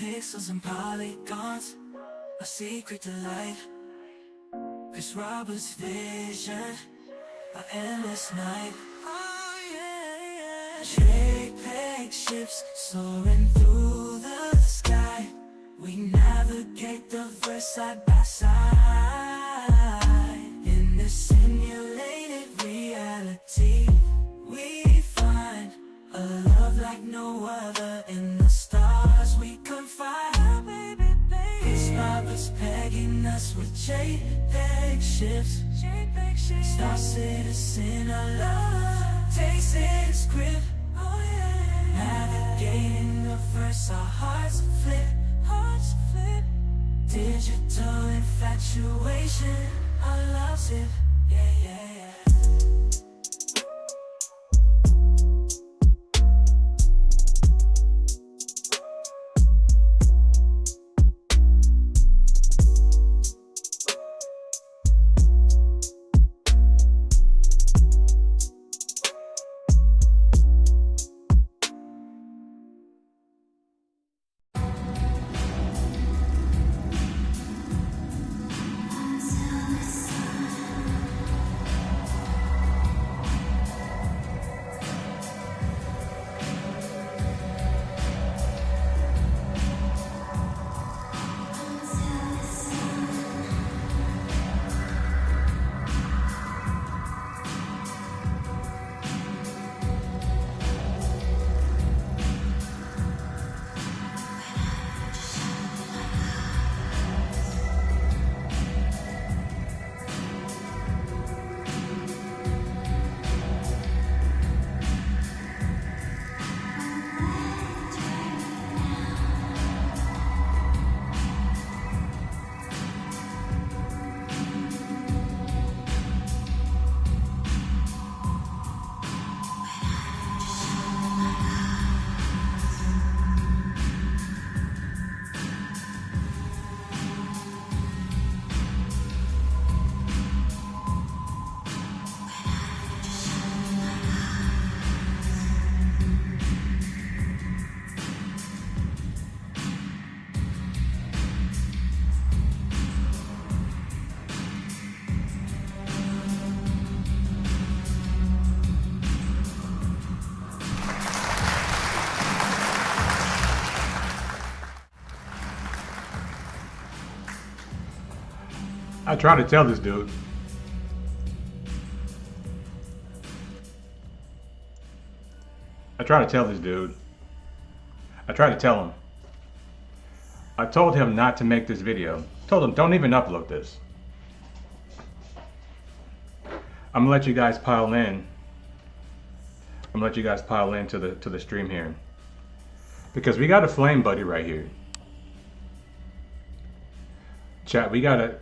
pixels and polygons, a secret delight. Chris Roberts' vision, an endless night. Oh yeah, JPEG ships soaring through the sky. We navigate the verse side by side. In this simulated reality, we find a love like no other. In the stars we confide, baby, baby. Chris Roberts pegging us with JPEG ships. Star citizen of love takes its grip. Oh yeah, navigating the verse, our hearts flip. Digital infatuation, our love's it. Yeah, yeah, yeah. I tried to tell this dude. I tried to tell him. I told him not to make this video. Told him don't even upload this. I'm gonna let you guys pile in. I'm gonna let you guys pile into the stream here. Because we got a flame buddy right here. Chat, we got a,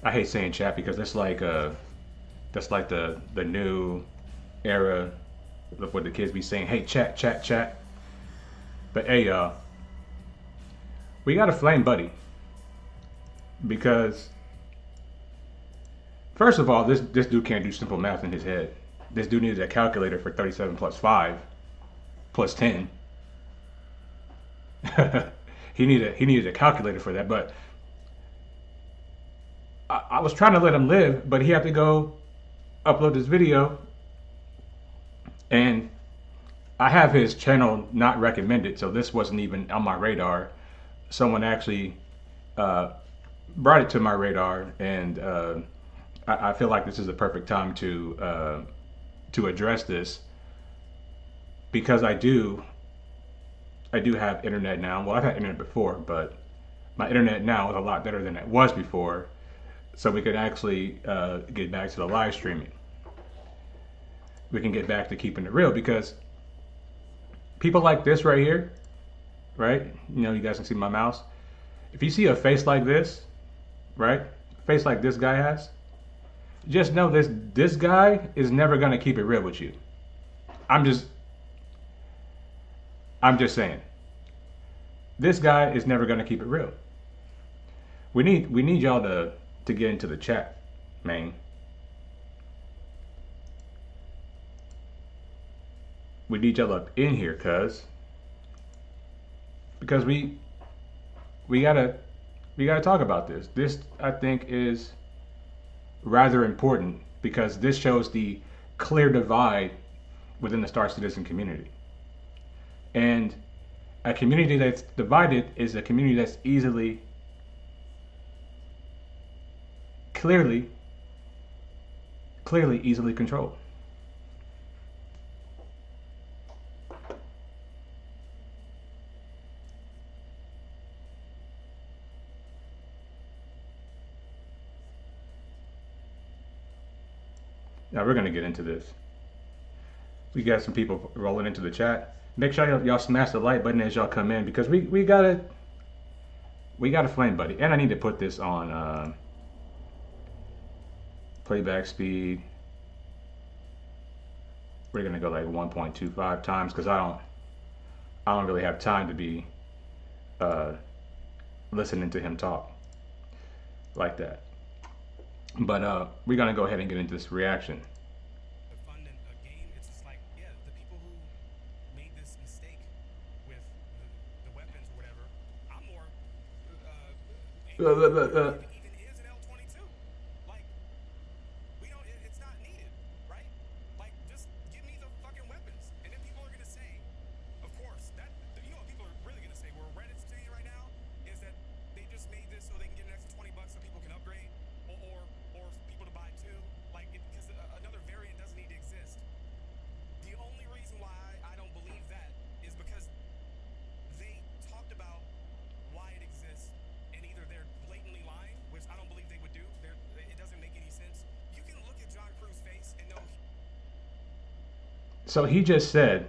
I hate saying chat because that's like the new era of what the kids be saying. Hey, chat, chat, chat. But hey, y'all, we got a flame buddy because first of all, this dude can't do simple math in his head. This dude needs a calculator for 37 plus 5 plus 10. he needed a calculator for that, but I was trying to let him live, but he had to go upload this video, and I have his channel not recommended, so this wasn't even on my radar. Someone actually brought it to my radar, and I feel like this is the perfect time to address this, because I do have internet now. Well, I've had internet before, but my internet now is a lot better than it was before. So we could actually get back to the live streaming. We can get back to keeping it real, because people like this right here, right? You know, you guys can see my mouse. If you see a face like this, right? A face like this guy has, just know this guy is never gonna keep it real with you. I'm just saying. This guy is never gonna keep it real. We need y'all to get into the chat, man. We need y'all up in here, because we we gotta talk about this. This I think is rather important because this shows the clear divide within the Star Citizen community. And a community that's divided is a community that's clearly easily controlled. Now we're gonna get into this. We got some people rolling into the chat. Make sure y'all smash the like button as y'all come in because we got a flame buddy. And I need to put this on playback speed. We're gonna go like 1.25 times because I don't really have time to be listening to him talk like that. But we're gonna go ahead and get into this reaction. Even is an L-22. Like, we don't, it's not needed, right? Like, just give me the fucking weapons. And then people are going to say, of course, that, you know what people are really going to say, where Reddit's saying right now, is that they just made this so they can get an extra $20 so people can upgrade, or for people to buy too. Like, because another variant doesn't need to exist. The only reason why I don't believe that is because they talked about why it exists. Either they're blatantly lying, which I don't believe they would do. It doesn't make any sense. You can look at John Cruz's face and know. So he just said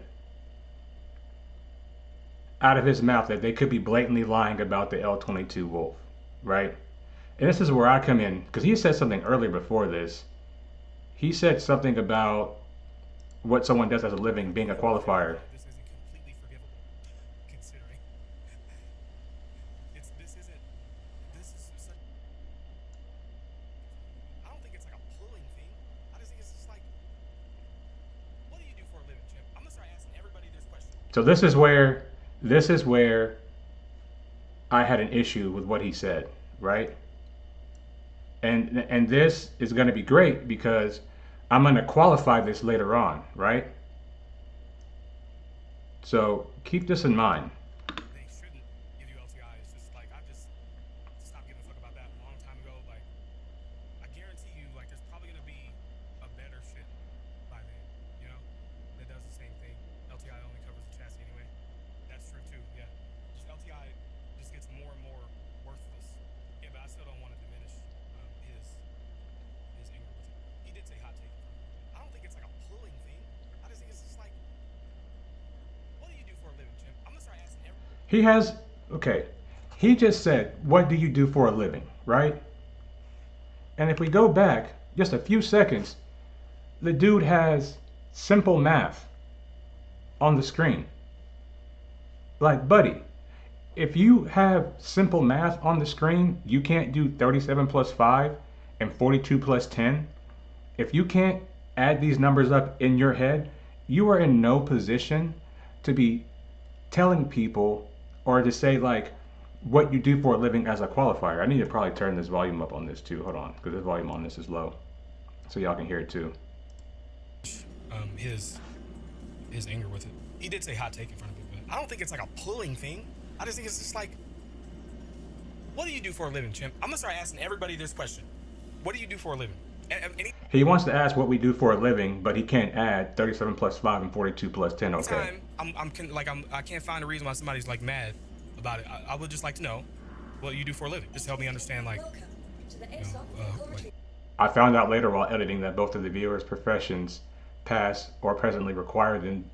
out of his mouth that they could be blatantly lying about the L-22 Wolf, right? And this is where I come in because he said something earlier before this. He said something about what someone does as a living being a qualifier. This isn't completely forgivable, considering this is such. I don't think it's like a pulling thing. I just think it's just like, what do you do for a living, Chip? I'm gonna start asking everybody this question. So this is where I had an issue with what he said, right? And this is going to be great because I'm going to qualify this later on, right? So keep this in mind. They shouldn't give you LTI. It's just like, I've just stopped giving a fuck about that a long time ago. Like, I guarantee you, like, there's probably gonna be a better shit by then, you know, that does the same thing. LTI only covers the chassis anyway. That's true too, yeah. Just LTI just gets more and more worthless. Yeah, but I still don't want to diminish his anger with it. He did say hot take. I don't think it's like a pulling thing. I just think it's just like, what do you do for a living, Chip? I'm gonna start asking every. He has, okay, he just said, what do you do for a living, right? And if we go back just a few seconds, the dude has simple math on the screen. Like, buddy, if you have simple math on the screen, you can't do 37 plus 5 and 42 plus 10. If you can't add these numbers up in your head, you are in no position to be telling people or to say like what you do for a living as a qualifier. I need to probably turn this volume up on this too. Hold on, because the volume on this is low, so y'all can hear it too. His anger with it. He did say hot take in front of people. I don't think it's like a pulling thing. I just think it's just like, what do you do for a living, Chimp? I'm gonna start asking everybody this question. What do you do for a living? He wants to ask what we do for a living, but he can't add 37 plus 5 and 42 plus 10. Okay. I can't find a reason why somebody's like mad about it. I would just like to know what you do for a living. Just help me understand, like, I found out later while editing that both of the viewers' professions pass or presently require them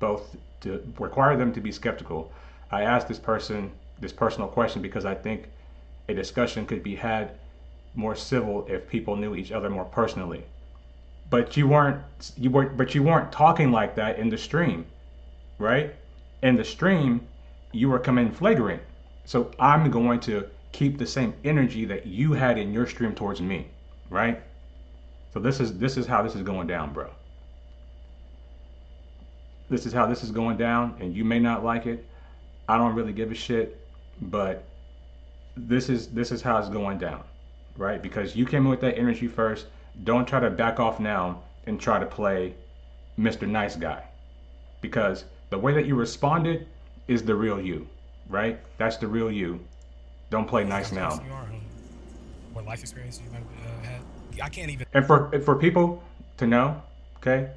to be skeptical. I asked this person this personal question because I think a discussion could be had more civil if people knew each other more personally. But you weren't talking like that in the stream, right? In the stream, you were coming flagrant. So I'm going to keep the same energy that you had in your stream towards me, right? So this is how this is going down, bro. This is how this is going down, and you may not like it. I don't really give a shit, but this is how it's going down, right? Because you came in with that energy first. Don't try to back off now and try to play Mr. Nice Guy, because the way that you responded is the real you, right? That's the real you. Don't play nice now. You are, what life experience you might have had. I can't even. And for people to know, okay,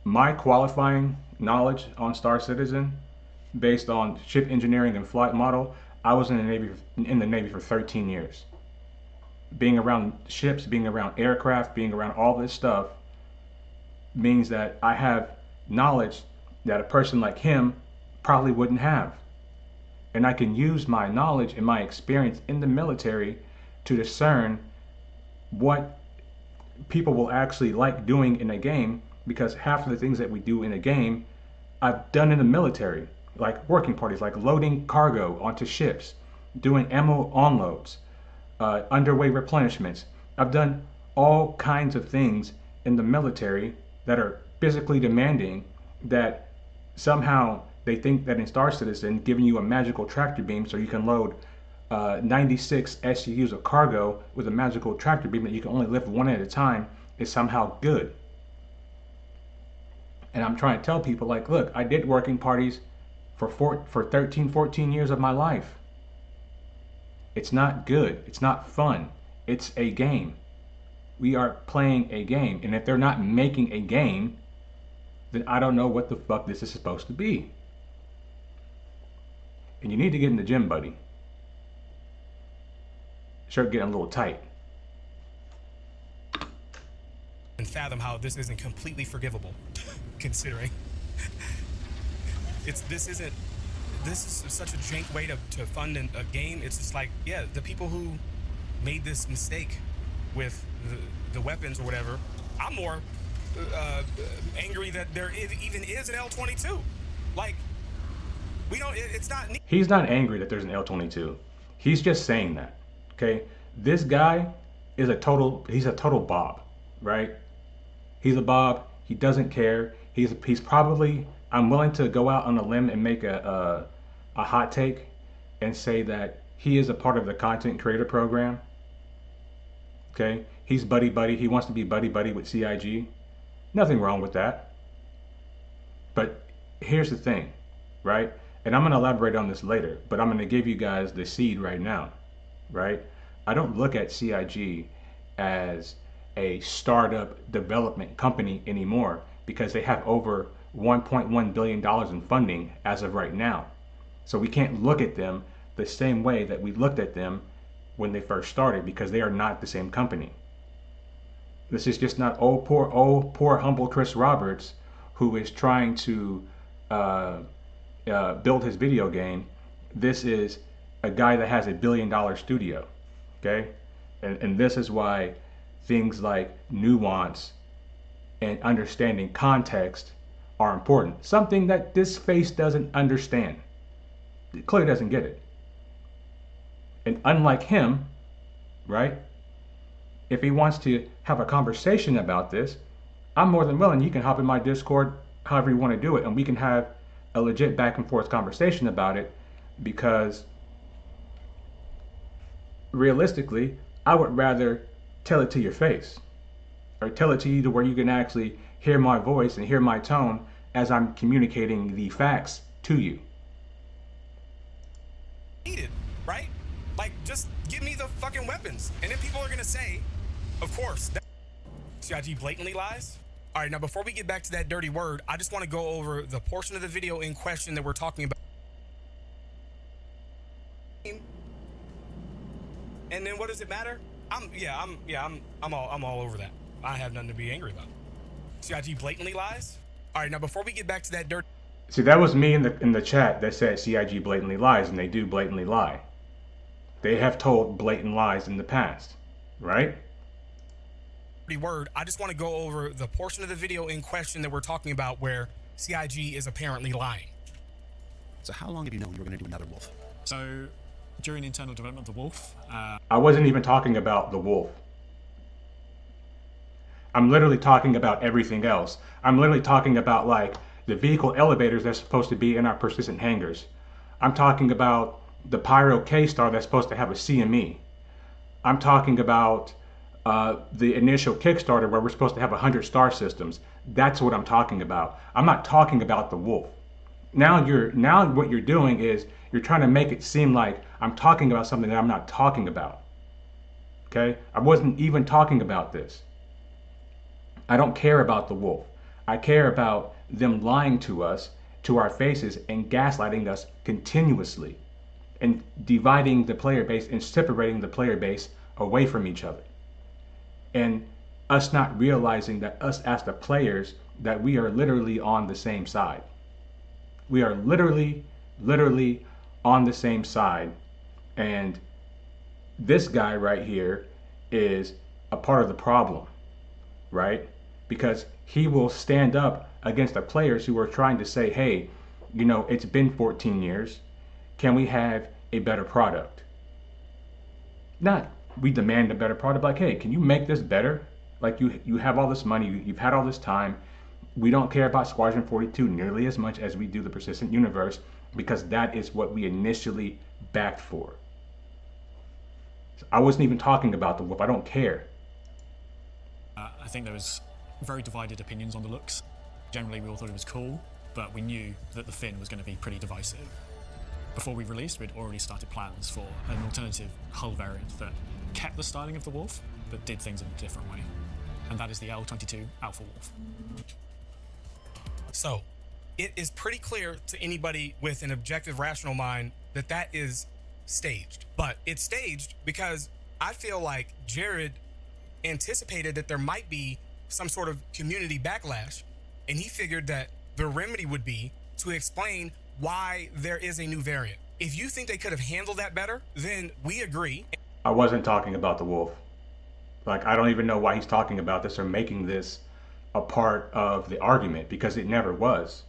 my qualifying knowledge on Star Citizen, based on ship engineering and flight model, I was in the Navy for 13 years. Being around ships, being around aircraft, being around all this stuff means that I have knowledge that a person like him probably wouldn't have. And I can use my knowledge and my experience in the military to discern what people will actually like doing in a game, because half of the things that we do in a game I've done in the military, like working parties, like loading cargo onto ships, doing ammo onloads, underway replenishments. I've done all kinds of things in the military that are physically demanding, that somehow they think that in Star Citizen, giving you a magical tractor beam so you can load 96 SUs of cargo with a magical tractor beam that you can only lift one at a time is somehow good. And I'm trying to tell people, like, look, I did working parties for 13, 14 years of my life. It's not good. It's not fun. It's a game. We are playing a game. And if they're not making a game, then I don't know what the fuck this is supposed to be. And you need to get in the gym, buddy. Shirt getting a little tight. And fathom how this isn't completely forgivable, considering this is such a jank way to fund a game. It's just like, yeah, the people who made this mistake with the weapons or whatever, I'm more angry that there even is an L-22. Like, we don't, it's not. He's not angry that there's an L-22. He's just saying that, okay? This guy is he's a total Bob, right? He's a Bob. He doesn't care. He's probably, I'm willing to go out on a limb and make a hot take and say that he is a part of the content creator program. Okay, he's buddy buddy. He wants to be buddy buddy with CIG. Nothing wrong with that. But here's the thing, right? And I'm going to elaborate on this later, but I'm going to give you guys the seed right now, right? I don't look at CIG as a startup development company anymore, because they have over $1.1 billion in funding as of right now. So we can't look at them the same way that we looked at them when they first started, because they are not the same company. This is just not poor humble Chris Roberts, who is trying to build his video game. This is a guy that has $1 billion studio, okay? And this is why things like nuance and understanding context are important. Something that this face doesn't understand. It clearly doesn't get it. And unlike him, right? If he wants to have a conversation about this, I'm more than willing. You can hop in my Discord, however you want to do it, and we can have a legit back and forth conversation about it, because realistically, I would rather tell it to your face, or tell it to you to where you can actually hear my voice and hear my tone as I'm communicating the facts to you. Needed, right? Like, just give me the fucking weapons. And then people are gonna say, of course, CIG blatantly lies. All right, now before we get back to that dirty word, I just want to go over the portion of the video in question that we're talking about. And then what does it matter? I'm all over that. I have nothing to be angry about. CIG blatantly lies. All right, now before we get back to that dirty. See, that was me in the chat that said CIG blatantly lies, and they do blatantly lie. They have told blatant lies in the past, right? Word, I just want to go over the portion of the video in question that we're talking about where CIG is apparently lying. So how long have you known you were going to do another Wolf? So during internal development of the Wolf, I wasn't even talking about the Wolf. I'm literally talking about everything else. I'm literally talking about, like, the vehicle elevators that's supposed to be in our persistent hangars. I'm talking about the Pyro K-Star that's supposed to have a CME. I'm talking about the initial Kickstarter where we're supposed to have 100 star systems. That's what I'm talking about. I'm not talking about the Wolf. Now what you're doing is you're trying to make it seem like I'm talking about something that I'm not talking about. Okay? I wasn't even talking about this. I don't care about the Wolf. I care about them lying to us, to our faces, and gaslighting us continuously, and dividing the player base and separating the player base away from each other. And us not realizing that us as the players, that we are literally on the same side. We are literally on the same side. And this guy right here is a part of the problem, right? Because he will stand up against the players who are trying to say, hey, you know, it's been 14 years. Can we have a better product? Not we demand a better product, like, hey, can you make this better? Like, you have all this money, you've had all this time. We don't care about Squadron 42 nearly as much as we do the Persistent Universe, because that is what we initially backed for. I wasn't even talking about the Wolf. I don't care. I think there was very divided opinions on the looks. Generally, we all thought it was cool, but we knew that the fin was going to be pretty divisive. Before we released, we'd already started plans for an alternative hull variant that kept the styling of the Wolf, but did things in a different way. And that is the L-22 Alpha Wolf. So, it is pretty clear to anybody with an objective, rational mind that that is staged. But it's staged because I feel like Jared anticipated that there might be some sort of community backlash, and he figured that the remedy would be to explain why there is a new variant. If you think they could have handled that better, then we agree. I wasn't talking about the Wolf. Like, I don't even know why he's talking about this or making this a part of the argument, because it never was.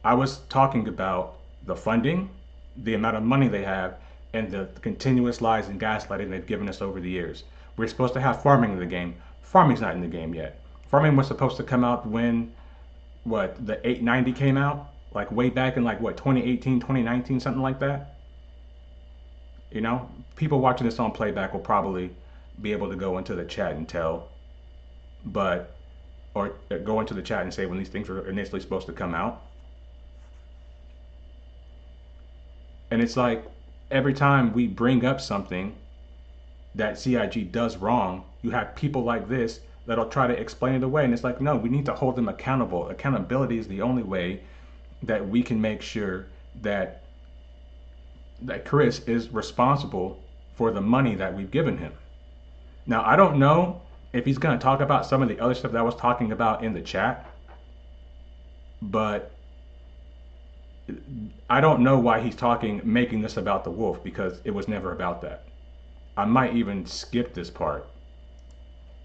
I was talking about the funding, the amount of money they have, and the continuous lies and gaslighting they've given us over the years. We're supposed to have farming in the game. Farming's not in the game yet. Farming was supposed to come out when, what, the 890 came out? Like way back in 2018, 2019, something like that. You know, people watching this on playback will probably be able to go into the chat and tell, but, or go into the chat and say when these things were initially supposed to come out. And it's like, every time we bring up something that CIG does wrong, you have people like this that'll try to explain it away. And it's like, no, we need to hold them accountable. Accountability is the only way that we can make sure that Chris is responsible for the money that we've given him. Now, I don't know if he's going to talk about some of the other stuff that I was talking about in the chat, but I don't know why he's making this about the Wolf, because it was never about that. I might even skip this part,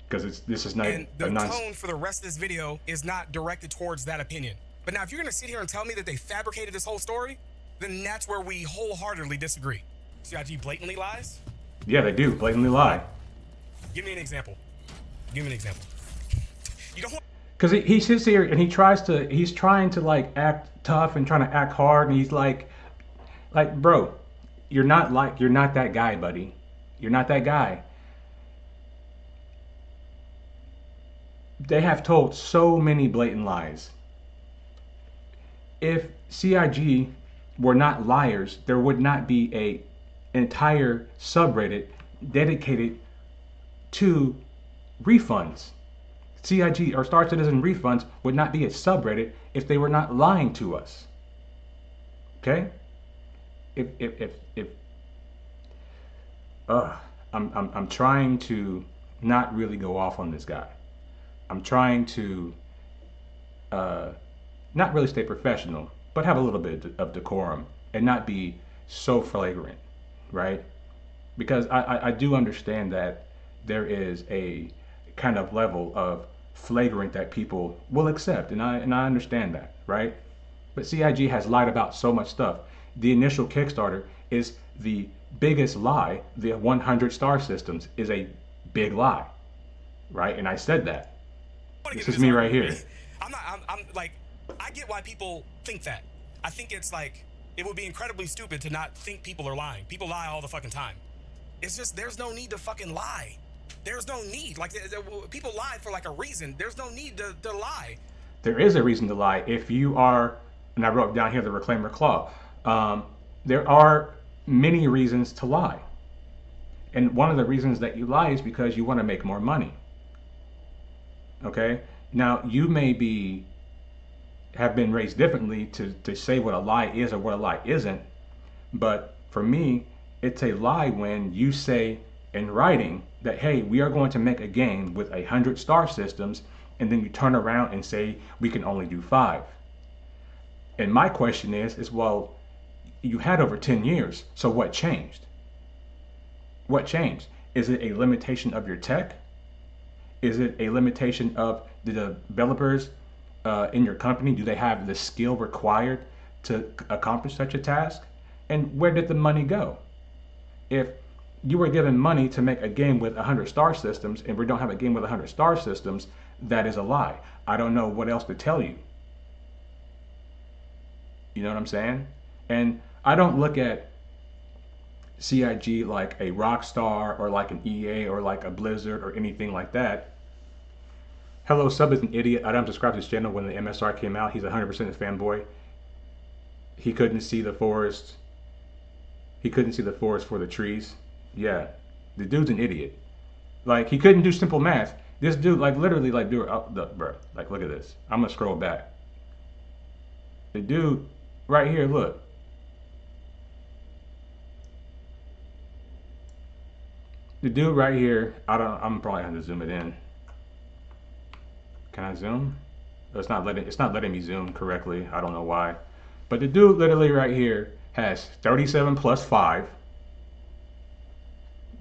because this is not. And the tone for the rest of this video is not directed towards that opinion. But now, if you're going to sit here and tell me that they fabricated this whole story, then that's where we wholeheartedly disagree. CIG blatantly lies? Yeah, they do blatantly lie. Give me an example. Give me an example. You don't want. Because he sits here and he's trying to like act tough and trying to act hard, and he's like, bro, you're not that guy, buddy. You're not that guy. They have told so many blatant lies. If CIG were not liars, there would not be an entire subreddit dedicated to refunds. CIG or Star Citizen refunds would not be a subreddit if they were not lying to us. Okay? I'm trying to not really go off on this guy. I'm trying to not really stay professional, but have a little bit of decorum and not be so flagrant, right? Because I do understand that there is a kind of level of flagrant that people will accept, and I understand that, right? But CIG has lied about so much stuff. The initial Kickstarter is the biggest lie. The 100 star systems is a big lie, right? And I said that. This is me right here. I'm like, I get why people think that. I think it's like It would be incredibly stupid to not think people are lying. People lie all the fucking time. It's just, there's no need to fucking lie. There's no need. Like, people lie for like a reason. There's no need to lie. There is a reason to lie. If you are, and I wrote down here the reclaimer claw, there are many reasons to lie. And one of the reasons that you lie is because you want to make more money. Okay? Now, you may have been raised differently to say what a lie is or what a lie isn't, but for me, it's a lie when you say in writing that, hey, we are going to make a game with 100 star systems, and then you turn around and say we can only do 5. And my question is well, you had over 10 years, so what changed? What changed? Is it a limitation of your tech? Is it a limitation of the developers in your company? Do they have the skill required to accomplish such a task? And where did the money go? If you were given money to make a game with 100 star systems and we don't have a game with 100 star systems, that is a lie. I don't know what else to tell you. You know what I'm saying? And I don't look at CIG like a Rockstar or like an EA or like a Blizzard or anything like that. Hello Sub is an idiot. I don't subscribe to his channel when the MSR came out. He's 100% a fanboy. He couldn't see the forest. He couldn't see the forest for the trees. Yeah, the dude's an idiot. Like, he couldn't do simple math. This dude, like, literally, like, dude, bro, like, look at this. I'm gonna scroll back. The dude right here, look. The dude right here, I'm probably gonna zoom it in. Can I zoom? It's not letting me zoom correctly. I don't know why. But the dude literally right here has 37 plus 5.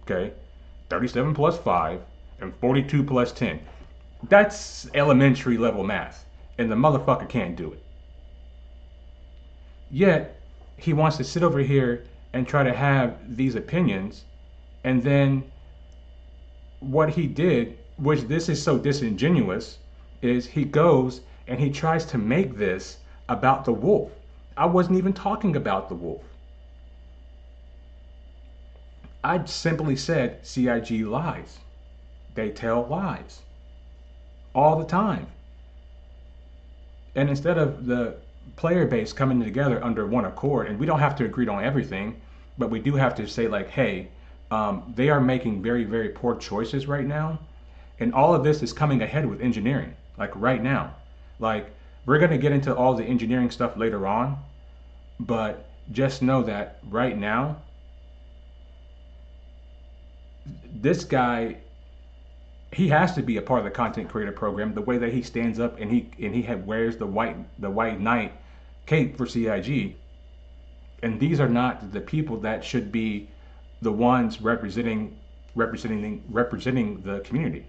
Okay, 37 plus 5 and 42 plus 10. That's elementary level math, and the motherfucker can't do it. Yet, he wants to sit over here and try to have these opinions, and then what he did, which this is so disingenuous, is he goes and he tries to make this about the wolf. I wasn't even talking about the wolf. I simply said CIG lies. They tell lies all the time. And instead of the player base coming together under one accord, and we don't have to agree on everything, but we do have to say like, hey, they are making very, very poor choices right now. And all of this is coming ahead with engineering, like right now. Like, we're going to get into all the engineering stuff later on, but just know that right now, this guy, he has to be a part of the content creator program. The way that he stands up and he wears the white knight cape for CIG, and these are not the people that should be the ones representing the community.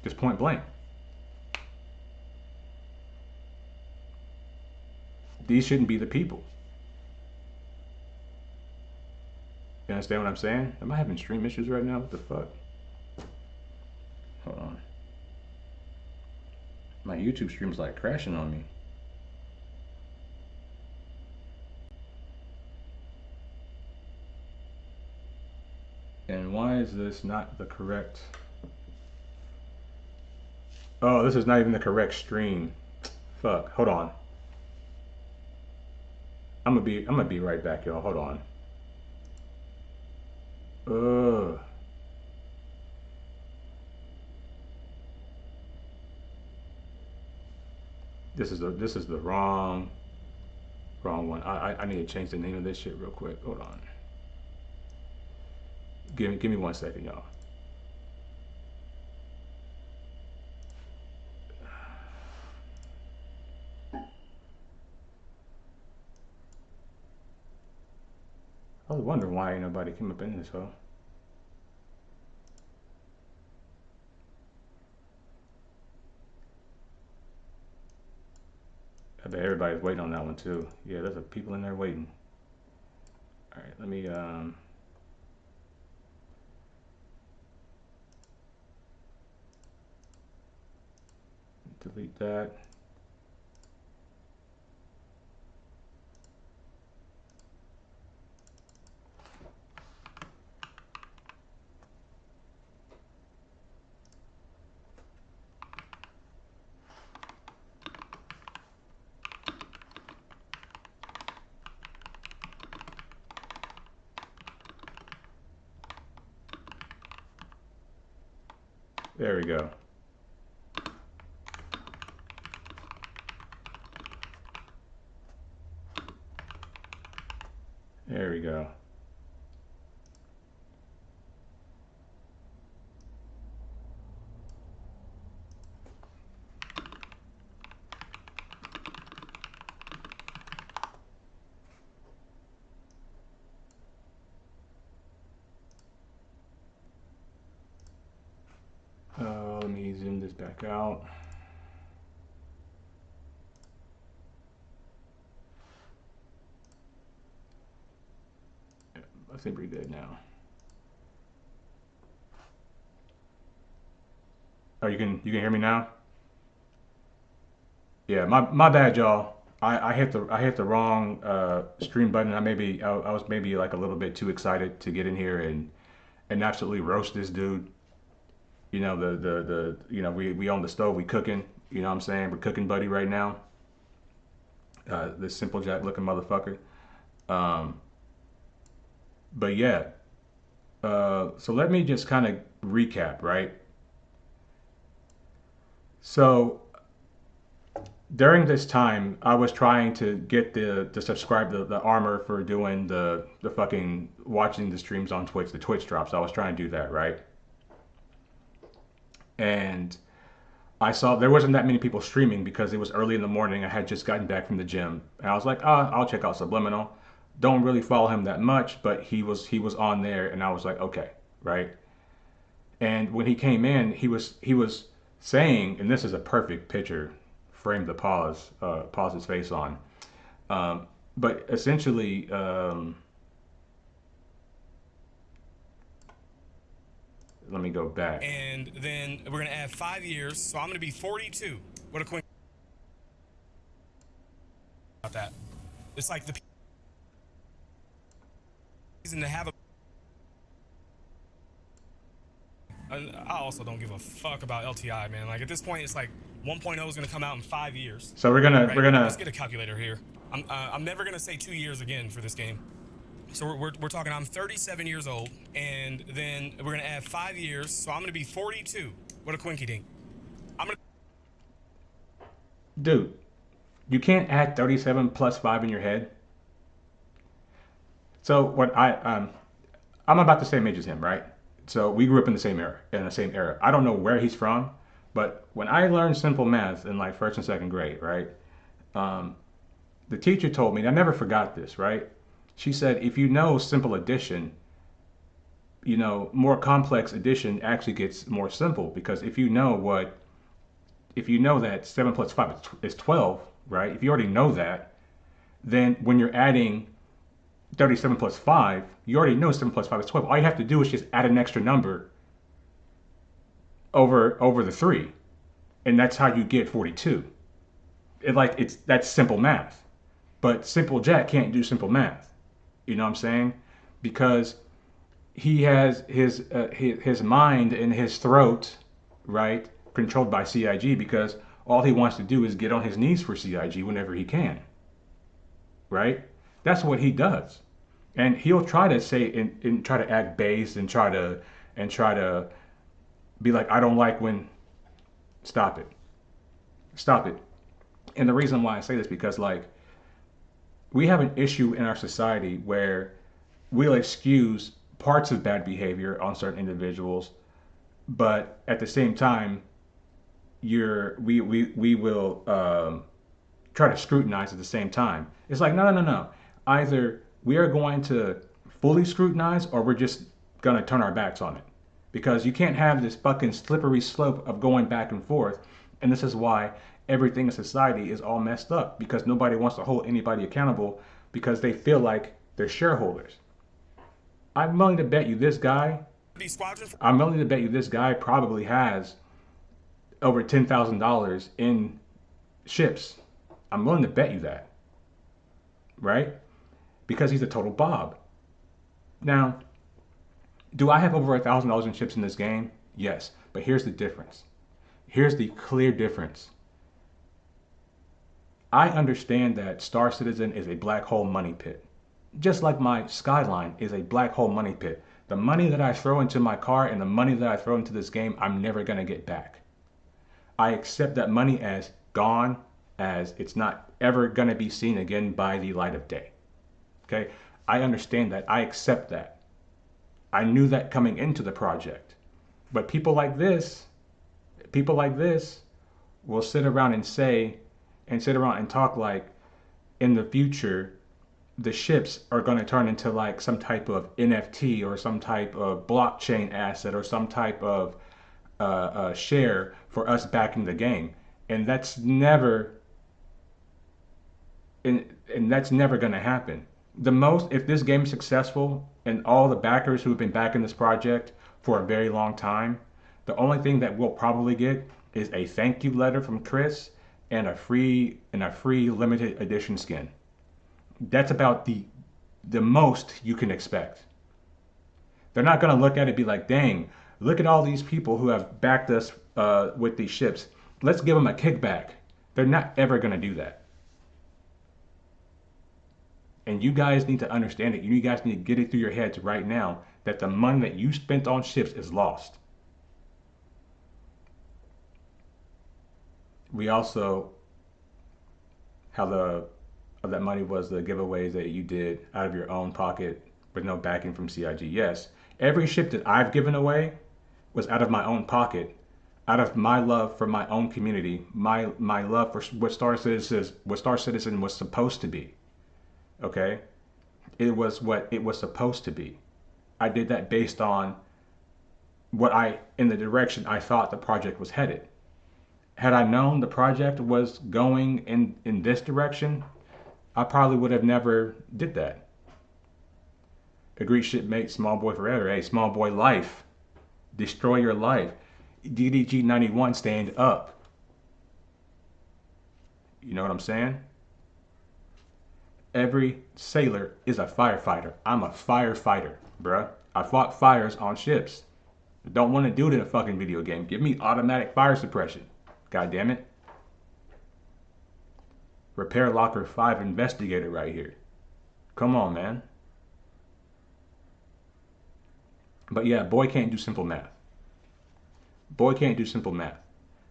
Just point blank. These shouldn't be the people. You understand what I'm saying? Am I having stream issues right now? What the fuck? Hold on. My YouTube stream's like crashing on me. And why is this not the correct? Oh, this is not even the correct stream. Fuck. Hold on. I'm gonna be right back, y'all. Hold on. This is the wrong one. I need to change the name of this shit real quick. Hold on. Give me 1 second, y'all. I was wondering why ain't nobody came up in this hole. I bet everybody's waiting on that one too. Yeah, there's people in there waiting. All right, let me delete that. There we go. There we go. Let me zoom this back out. I think we're good now. Oh, you can hear me now? Yeah, my bad, y'all. I hit the wrong stream button. I was maybe like a little bit too excited to get in here and absolutely roast this dude. You know the you know we on the stove, we cooking. You know what I'm saying? We're cooking buddy right now. This simple jack looking motherfucker. But yeah. So let me just kind of recap, right? So during this time, I was trying to get the subscribe the armor for doing the fucking watching the streams on Twitch, the Twitch drops. I was trying to do that, right? And I saw there wasn't that many people streaming because it was early in the morning. I had just gotten back from the gym, and I was like, I'll check out Subliminal. Don't really follow him that much, but he was on there, and I was like, okay, right. And when he came in, he was saying, and this is a perfect picture, frame the pause his face on. But essentially, let me go back. And then we're gonna add 5 years, so I'm gonna be 42. What a quick about that. It's like the reason to have a. I also don't give a fuck about LTI, man. Like at this point, it's like 1.0 is gonna come out in 5 years. So we're gonna Let's get a calculator here. I'm never gonna say 2 years again for this game. So we're talking. I'm 37 years old, and then we're gonna add 5 years, so I'm gonna be 42. What a quinky dink. Dude, you can't add 37 plus 5 in your head. So what I'm about the same age as him, right? So we grew up in the same era. I don't know where he's from, but when I learned simple math in like first and second grade, right? The teacher told me, and I never forgot this, right? She said, if you know simple addition, you know, more complex addition actually gets more simple, because if you know that 7 plus 5 is 12, right? If you already know that, then when you're adding 37 plus 5, you already know 7 plus 5 is 12. All you have to do is just add an extra number over the 3. And that's how you get 42. That's simple math. But Simple Jack can't do simple math. You know what I'm saying? Because he has his mind and his throat, right, controlled by CIG, because all he wants to do is get on his knees for CIG whenever he can. Right? That's what he does. And he'll try to say and try to act base and try to be like, I don't like when. Stop it. Stop it. And the reason why I say this, because like, we have an issue in our society where we'll excuse parts of bad behavior on certain individuals, but at the same time, we will try to scrutinize at the same time. It's like, no. Either we are going to fully scrutinize, or we're just gonna turn our backs on it, because you can't have this fucking slippery slope of going back and forth. And this is why everything in society is all messed up, because nobody wants to hold anybody accountable because they feel like they're shareholders. I'm willing to bet you this guy probably has over $10,000 in ships. I'm willing to bet you that. Right? Because he's a total Bob. Now, do I have over $1,000 in ships in this game? Yes. But here's the difference. Here's the clear difference. I understand that Star Citizen is a black hole money pit. Just like my Skyline is a black hole money pit. The money that I throw into my car and the money that I throw into this game, I'm never going to get back. I accept that money as gone, as it's not ever going to be seen again by the light of day. Okay? I understand that. I accept that. I knew that coming into the project. But people like this will sit around and talk like in the future the ships are going to turn into like some type of NFT or some type of blockchain asset or some type of share for us backing the game, and that's never and that's never going to happen. The most, if this game is successful and all the backers who have been backing this project for a very long time, the only thing that we'll probably get is a thank you letter from Chris and a free limited edition skin. That's about the most you can expect. They're not going to look at it and be like, dang, look at all these people who have backed us with these ships. Let's give them a kickback. They're not ever going to do that. And you guys need to understand it. You guys need to get it through your heads right now that the money that you spent on ships is lost. We also, how that money was the giveaways that you did out of your own pocket with no backing from CIG. Yes, every ship that I've given away was out of my own pocket, out of my love for my own community, my love for what Star Citizen was supposed to be. Okay, it was what it was supposed to be. I did that based on in the direction I thought the project was headed. Had I known the project was going in this direction, I probably would have never did that. Agreed shipmate, small boy forever. Hey, small boy life. Destroy your life. DDG 91, stand up. You know what I'm saying? Every sailor is a firefighter. I'm a firefighter, bruh. I fought fires on ships. Don't want to do it in a fucking video game. Give me automatic fire suppression. God damn it. Repair Locker 5 investigator right here. Come on, man. But yeah, boy can't do simple math. Boy can't do simple math.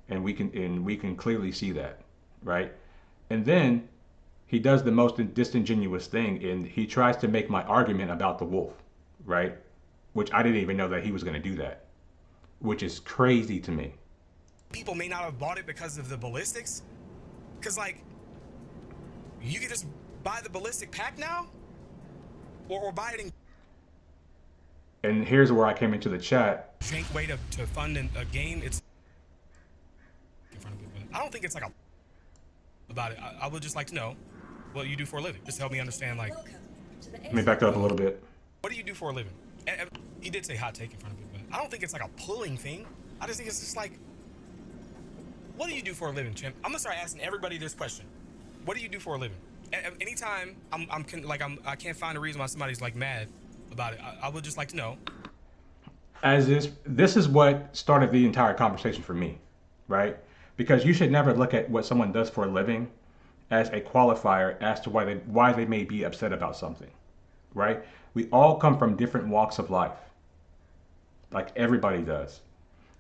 And we can clearly see that, right? And then he does the most disingenuous thing, and he tries to make my argument about the wolf, right? Which I didn't even know that he was going to do that, which is crazy to me. People may not have bought it because of the ballistics, because like you could just buy the ballistic pack now, or buy it in. And here's where I came into the chat. Jank way to fund a game. It's in front of people. I don't think it's like a about it. I would just like to know what you do for a living. Just help me understand. Like, Let me back that up a little bit. what do you do for a living? And he did say hot take in front of people. I don't think it's like a pulling thing. I just think it's just like, what do you do for a living, Chimp? I'm gonna start asking everybody this question. What do you do for a living? Anytime I can't find a reason why somebody's like mad about it. I would just like to know. This is what started the entire conversation for me, right? Because you should never look at what someone does for a living as a qualifier as to why they may be upset about something, right? We all come from different walks of life, like everybody does.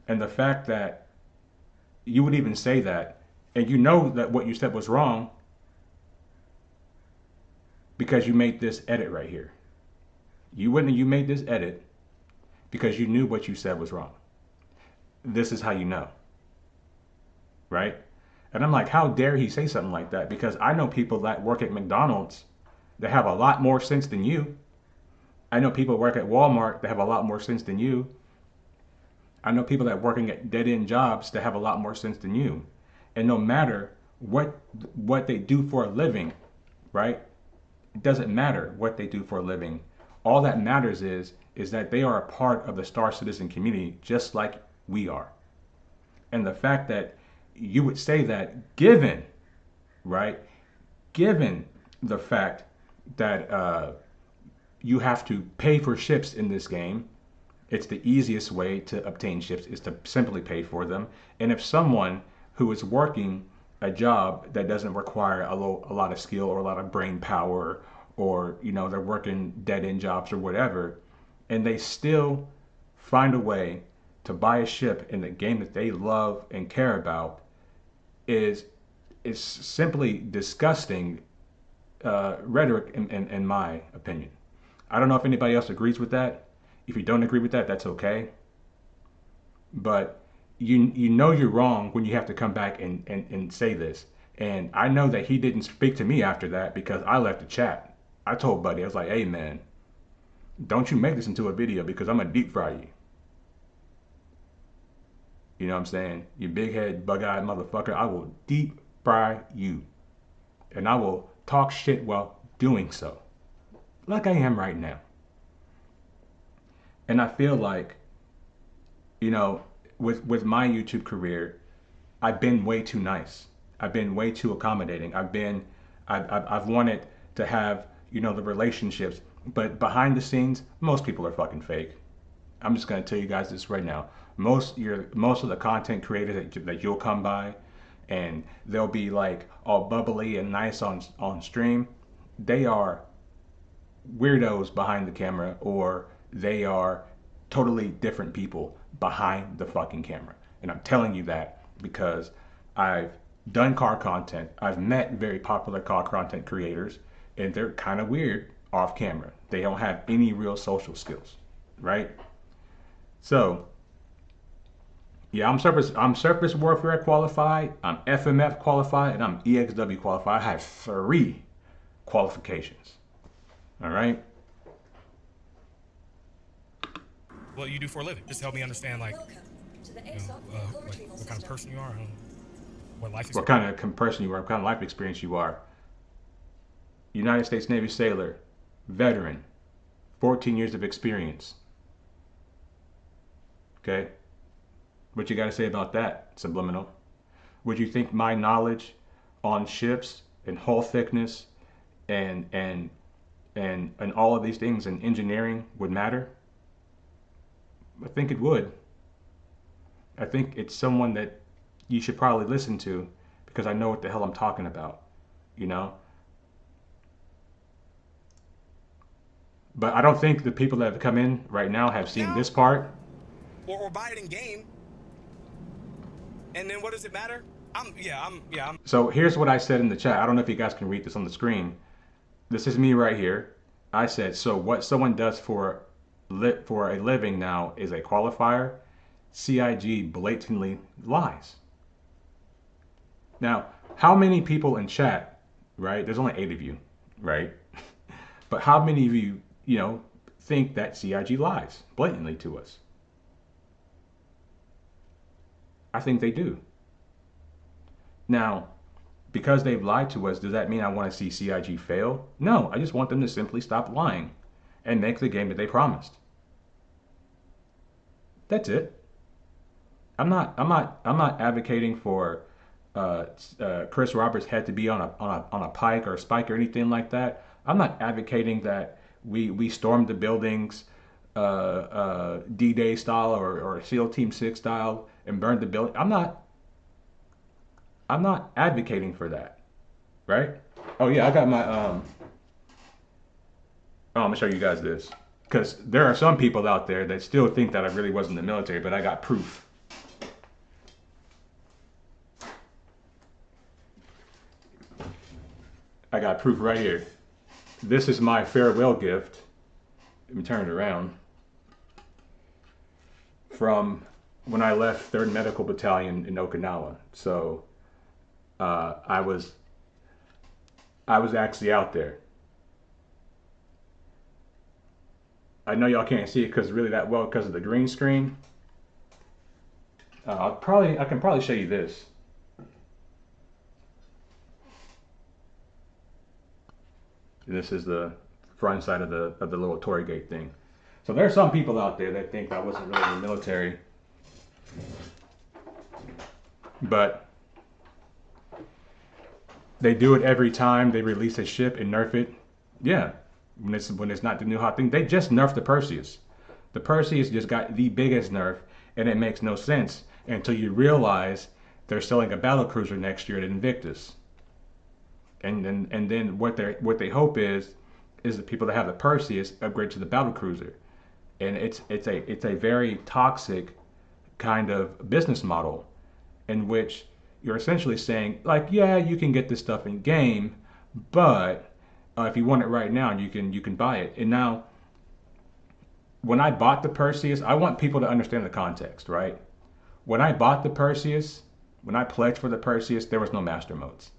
And the fact that you would even say that, and you know that what you said was wrong because you made this edit right here. You made this edit because you knew what you said was wrong. This is how you know, right? And I'm like, how dare he say something like that? Because I know people that work at McDonald's that have a lot more sense than you. I know people work at Walmart that have a lot more sense than you. I know people that working at dead-end jobs that have a lot more sense than you. And no matter what they do for a living, right? It doesn't matter what they do for a living. All that matters is that they are a part of the Star Citizen community just like we are. And the fact that you would say that given the fact that you have to pay for ships in this game, it's the easiest way to obtain ships is to simply pay for them. And if someone who is working a job that doesn't require a lot of skill or a lot of brain power, or they're working dead-end jobs or whatever, and they still find a way to buy a ship in the game that they love and care about is simply disgusting rhetoric in my opinion. I don't know if anybody else agrees with that. If you don't agree with that, that's okay. But you know you're wrong when you have to come back and say this. And I know that he didn't speak to me after that because I left the chat. I told Buddy, I was like, hey man, don't you make this into a video because I'm gonna deep fry you. You know what I'm saying? You big head, bug-eyed motherfucker, I will deep fry you. And I will talk shit while doing so. Like I am right now. And I feel like, you know, with my YouTube career, I've been way too nice. I've been way too accommodating. I've wanted to have, you know, the relationships, but behind the scenes, most people are fucking fake. I'm just gonna tell you guys this right now. Most of the content creators that you'll come by, and they'll be like all bubbly and nice on stream, they are weirdos behind the camera, or they are totally different people behind the fucking camera. And I'm telling you that because I've done car content. I've met very popular car content creators, and they're kind of weird off camera. They don't have any real social skills, right? So, yeah, I'm surface warfare qualified, I'm FMF qualified, and I'm EXW qualified. I have 3 qualifications. All right. What you do for a living? Just help me understand, like, what kind of person you are, what life experience. What kind of person you are, what kind of life experience you are. United States Navy sailor, veteran, 14 years of experience. Okay? What you got to say about that, Subliminal? Would you think my knowledge on ships and hull thickness and all of these things in engineering would matter? I think it would. I think it's someone that you should probably listen to because I know what the hell I'm talking about, you know? But I don't think the people that have come in right now have seen this part. Or buy it in game. And then what does it matter? I'm. So here's what I said in the chat. I don't know if you guys can read this on the screen. This is me right here. I said, so what someone does for a living now is a qualifier. CIG blatantly lies. Now, how many people in chat, right? There's only 8 of you, right? But how many of you, you know, think that CIG lies blatantly to us? I think they do. Now, because they've lied to us, does that mean I want to see CIG fail? No, I just want them to simply stop lying and make the game that they promised. That's it. I'm not advocating for Chris Roberts' head to be on a pike or a spike or anything like that. I'm not advocating that we storm the buildings D-Day style or SEAL Team 6 style and burn the building. I'm not advocating for that, right? Oh yeah, I got my oh, I'm gonna show you guys this because there are some people out there that still think that I really was in the military, but I got proof. I got proof right here. This is my farewell gift. Let me turn it around. From when I left 3rd Medical Battalion in Okinawa. So I was actually out there. I know y'all can't see it because really that well because of the green screen. I can probably show you this. This is the front side of the little Tory Gate thing. So there are some people out there that think I wasn't really in the military, but they do it every time they release a ship and nerf it. Yeah, when it's not the new hot thing. They just nerfed the Perseus. The Perseus just got the biggest nerf, and it makes no sense until you realize they're selling a battlecruiser next year at Invictus. And then what they hope is the people that have the Perseus upgrade to the battlecruiser. And it's a very toxic kind of business model in which you're essentially saying, like, yeah, you can get this stuff in game, but if you want it right now, you can buy it. And now, when I bought the Perseus, I want people to understand the context, right? When I bought the Perseus, when I pledged for the Perseus, there was no master modes.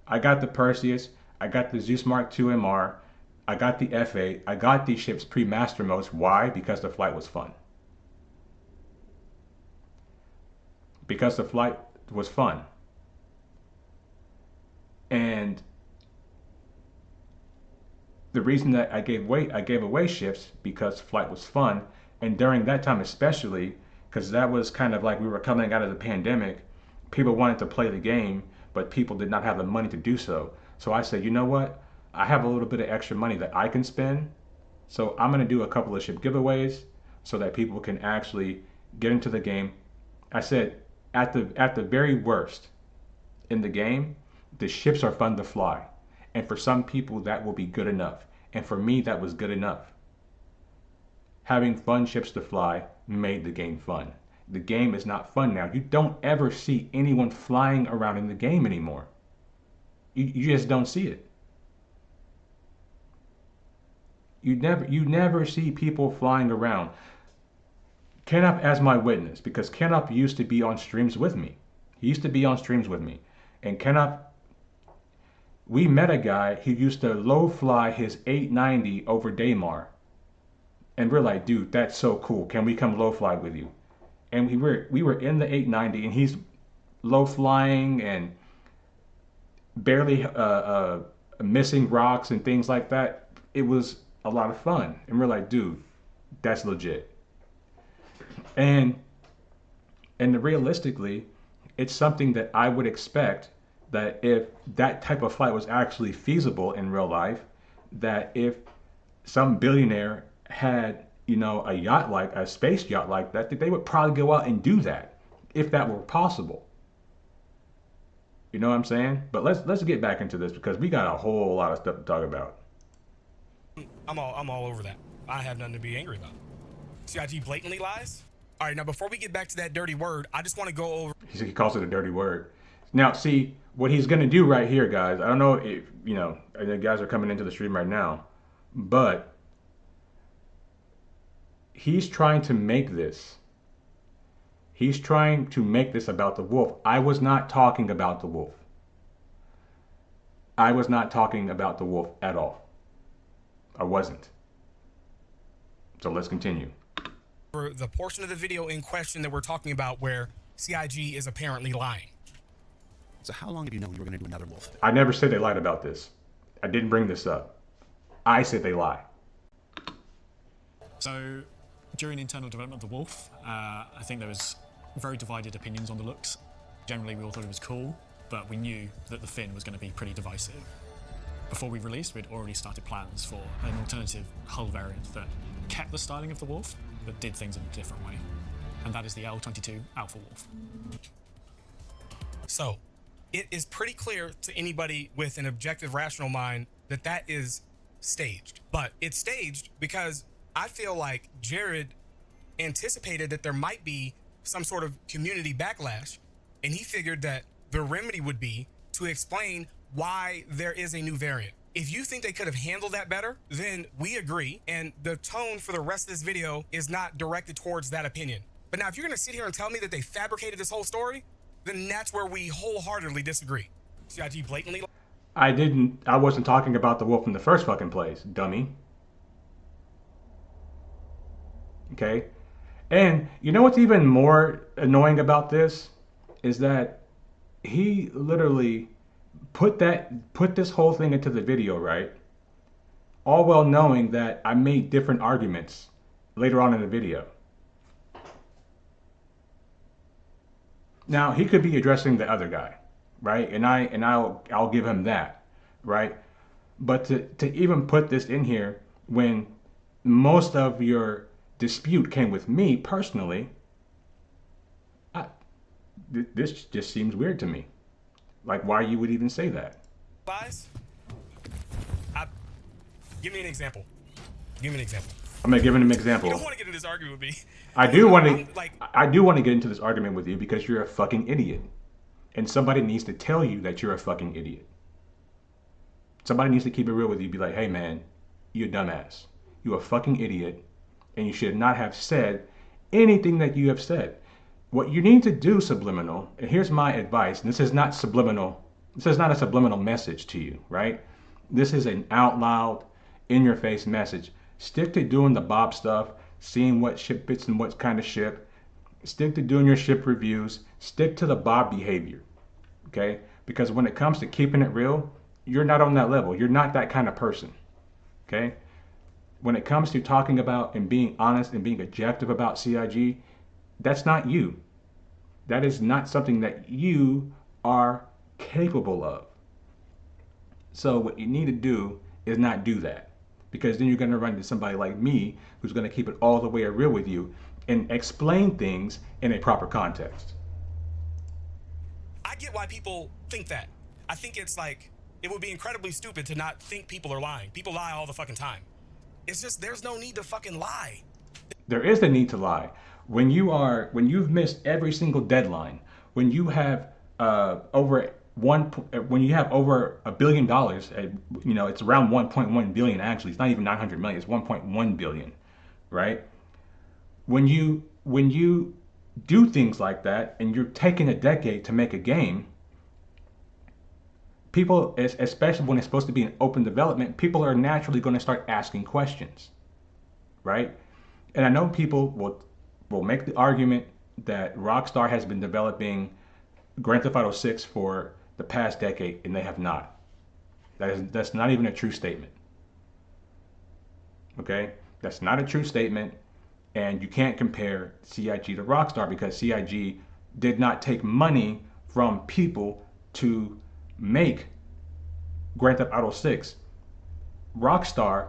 I got the Perseus, I got the Zeus Mark II MR, I got the F8, I got these ships pre-master modes. Why? Because the flight was fun. Because the flight was fun. And the reason that I gave away ships because flight was fun. And during that time especially, because that was kind of like we were coming out of the pandemic, people wanted to play the game, but people did not have the money to do so. So I said, you know what? I have a little bit of extra money that I can spend. So I'm going to do a couple of ship giveaways so that people can actually get into the game. I said, at the very worst in the game, the ships are fun to fly. And for some people, that will be good enough. And for me, that was good enough. Having fun ships to fly made the game fun. The game is not fun now. You don't ever see anyone flying around in the game anymore. You just don't see it. You never see people flying around. Kenup as my witness, because Kenup used to be on streams with me. He used to be on streams with me. And Kenup, we met a guy who used to low fly his 890 over Daymar. And we're like, dude, that's so cool. Can we come low fly with you? And we were in the 890 and he's low flying and barely missing rocks and things like that. It was a lot of fun. And we're like, dude, that's legit. And realistically, it's something that I would expect that if that type of flight was actually feasible in real life, that if some billionaire had, a yacht like a space yacht like that they would probably go out and do that if that were possible. You know what I'm saying? But let's get back into this because we got a whole lot of stuff to talk about. I'm all over that. I have nothing to be angry about. CIG blatantly lies. All right, now before we get back to that dirty word, I just want to go over. He calls it a dirty word. Now, see what he's gonna do right here, guys. I don't know if the guys are coming into the stream right now, but he's trying to make this. He's trying to make this about the wolf. I was not talking about the wolf. I was not talking about the wolf at all. I wasn't. So let's continue. For the portion of the video in question that we're talking about where CIG is apparently lying. So how long have you known you were going to do another wolf? I never said they lied about this. I didn't bring this up. I said they lie. So during internal development of the Wolf, I think there was very divided opinions on the looks. Generally, we all thought it was cool, but we knew that the fin was going to be pretty divisive. Before we released, we'd already started plans for an alternative hull variant that kept the styling of the Wolf, but did things in a different way. And that is the L-22 Alpha Wolf. So, it is pretty clear to anybody with an objective, rational mind that that is staged. But it's staged because I feel like Jared anticipated that there might be some sort of community backlash, and he figured that the remedy would be to explain why there is a new variant. If you think they could have handled that better, then we agree, and the tone for the rest of this video is not directed towards that opinion. But now, if you're gonna sit here and tell me that they fabricated this whole story, then that's where we wholeheartedly disagree. CIG blatantly. I wasn't talking about the wolf in the first fucking place, dummy. Okay? And you know what's even more annoying about this is that he literally put this whole thing into the video, right? All well knowing that I made different arguments later on in the video. Now, he could be addressing the other guy, right? And I'll give him that, right? But to even put this in here when most of your dispute came with me personally, this just seems weird to me. Like, why you would even say that? Lies? Give me an example. Give me an example. I'm gonna give an You example. don't want to get in this argument with me. I do want I'm, to. like, I do want to get into this argument with you because you're a fucking idiot, and somebody needs to tell you that you're a fucking idiot. Somebody needs to keep it real with you. Be like, hey man, you a dumbass. You a fucking idiot, and you should not have said anything that you have said. What you need to do, subliminal, and here's my advice, and this is not subliminal. This is not a subliminal message to you, right? This is an out loud, in your face message. Stick to doing the Bob stuff, seeing what ship fits and what kind of ship. Stick to doing your ship reviews. Stick to the Bob behavior, okay? Because when it comes to keeping it real, you're not on that level. You're not that kind of person, okay? When it comes to talking about and being honest and being objective about CIG, that's not you. That is not something that you are capable of. So what you need to do is not do that, because then you're going to run into somebody like me who's going to keep it all the way real with you and explain things in a proper context. I get why people think that. I think it's like, it would be incredibly stupid to not think people are lying. People lie all the fucking time. It's just, there's no need to fucking lie. There is the need to lie. When you've missed every single deadline, when you have over $1 billion, it's around 1.1 billion actually. It's not even 900 million. It's 1.1 billion, right? When you do things like that, and you're taking a decade to make a game, people, especially when it's supposed to be an open development, people are naturally going to start asking questions, right? And I know people will make the argument that Rockstar has been developing Grand Theft Auto 6 for the past decade, and they have not. That's not even a true statement. Okay? That's not a true statement, and you can't compare CIG to Rockstar because CIG did not take money from people to make Grand Theft Auto 6. Rockstar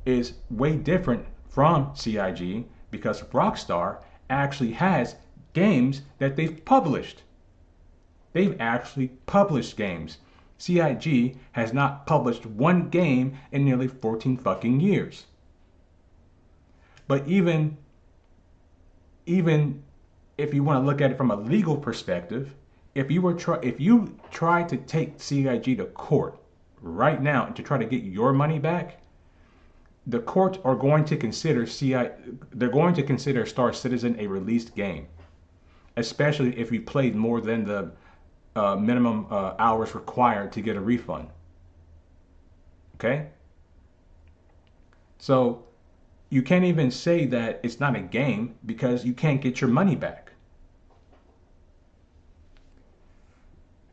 is way different from CIG because Rockstar actually has games that they've published. They've actually published games. CIG has not published one game in nearly 14 fucking years. But even if you want to look at it from a legal perspective, if you try to take CIG to court right now and to try to get your money back, the courts are going to consider they're going to consider Star Citizen a released game, especially if you played more than the minimum hours required to get a refund. Okay? So you can't even say that it's not a game because you can't get your money back.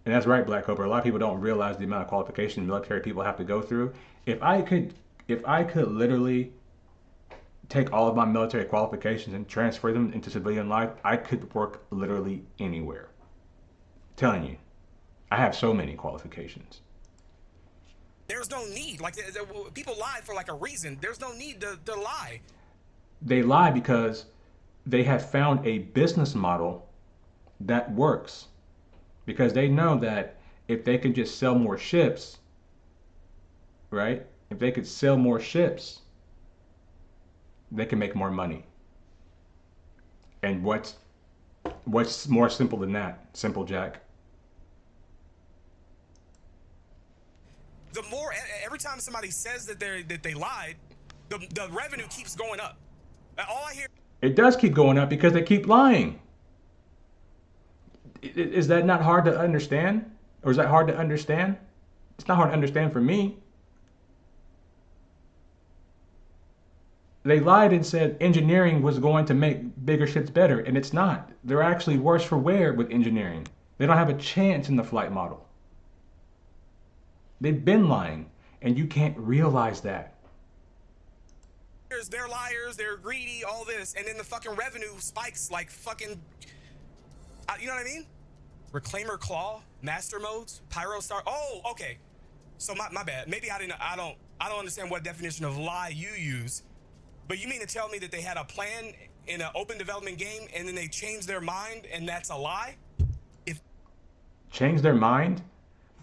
And that's right, Black Cobra. A lot of people don't realize the amount of qualifications military people have to go through. If I could literally take all of my military qualifications and transfer them into civilian life, I could work literally anywhere. I'm telling you, I have so many qualifications. There's no need. Like, people lie for like a reason. There's no need to lie. They lie because they have found a business model that works. Because they know that if they can just sell more ships, right? If they could sell more ships, they can make more money. And what's more simple than that? Simple, Jack. The more, every time somebody says that they lied, the revenue keeps going up. All I hear. It does keep going up because they keep lying. Is that not hard to understand? Or is that hard to understand? It's not hard to understand for me. They lied and said engineering was going to make bigger ships better, and it's not. They're actually worse for wear with engineering. They don't have a chance in the flight model. They've been lying, and you can't realize that. They're liars, they're greedy, all this, and then the fucking revenue spikes like fucking, you know what I mean? Reclaimer Claw, Master Modes, Pyro Star. Oh, okay. So my bad. Maybe I don't understand what definition of lie you use. But you mean to tell me that they had a plan in an open development game and then they changed their mind and that's a lie? If Change their mind?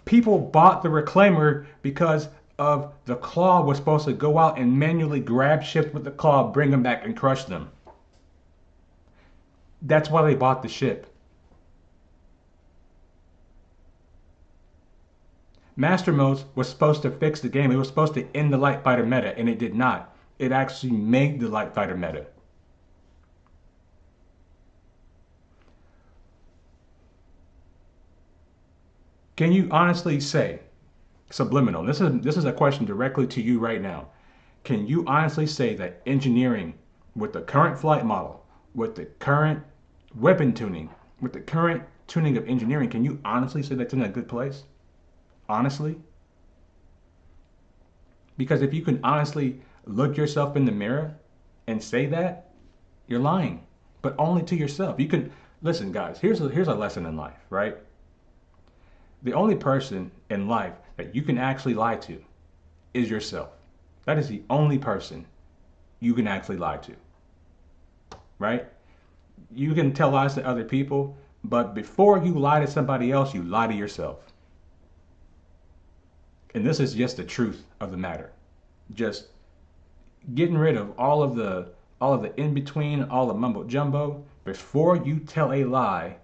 People bought the Reclaimer because of the claw was supposed to go out and manually grab ships with the claw, bring them back, and crush them. That's why they bought the ship. Master Modes was supposed to fix the game. It was supposed to end the Light Fighter meta, and it did not. It actually made the Light Fighter meta. Can you honestly say, subliminal, this is a question directly to you right now. Can you honestly say that engineering with the current flight model, with the current weapon tuning, with the current tuning of engineering, can you honestly say that's in a good place? Honestly? Because if you can honestly look yourself in the mirror and say that, you're lying, but only to yourself. You can listen, guys. Here's a lesson in life, right? The only person in life that you can actually lie to is yourself. That is the only person you can actually lie to, right? You can tell lies to other people, but before you lie to somebody else, you lie to yourself. And this is just the truth of the matter. Just getting rid of all of the in between, all the mumbo jumbo. Before you tell a lie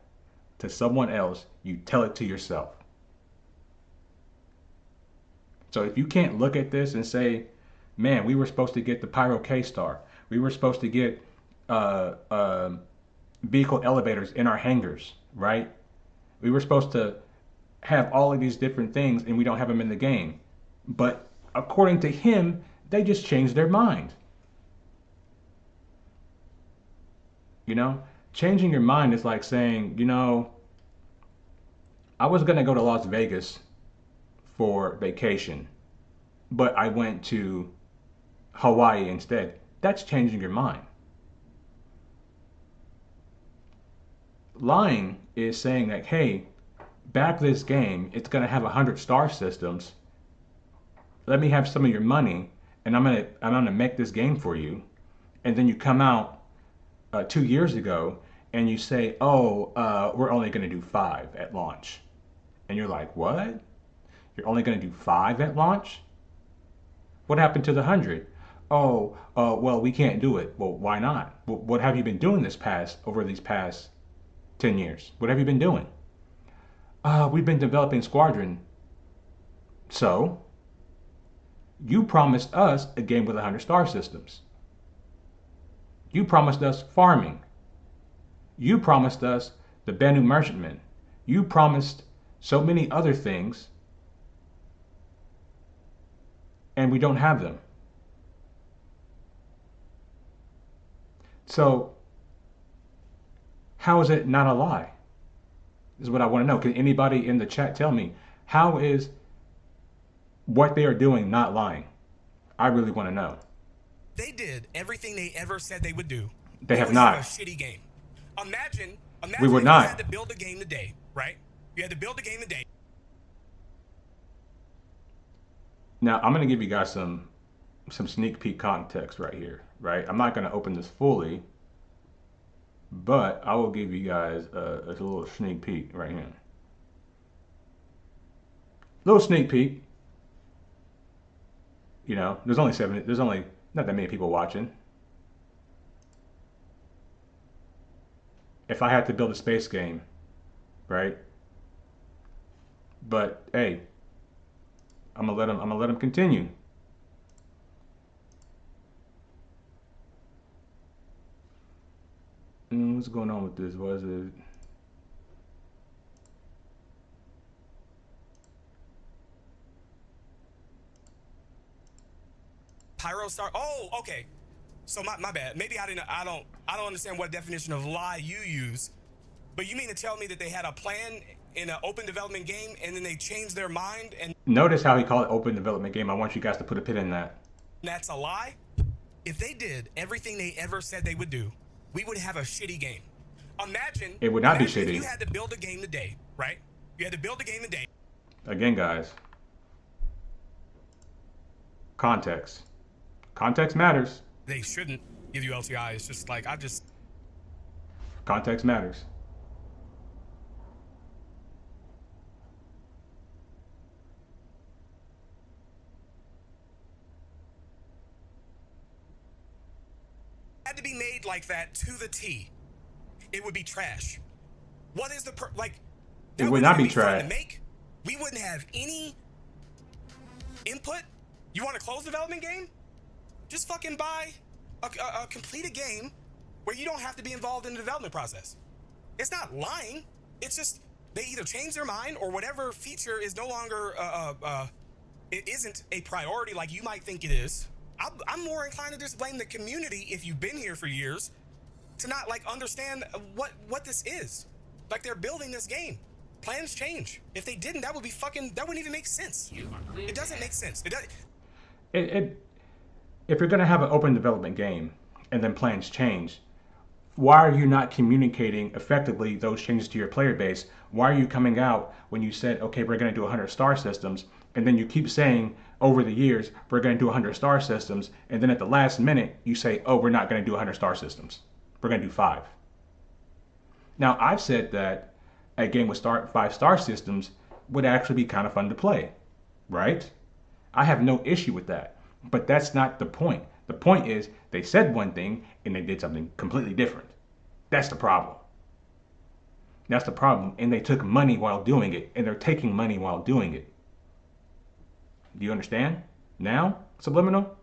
to someone else, you tell it to yourself. So if you can't look at this and say, man, we were supposed to get the Pyro K-Star. We were supposed to get vehicle elevators in our hangars, right? We were supposed to have all of these different things and we don't have them in the game. But according to him, they just changed their mind. You know, changing your mind is like saying, you know, I was going to go to Las Vegas for vacation, but I went to Hawaii instead. That's changing your mind. Lying is saying that, hey, back this game, it's going to have 100 star systems. Let me have some of your money, and I'm gonna make this game for you. And then you come out 2 years ago, and you say, oh, we're only going to do 5 at launch. And you're like, what? You're only going to do 5 at launch? What happened to the 100? Oh, well, we can't do it. Well, why not? What have you been doing over these past 10 years? What have you been doing? We've been developing Squadron. So, you promised us a game with 100 star systems. You promised us farming. You promised us the Banu Merchantman. You promised so many other things, and we don't have them. So, how is it not a lie? This is what I want to know. Can anybody in the chat tell me, how is what they are doing not lying? I really want to know. They did everything they ever said they would do. They have would not. have a shitty game. Imagine We would if not. you had to build a game today, right? You had to build a game today. Now, I'm going to give you guys some sneak peek context right here, right? I'm not going to open this fully, but I will give you guys a little sneak peek right here. Little sneak peek. You know, there's only not that many people watching. If I had to build a space game, right? But hey, I'm gonna let them continue. What's going on with this? Was it? Pyro Star. Oh, okay. So my bad. Maybe I don't understand what definition of lie you use. But you mean to tell me that they had a plan in an open development game and then they changed their mind and Notice how he called it open development game. I want you guys to put a pin in that. that's a lie? If they did everything they ever said they would do, we would have a shitty game. Imagine It would not be if shitty. you had to build a game today, right? You had to build a game today. Again, guys. Context. Context matters. They shouldn't give you LTI. It's just like Context matters. to be made like that to the T, it would be trash. What is the It would not be fun trash. to make. We wouldn't have any input. You want a closed development game? Just fucking buy a completed game where you don't have to be involved in the development process. It's not lying. It's just they either change their mind or whatever feature is no longer it isn't a priority like you might think it is. I'm more inclined to just blame the community, if you've been here for years, to not like understand what this is. Like, they're building this game. Plans change. If they didn't, that wouldn't even make sense. It doesn't make sense. If you're going to have an open development game and then plans change, why are you not communicating effectively those changes to your player base? Why are you coming out when you said, okay, we're going to do 100 star systems, and then you keep saying over the years, we're going to do 100 star systems, and then at the last minute, you say, oh, we're not going to do 100 star systems. We're going to do 5. Now, I've said that a game with 5-star systems would actually be kind of fun to play, right? I have no issue with that, but that's not the point. The point is they said one thing and they did something completely different. That's the problem. That's the problem. And they took money while doing it, and they're taking money while doing it. Do you understand? Now, subliminal?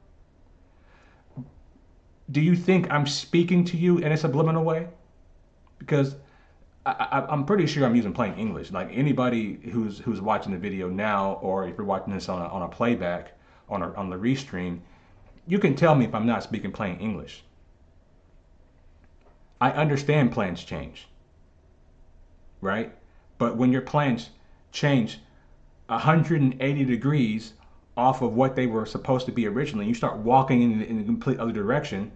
Do you think I'm speaking to you in a subliminal way? Because I'm pretty sure I'm using plain English. Like, anybody who's watching the video now, or if you're watching this on a playback, on the restream, you can tell me if I'm not speaking plain English. I understand plans change, right? But when your plans change 180 degrees off of what they were supposed to be originally, you start walking in a complete other direction.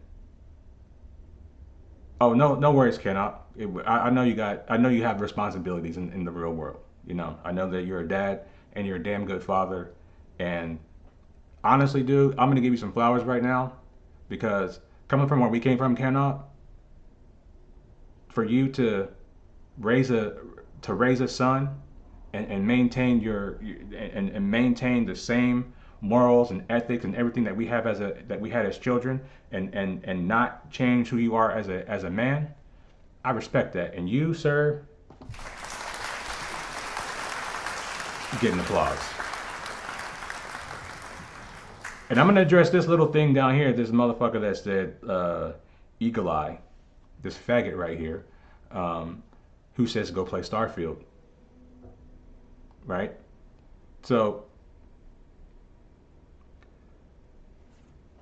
Oh, no worries, Ken. I know you have responsibilities in the real world. You know, I know that you're a dad and you're a damn good father. And honestly, dude, I'm gonna give you some flowers right now, because coming from where we came from, Ken, for you to raise a son and maintain and maintain the same morals and ethics and everything that we had as children, and not change who you are as a man, I respect that. And you, sir, get an applause. And I'm gonna address this little thing down here, this motherfucker that said eagle eye, this faggot right here, who says go play Starfield, right? So,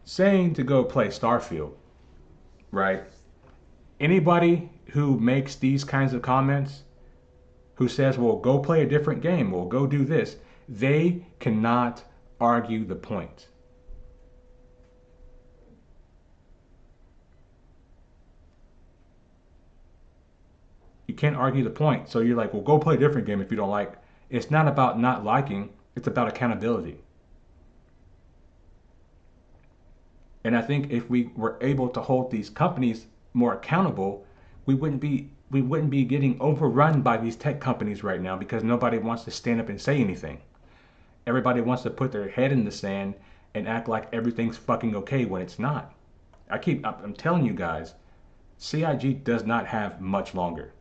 saying to go play Starfield, right? Anybody who makes these kinds of comments, who says, well, go play a different game, well, go do this, they cannot argue the point. You can't argue the point. So you're like, well, go play a different game if you don't like. It's not about not liking, it's about accountability. And I think if we were able to hold these companies more accountable, we wouldn't be getting overrun by these tech companies right now, because nobody wants to stand up and say anything. Everybody wants to put their head in the sand and act like everything's fucking okay when it's not. I'm telling you guys, CIG does not have much longer.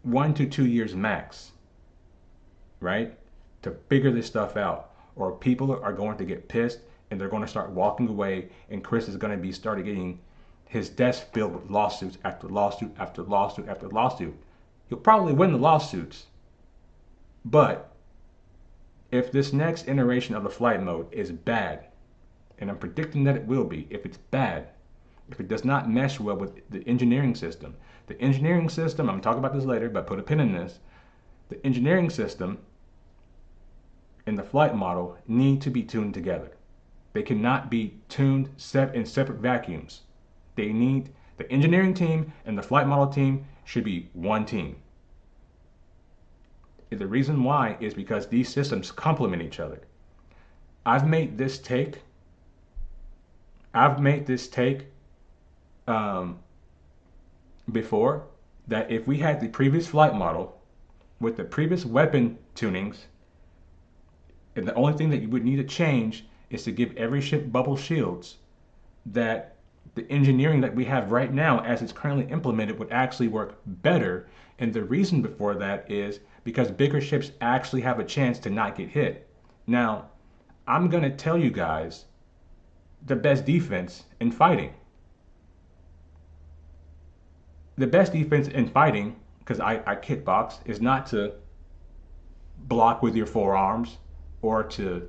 1 to 2 years max, right, to figure this stuff out, or people are going to get pissed and they're going to start walking away, and Chris is going to be started getting his desk filled with lawsuits after lawsuit after lawsuit after lawsuit. He'll probably win the lawsuits, but if this next iteration of the flight mode is bad, and I'm predicting that it will be, if it's bad, if it does not mesh well with the engineering system, I'm talking about this later, but put a pin in this, the engineering system and the flight model need to be tuned together. They cannot be tuned in separate vacuums. The engineering team and the flight model team should be one team. The reason why is because these systems complement each other. I've made this take before, that if we had the previous flight model with the previous weapon tunings, and the only thing that you would need to change is to give every ship bubble shields, that the engineering that we have right now as it's currently implemented would actually work better. And the reason before that is because bigger ships actually have a chance to not get hit. Now, I'm going to tell you guys the best defense in fighting. The best defense in fighting, because I kickbox, is not to block with your forearms or to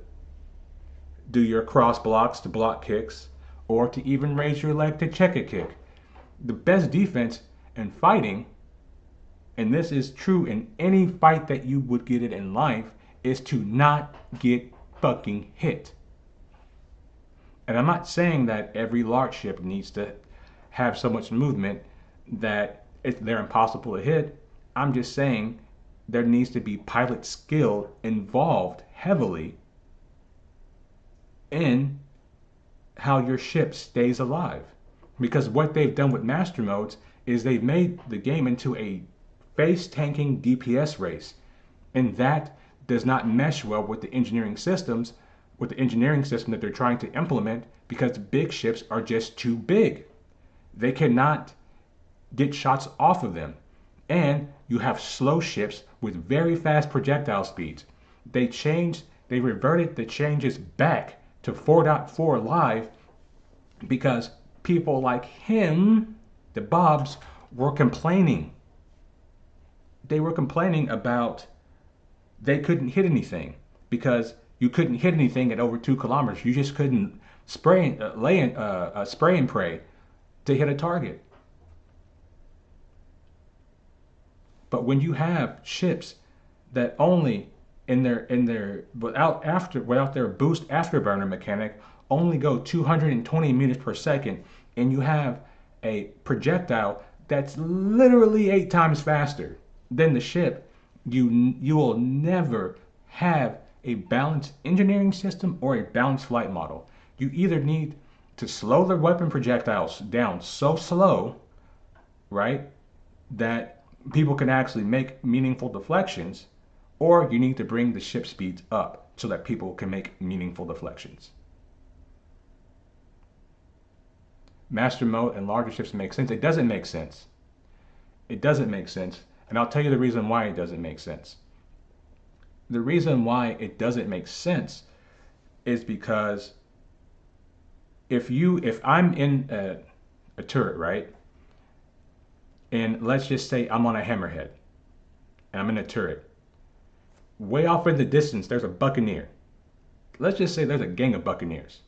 do your cross blocks to block kicks or to even raise your leg to check a kick. The best defense in fighting, and this is true in any fight that you would get it in life, is to not get fucking hit. And I'm not saying that every large ship needs to have so much movement that they're impossible to hit. I'm just saying there needs to be pilot skill involved heavily in how your ship stays alive. Because what they've done with master modes is they've made the game into a face tanking DPS race. And that does not mesh well with the engineering systems, with the engineering system that they're trying to implement, because big ships are just too big. They cannot get shots off of them. And you have slow ships with very fast projectile speeds. They reverted the changes back to 4.4 live because people like him, the Bobs, were complaining. They were complaining about they couldn't hit anything because you couldn't hit anything at over 2 kilometers. You just couldn't spray and pray to hit a target. But when you have ships that only without their boost afterburner mechanic only go 220 meters per second, and you have a projectile that's literally 8 times faster than the ship, you will never have a balanced engineering system or a balanced flight model. You either need to slow the weapon projectiles down so slow, right, that people can actually make meaningful deflections, or you need to bring the ship speeds up so that people can make meaningful deflections. Master mode and larger ships make sense. It doesn't make sense. It doesn't make sense. And I'll tell you the reason why it doesn't make sense. The reason why it doesn't make sense is because if I'm in a turret, right? And let's just say I'm on a hammerhead and I'm in a turret. Way off in the distance, there's a buccaneer. Let's just say there's a gang of buccaneers.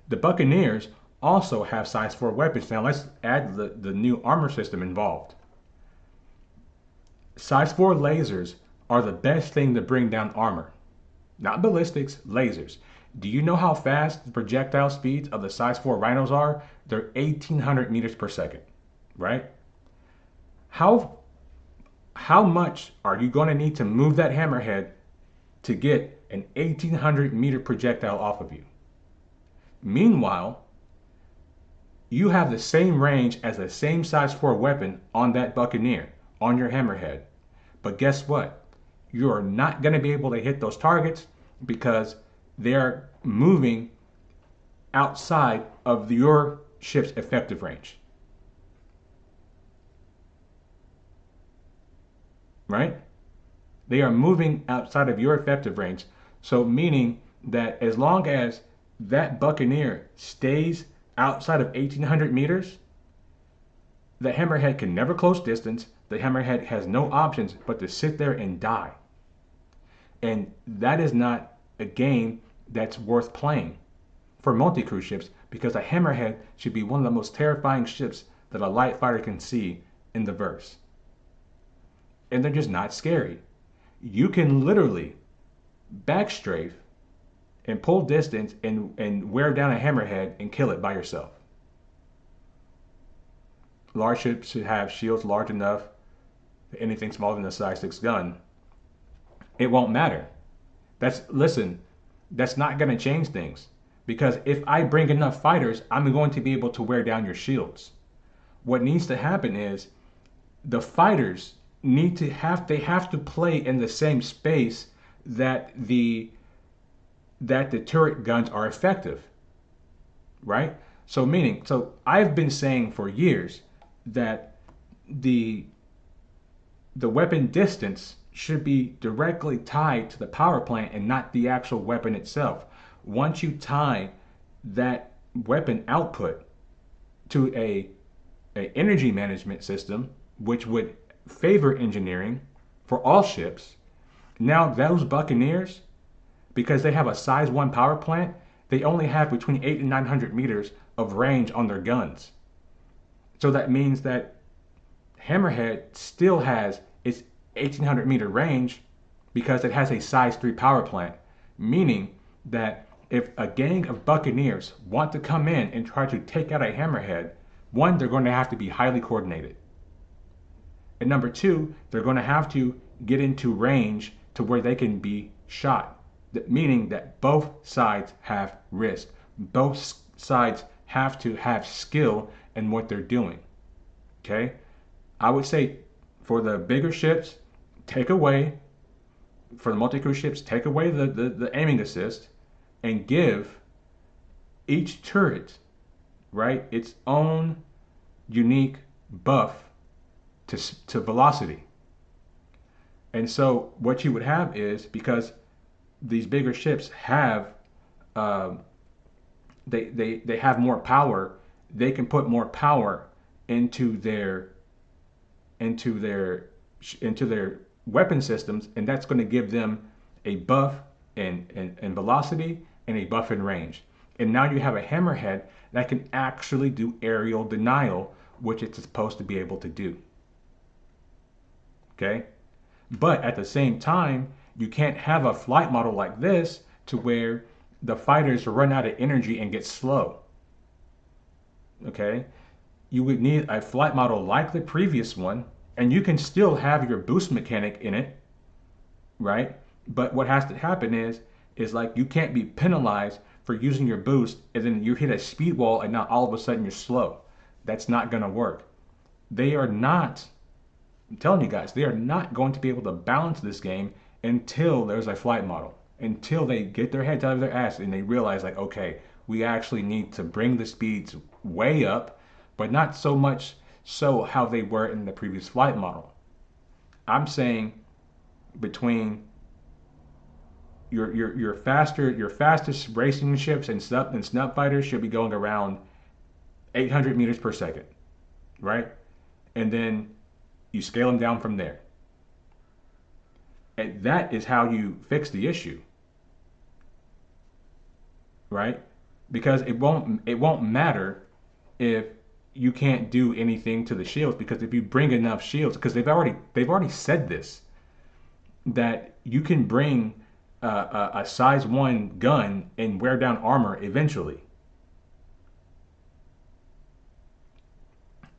The buccaneers also have size 4 weapons. Now let's add the new armor system involved. Size 4 lasers are the best thing to bring down armor. Not ballistics, lasers. Do you know how fast the projectile speeds of the size 4 rhinos are? They're 1800 meters per second, right? How much are you going to need to move that hammerhead to get an 1800 meter projectile off of you? Meanwhile, you have the same range as the same size 4 weapon on that buccaneer, on your hammerhead. But guess what? You are not going to be able to hit those targets because they're moving outside of your ship's effective range. Right? They are moving outside of your effective range. So meaning that as long as that buccaneer stays outside of 1800 meters, the hammerhead can never close distance. The hammerhead has no options but to sit there and die. And that is not a game that's worth playing for multi-crew ships, because a hammerhead should be one of the most terrifying ships that a light fighter can see in the verse. And they're just not scary. You can literally backstrafe and pull distance and wear down a hammerhead and kill it by yourself. Large ships should have shields large enough for anything smaller than a size 6 gun. It won't matter. That's not going to change things. Because if I bring enough fighters, I'm going to be able to wear down your shields. What needs to happen is the fighters have to play in the same space that the turret guns are effective, right? So I've been saying for years that the the weapon distance should be directly tied to the power plant and not the actual weapon itself. Once you tie that weapon output to a energy management system, which would favor engineering for all ships, now those Buccaneers, because they have a size 1 power plant, they only have between 8 and 900 meters of range on their guns. So that means that Hammerhead still has its 1800-meter range because it has a size 3 power plant, meaning that if a gang of Buccaneers want to come in and try to take out a Hammerhead, one, they're going to have to be highly coordinated. And number two, they're going to have to get into range to where they can be shot, meaning that both sides have risk. Both sides have to have skill in what they're doing. Okay? I would say for the bigger ships, take away, for the multi-crew ships, take away the aiming assist and give each turret, right, its own unique buff to velocity. And so what you would have is, because these bigger ships have they have more power, they can put more power into their weapon systems, and that's going to give them a buff in velocity and a buff in range. And now you have a Hammerhead that can actually do aerial denial, which it's supposed to be able to do. Okay? But at the same time, you can't have a flight model like this to where the fighters run out of energy and get slow. Okay? You would need a flight model like the previous one, and you can still have your boost mechanic in it, right? But what has to happen is like you can't be penalized for using your boost and then you hit a speed wall and now all of a sudden you're slow. That's not going to work. They are not, I'm telling you guys, they are not going to be able to balance this game until there's a flight model, until they get their heads out of their ass and they realize like, okay, we actually need to bring the speeds way up, but not so much so how they were in the previous flight model. I'm saying between your fastest racing ships and snub fighters should be going around 800 meters per second, right? And then you scale them down from there. And that is how you fix the issue, right? Because it won't matter if you can't do anything to the shields, because if you bring enough shields, because they've already said this, that you can bring a size 1 gun and wear down armor eventually.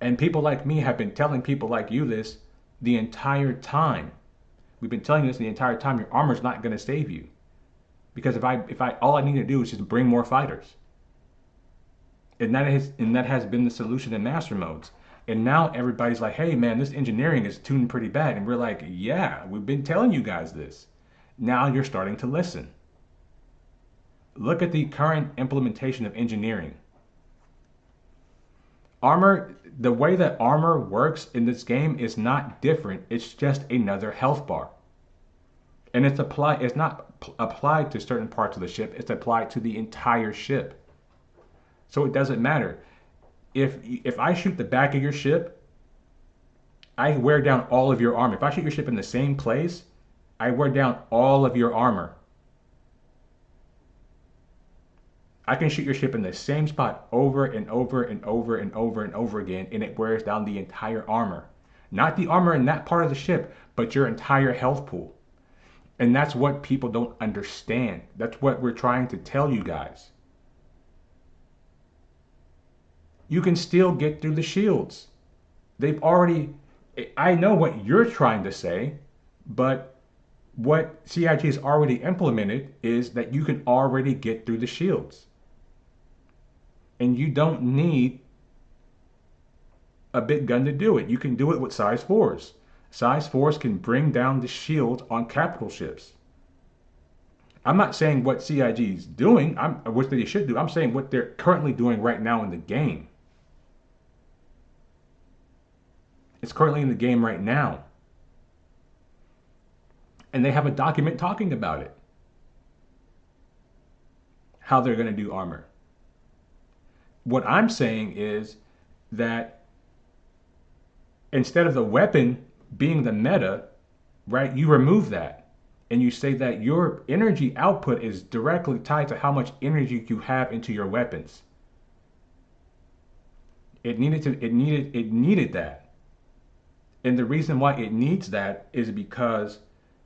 And people like me have been telling people like you this the entire time. We've been telling you this the entire time. Your armor's not going to save you, because if I all I need to do is just bring more fighters. And that has been the solution in master modes. And now everybody's like, hey man, this engineering is tuned pretty bad. And we're like, yeah, we've been telling you guys this. Now you're starting to listen. Look at the current implementation of engineering. Armor, the way that armor works in this game is not different. It's just another health bar. And it's not applied to certain parts of the ship. It's applied to the entire ship. So it doesn't matter. If I shoot the back of your ship, I wear down all of your armor. If I shoot your ship in the same place, I wear down all of your armor. I can shoot your ship in the same spot over and over and over and over and over again, and it wears down the entire armor. Not the armor in that part of the ship, but your entire health pool. And that's what people don't understand. That's what we're trying to tell you guys. You can still get through the shields. I know what you're trying to say, but what CIG has already implemented is that you can already get through the shields. And you don't need a big gun to do it. You can do it with size 4s. Size 4s can bring down the shield on capital ships. I'm not saying what CIG is doing, what they should do. I'm saying what they're currently doing right now in the game. It's currently in the game right now. And they have a document talking about it. How they're going to do armor. What I'm saying is that instead of the weapon being the meta, right, you remove that. And you say that your energy output is directly tied to how much energy you have into your weapons. It needed that. And the reason why it needs that is because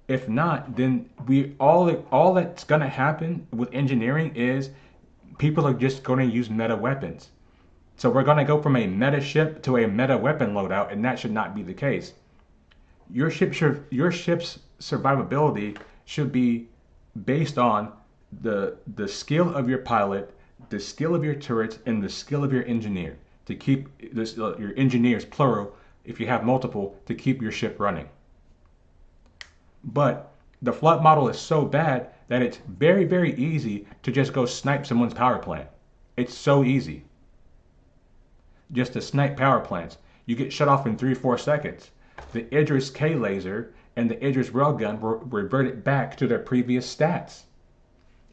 if not, then all that's gonna happen with engineering is people are just gonna use meta weapons. So we're gonna go from a meta ship to a meta weapon loadout, and that should not be the case. Your ship's survivability should be based on the skill of your pilot, the skill of your turrets, and the skill of your engineer to keep this, your engineers plural if you have multiple, to keep your ship running. But the flood model is so bad that it's very, very easy to just go snipe someone's power plant. It's so easy. Just to snipe power plants. You get shut off in 3 or 4 seconds. The Idris K laser and the Idris railgun were reverted back to their previous stats.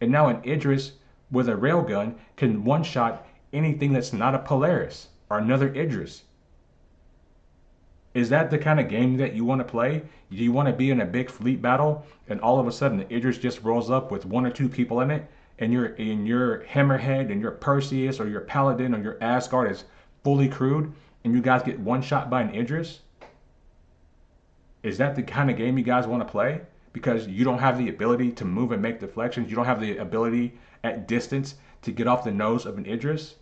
And now an Idris with a railgun can one-shot anything that's not a Polaris or another Idris. Is that the kind of game that you want to play? Do you want to be in a big fleet battle and all of a sudden the Idris just rolls up with 1 or 2 people in it, and your Hammerhead and your Perseus or your Paladin or your Asgard is fully crewed and you guys get one shot by an Idris? Is that the kind of game you guys want to play? Because you don't have the ability to move and make deflections. You don't have the ability at distance to get off the nose of an Idris?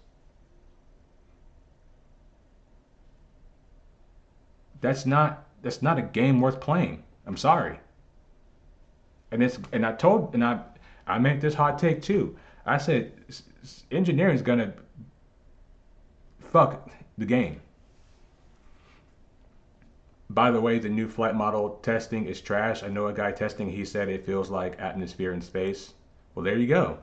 That's not a game worth playing. I'm sorry. And I made this hot take too. I said engineering is gonna fuck the game. By the way, the new flight model testing is trash. I know a guy testing, he said it feels like atmosphere in space. Well, there you go.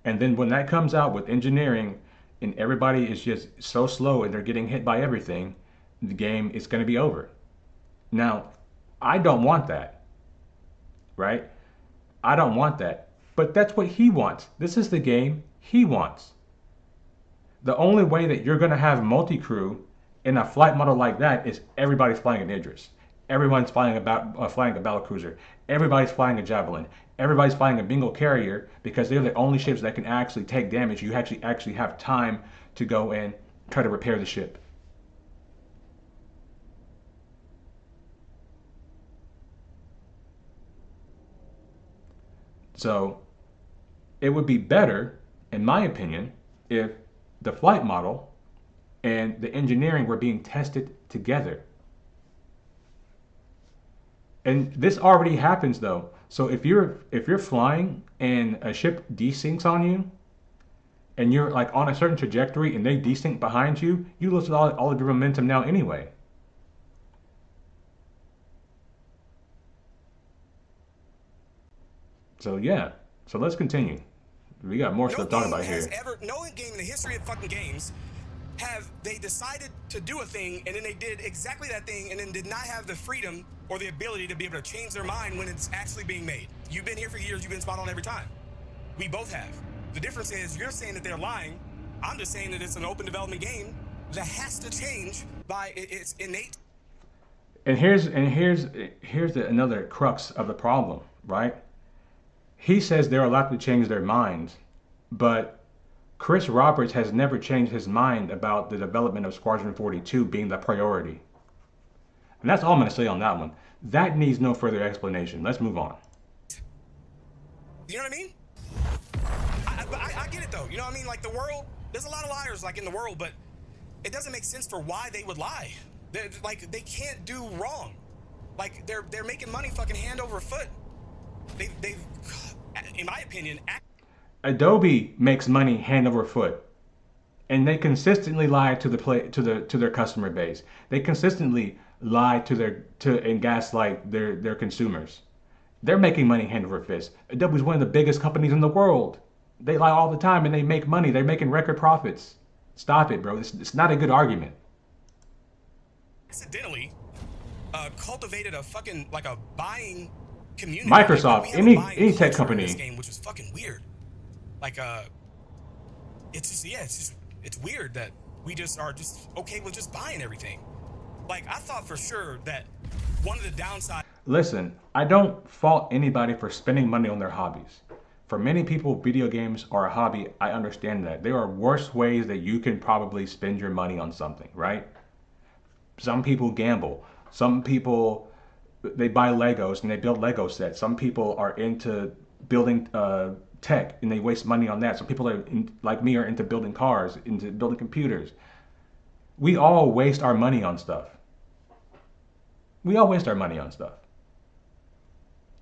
And then when that comes out with engineering and everybody is just so slow and they're getting hit by everything, the game is going to be over. Now, I don't want that, right? I don't want that, but that's what he wants. This is the game he wants. The only way that you're going to have multi-crew in a flight model like that is everybody's flying an Idris. Everyone's flying a battlecruiser. Everybody's flying a Javelin. Everybody's flying a Bengal carrier because they're the only ships that can actually take damage. You actually have time to go and try to repair the ship. So it would be better, in my opinion, if the flight model and the engineering were being tested together. And this already happens though. So if you're flying and a ship desyncs on you, and you're like on a certain trajectory and they desync behind you, you lose all of your momentum now anyway. So yeah, so let's continue. We got more stuff to talk about here. No game in the history of fucking games have they decided to do a thing and then they did exactly that thing and then did not have the freedom or the ability to be able to change their mind when it's actually being made. You've been here for years, you've been spot on every time. We both have. The difference is you're saying that they're lying. I'm just saying that it's an open development game that has to change by its innate. And here's another crux of the problem, right? He says they're allowed to change their minds, but Chris Roberts has never changed his mind about the development of Squadron 42 being the priority. And that's all I'm going to say on that one. That needs no further explanation. Let's move on. You know what I mean? I get it though. You know what I mean? Like the world, there's a lot of liars like in the world, but it doesn't make sense for why they would lie. They can't do wrong. Like they're making money fucking hand over foot. They've, in my opinion, Adobe makes money hand over foot, and they consistently lie to their customer base. They consistently lie and gaslight their consumers. They're making money hand over fist. Adobe's one of the biggest companies in the world. They lie all the time and they make money. They're making record profits. Stop it, bro. It's not a good argument. Accidentally cultivated a fucking like a buying community. Microsoft, Like, we have a any buying tech culture in this company. game, which is fucking weird. Like it's just it's weird that we just are just okay with just buying everything. Like I thought for sure that one of the downsides. Listen, I don't fault anybody for spending money on their hobbies. For many people, video games are a hobby. I understand that. There are worse ways that you can probably spend your money on something, right? Some people gamble. Some people, they buy Legos and they build Lego sets. Some people are into building tech and they waste money on that. Some people are like me are into building cars, into building computers. We all waste our money on stuff. We all waste our money on stuff.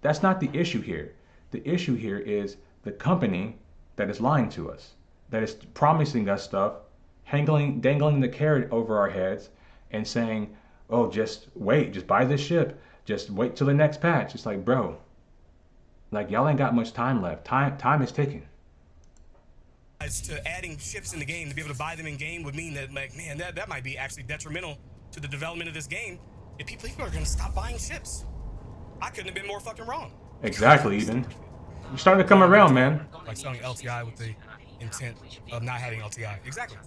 That's not the issue here. The issue here is the company that is lying to us, that is promising us stuff, dangling the carrot over our heads and saying, oh, just wait, just buy this ship, just wait till the next patch. It's like, bro, like y'all ain't got much time left. Time is ticking. As to adding ships in the game to be able to buy them in game would mean that, like, man, that might be actually detrimental to the development of this game. If people are going to stop buying ships, I couldn't have been more fucking wrong. Exactly, Eden. You're starting to come around, man. Like selling LTI with the intent of not having LTI. Exactly.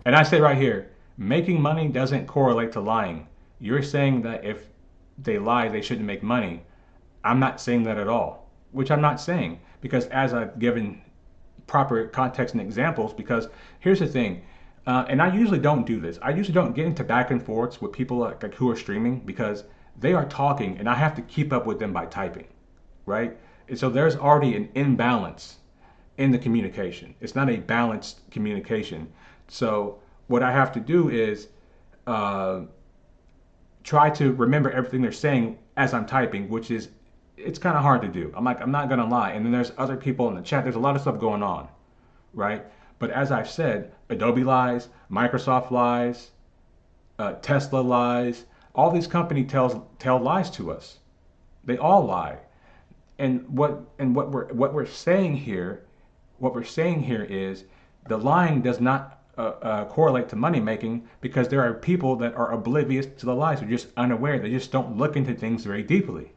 And I say right here, making money doesn't correlate to lying. You're saying that if they lie, they shouldn't make money. I'm not saying that at all, which I'm not saying because as I've given proper context and examples, because here's the thing, and I usually don't do this. I usually don't get into back and forths with people like who are streaming because they are talking and I have to keep up with them by typing, right? And so there's already an imbalance in the communication. It's not a balanced communication. So what I have to do is try to remember everything they're saying as I'm typing, which is, it's kind of hard to do. I'm not gonna lie. And then there's other people in the chat. There's a lot of stuff going on, right? But as I've said, Adobe lies, Microsoft lies, Tesla lies. All these companies tell lies to us. They all lie. And what we're saying here is the lying does not correlate to money making because there are people that are oblivious to the lies. They're just unaware. They just don't look into things very deeply.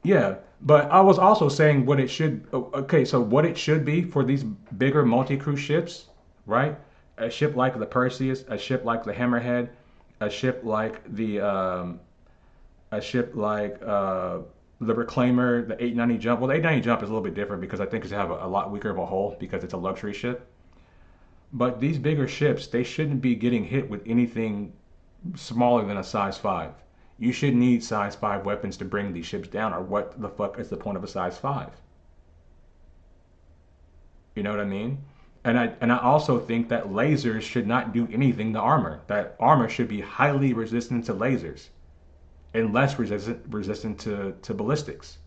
Yeah, but I was also saying what it should. Okay, so what it should be for these bigger multi-crew ships, right? A ship like the Perseus, a ship like the Hammerhead, a ship like the Reclaimer, the 890 Jump. Well, the 890 Jump is a little bit different because I think it's have a lot weaker of a hull because it's a luxury ship. But these bigger ships, they shouldn't be getting hit with anything smaller than a size 5. You should need size 5 weapons to bring these ships down, or what the fuck is the point of a size 5? You know what I mean? And I also think that lasers should not do anything to armor. That armor should be highly resistant to lasers and less resistant to ballistics.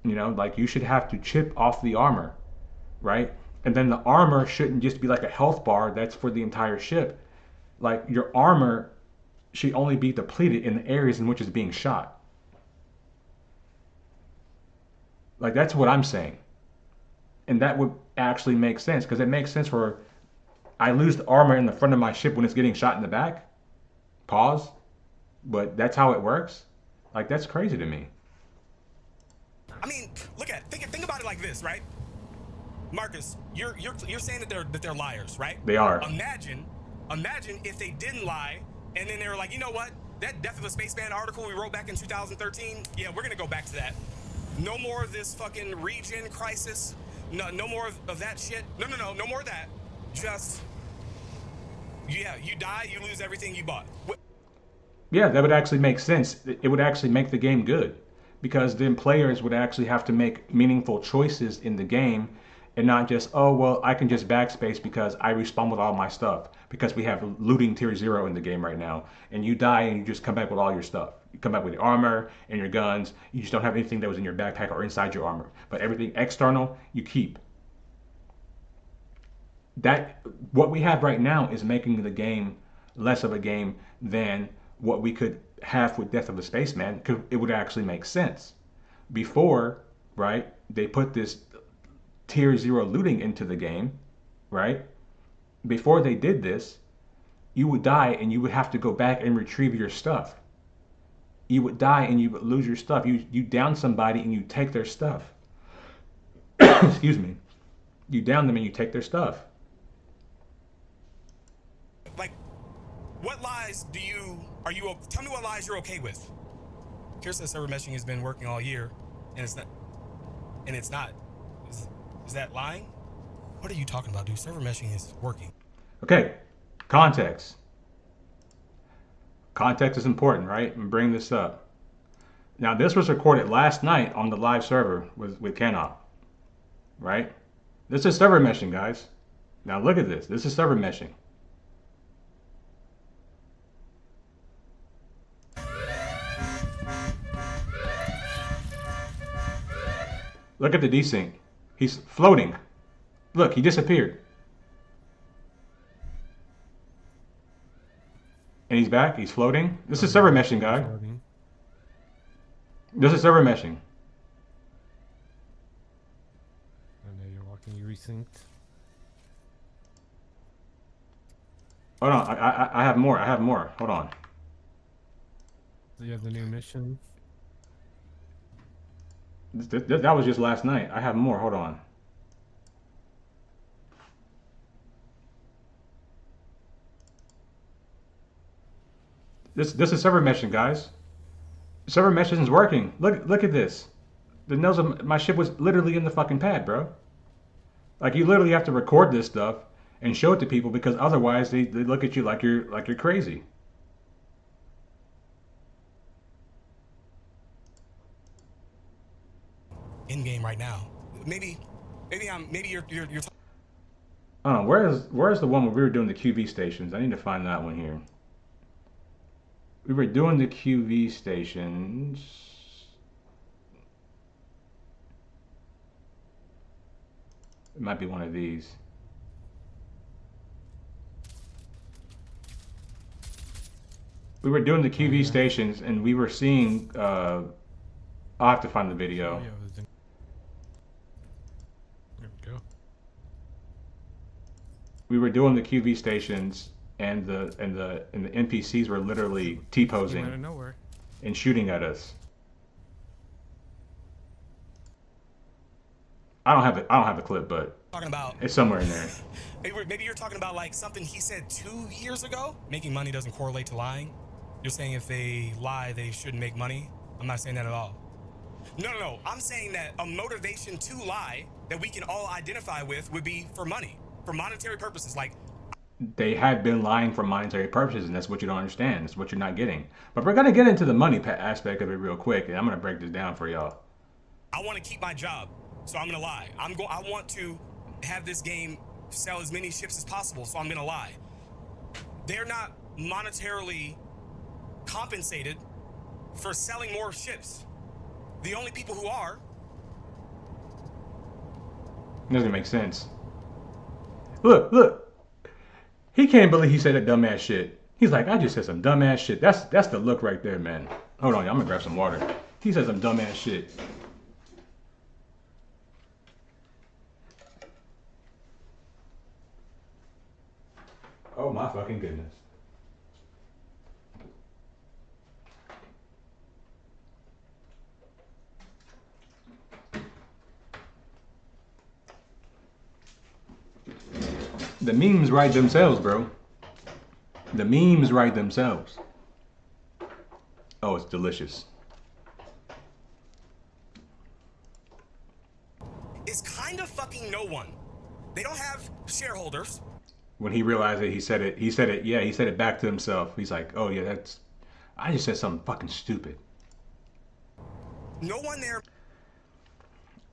You know, like you should have to chip off the armor, right? And then the armor shouldn't just be like a health bar that's for the entire ship. Like your armor should only be depleted in the areas in which it's being shot. Like that's what I'm saying. And that would actually make sense because it makes sense for I lose the armor in the front of my ship when it's getting shot in the back. Pause. But that's how it works. Like that's crazy to me. I mean, think about it like this, right? Marcus, you're saying that they're liars, right? They are. Imagine if they didn't lie, and then they were like, you know what? That Death of a Spaceman article we wrote back in 2013, yeah, we're gonna go back to that. No more of this fucking regen crisis. No more of that shit. No more of that. Just, yeah, you die, you lose everything you bought. Yeah, that would actually make sense. It would actually make the game good because then players would actually have to make meaningful choices in the game and not just, oh, well, I can just backspace because I respawn with all my stuff because we have looting tier 0 in the game right now. And you die and you just come back with all your stuff. You come back with your armor and your guns. You just don't have anything that was in your backpack or inside your armor. But everything external, you keep. that what we have right now is making the game less of a game than what we could have with Death of a Spaceman, because it would actually make sense. Before, right, they put this tier 0 looting into the game, right? Before they did this, you would die and you would have to go back and retrieve your stuff. You would die and you would lose your stuff. You down somebody and you take their stuff. Excuse me. You down them and you take their stuff. Like, what lies tell me what lies you're okay with. Kira says server meshing has been working all year, and it's not. Is that lying? What are you talking about, dude? Server meshing is working. Okay, context. Context is important, right? And bring this up. Now, this was recorded last night on the live server with Canop, right? This is server meshing, guys. Now look at this. This is server meshing. Look at the desync. He's floating. Look, he disappeared. And he's back. He's floating. This is server meshing, guy. This is server meshing. I know you're walking. You resynced. Hold on. I have more. I have more. Hold on. So you have the new mission. That was just last night. I have more. Hold on. This is server meshing, guys. Server meshing is working. Look at this. The nose of my ship was literally in the fucking pad, bro. Like, you literally have to record this stuff and show it to people, because otherwise they look at you like you're crazy. In game right now. Maybe you're I don't know. Where's the one where we were doing the QV stations? I need to find that one here. We were doing the QV stations. It might be one of these. We were doing the QV stations and we were seeing, I'll have to find the video. Oh, yeah, it was in... There we go. We were doing the QV stations and the NPCs were literally T-posing Came out of nowhere. and shooting at us. I don't have the clip, but talking about. it's somewhere in there. Maybe you're talking about like something he said 2 years ago. Making money doesn't correlate to lying. You're saying if they lie, they shouldn't make money. I'm not saying that at all. No. I'm saying that a motivation to lie that we can all identify with would be for money, for monetary purposes. Like, They had been lying for monetary purposes, and that's what you don't understand. That's what you're not getting. But we're gonna get into the money aspect of it real quick, and I'm gonna break this down for y'all. I want to keep my job, so I'm gonna lie. I want to have this game sell as many ships as possible, so I'm gonna lie. They're not monetarily compensated for selling more ships. The only people who are. It doesn't make sense. Look. He can't believe he said that dumbass shit. He's like, I just said some dumbass shit. That's the look right there, man. Hold on, I'm gonna grab some water. He said some dumbass shit. Oh my fucking goodness. The memes write themselves, bro. The memes write themselves. Oh, it's delicious. Is kind of fucking no one. They don't have shareholders. When he realized it, he said it back to himself. He's like, oh yeah, I just said something fucking stupid. No one there.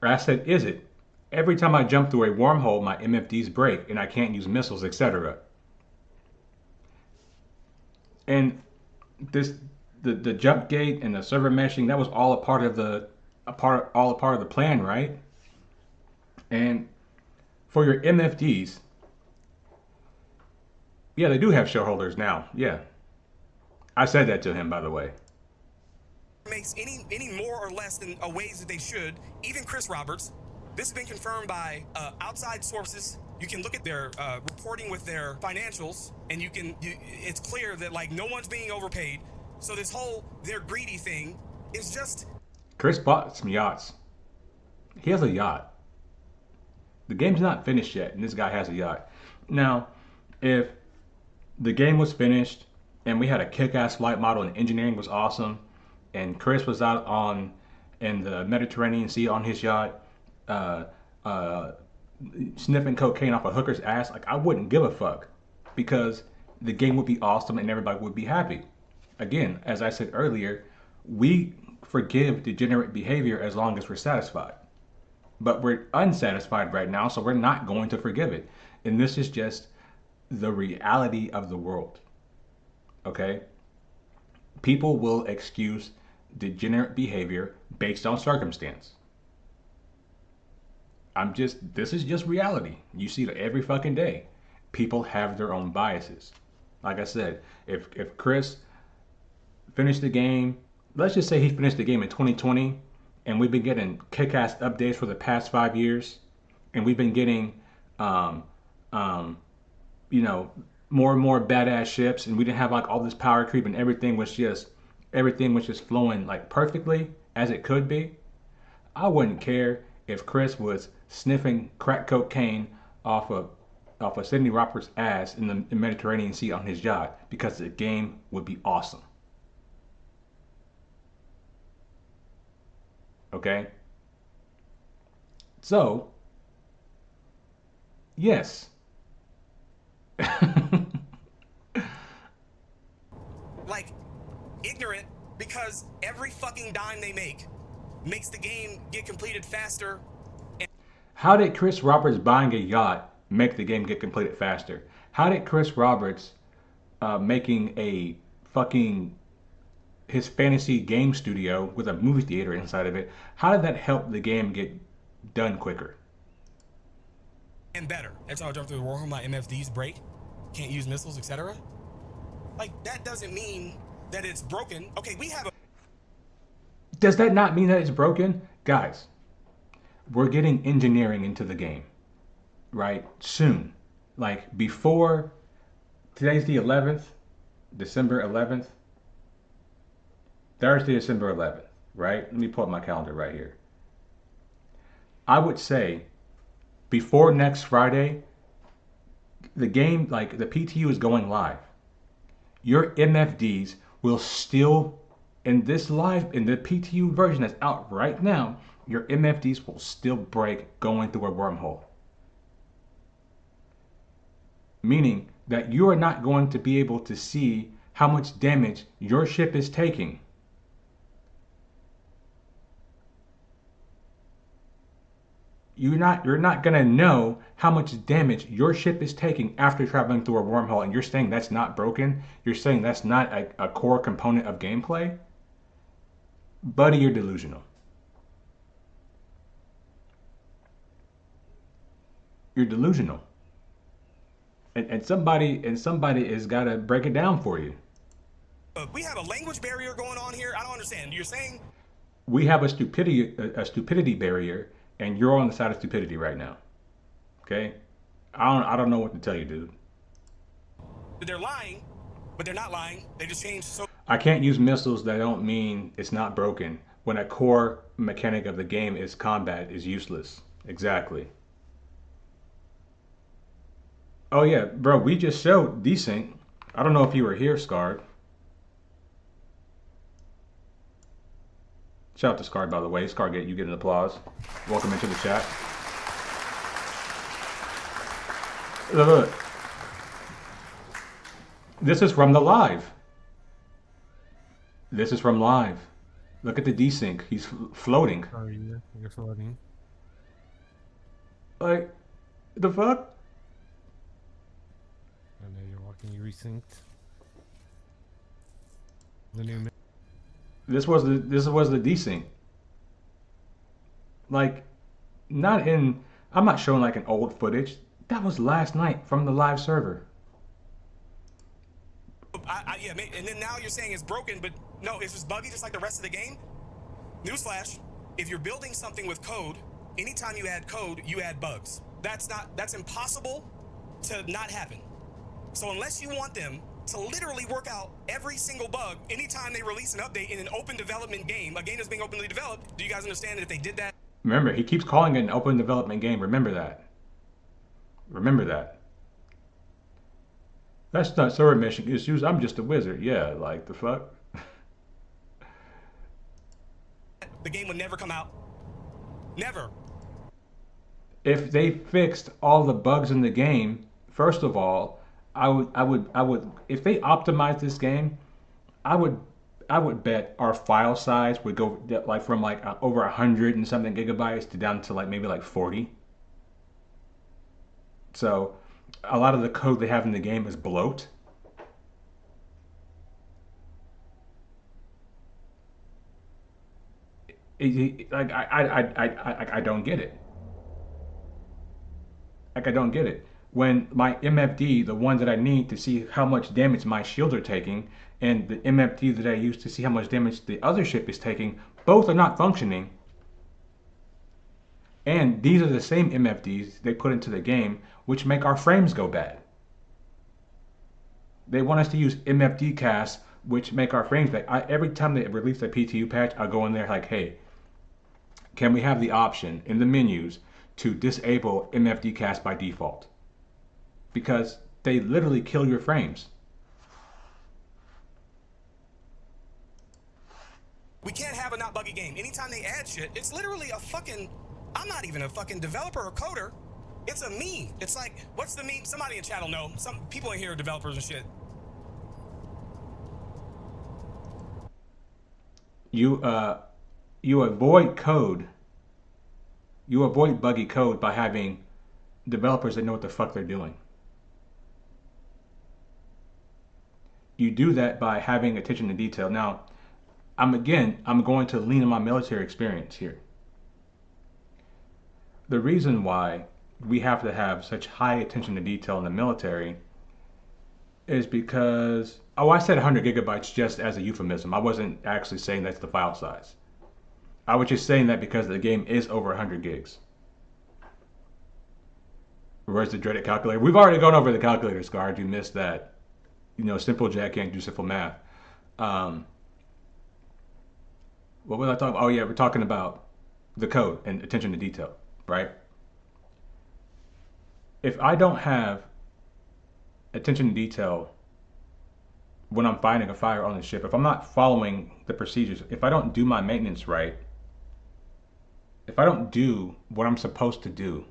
I said, is it? Every time I jump through a wormhole, my MFDs break and I can't use missiles, etc. And the jump gate and the server meshing, that was all a part of the plan, right? And for your MFDs, Yeah, they do have shareholders now. Yeah. I said that to him, by the way. Makes any more or less than ways that they should. Even Chris Roberts. This has been confirmed by outside sources. You can look at their reporting with their financials, and it's clear that like no one's being overpaid. So this whole they're greedy thing is just. Chris bought some yachts. He has a yacht. The game's not finished yet, and this guy has a yacht. Now, if the game was finished and we had a kick-ass flight model and engineering was awesome, and Chris was out on in the Mediterranean Sea on his yacht, uh, uh, sniffing cocaine off a hooker's ass, like I wouldn't give a fuck because the game would be awesome and everybody would be happy. Again, as I said earlier, we forgive degenerate behavior as long as we're satisfied. But we're unsatisfied right now, so we're not going to forgive it. And this is just the reality of the world. Okay? People will excuse degenerate behavior based on circumstance. This is just reality. You see it every fucking day. People have their own biases. Like I said, if Chris finished the game, let's just say he finished the game in 2020, and we've been getting kick-ass updates for the past 5 years, and we've been getting, you know, more and more badass ships, and we didn't have like all this power creep, and everything was just flowing like perfectly as it could be. I wouldn't care if Chris was sniffing crack cocaine off of Sidney Roberts' ass in the Mediterranean Sea on his yacht, because the game would be awesome. Okay? So, yes. Like ignorant because every fucking dime they make makes the game get completed faster. How did Chris Roberts buying a yacht make the game get completed faster? How did Chris Roberts making a fucking his fantasy game studio with a movie theater inside of it, how did that help the game get done quicker? And better. That's how I jump through the wormhole. My MFDs break. Can't use missiles, etc. Like that doesn't mean that it's broken. Okay, we have a. Does that not mean that it's broken? Guys, we're getting engineering into the game, right? Soon. Like before, today's the 11th, December 11th. Thursday, December 11th, right? Let me pull up my calendar right here. I would say before next Friday, the game, like the PTU is going live. Your MFDs will still, in the PTU version that's out right now, your MFDs will still break going through a wormhole. Meaning that you are not going to be able to see how much damage your ship is taking. You're not gonna know how much damage your ship is taking after traveling through a wormhole, and you're saying that's not broken? You're saying that's not a core component of gameplay? Buddy, you're delusional. You're delusional. And somebody has gotta break it down for you. We have a language barrier going on here. I don't understand. You're saying we have a stupidity barrier, and you're on the side of stupidity right now. Okay? I don't know what to tell you, dude. they're lying, but they're not lying. They just changed. So I can't use missiles that don't mean it's not broken when a core mechanic of the game is combat is useless. Exactly. Oh yeah, bro, we just showed desync. I don't know if you were here, Scarred. Shout out to Scarred, by the way. Scarred, you get an applause. Welcome into the chat. Look. This is from the live. This is from live. Look at the desync. He's floating. Oh, yeah, you're floating. Like, the fuck? I know you're walking, you resynced. The new This was the desync. Like, not in. I'm not showing like an old footage. That was last night from the live server. Yeah, and then now you're saying it's broken, but no, it's just buggy just like the rest of the game. Newsflash, if you're building something with code, anytime you add code, you add bugs. That's impossible to not happen. So unless you want them to literally work out every single bug anytime they release an update in an open development game, a game that's being openly developed, do you guys understand that if they did that? Remember, he keeps calling it an open development game. Remember that. Remember that. That's not server mission issues. I'm just a wizard. Yeah, like the fuck. The game would never come out. Never. If they fixed all the bugs in the game, first of all, I would, if they optimized this game, I would bet our file size would go like from like over 100 and something gigabytes to down to like maybe like 40. So a lot of the code they have in the game is bloat. Like I don't get it. Like I don't get it. When my MFD, the one that I need to see how much damage my shields are taking, and the MFD that I use to see how much damage the other ship is taking, both are not functioning. And these are the same MFDs they put into the game, which make our frames go bad. They want us to use MFD casts, which make our frames bad. Every time they release a PTU patch, I go in there like, hey, can we have the option in the menus to disable MFD cast by default? Because they literally kill your frames. We can't have a not buggy game. Anytime they add shit, it's literally a fucking, I'm not even a fucking developer or coder. It's a meme. It's like, what's the meme? Somebody in chat will know. Some people in here are developers and shit. You avoid code. You avoid buggy code by having developers that know what the fuck they're doing. You do that by having attention to detail. Now, I'm going to lean on my military experience here. The reason why we have to have such high attention to detail in the military is because, I said 100 gigabytes just as a euphemism. I wasn't actually saying that's the file size. I was just saying that because the game is over 100 gigs. Where's the dreaded calculator? We've already gone over the calculator, Scar. You missed that. You know, simple Jack can't do simple math. What was I talking about? Oh yeah, we're talking about the code and attention to detail, right? If I don't have attention to detail when I'm fighting a fire on the ship, if I'm not following the procedures, if I don't do my maintenance right, if I don't do what I'm supposed to do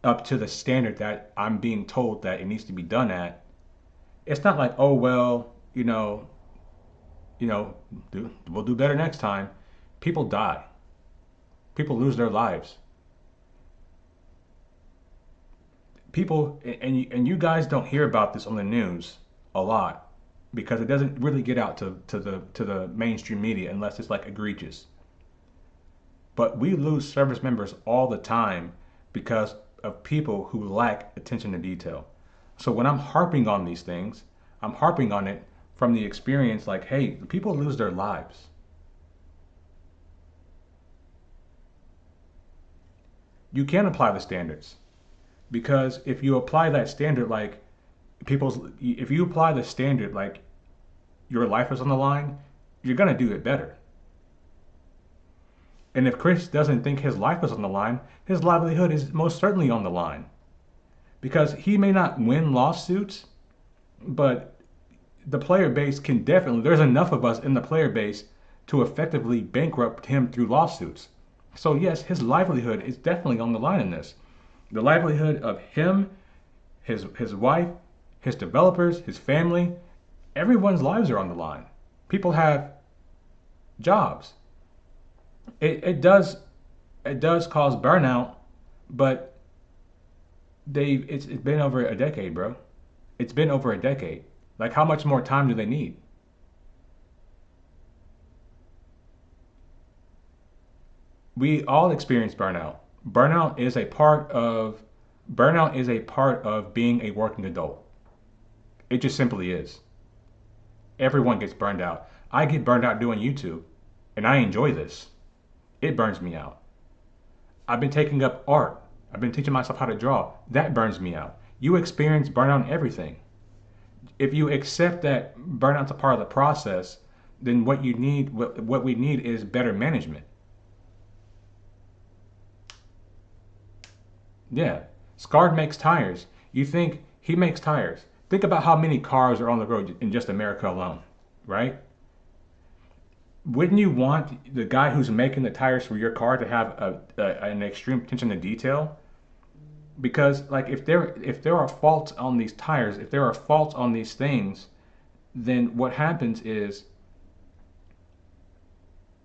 up to the standard that I'm being told that it needs to be done at, it's not like, oh well, we'll do better next time. People die. People lose their lives. People, and you guys don't hear about this on the news a lot because it doesn't really get out to the mainstream media unless it's like egregious. But we lose service members all the time because of people who lack attention to detail. So when I'm harping on these things, I'm harping on it from the experience like, hey, people lose their lives. You can apply the standards. Because if you apply that standard like if you apply the standard like your life is on the line, you're gonna do it better. And if Chris doesn't think his life is on the line, his livelihood is most certainly on the line. Because he may not win lawsuits, but the player base can definitely, there's enough of us in the player base to effectively bankrupt him through lawsuits. So yes, his livelihood is definitely on the line in this. The livelihood of him, his wife, his developers, his family, everyone's lives are on the line. People have jobs. It does cause burnout, but it's been over a decade, bro. It's been over a decade. Like, how much more time do they need? We all experience burnout. Burnout is a part of being a working adult. It just simply is. Everyone gets burned out. I get burned out doing YouTube, and I enjoy this. It burns me out. I've been taking up art. I've been teaching myself how to draw. That burns me out. You experience burnout in everything. If you accept that burnout's a part of the process, then what we need is better management. Yeah. Scarred makes tires. You think he makes tires. Think about how many cars are on the road in just America alone, right? Wouldn't you want the guy who's making the tires for your car to have an extreme attention to detail? Because like if there are faults on these tires, if there are faults on these things, then what happens is,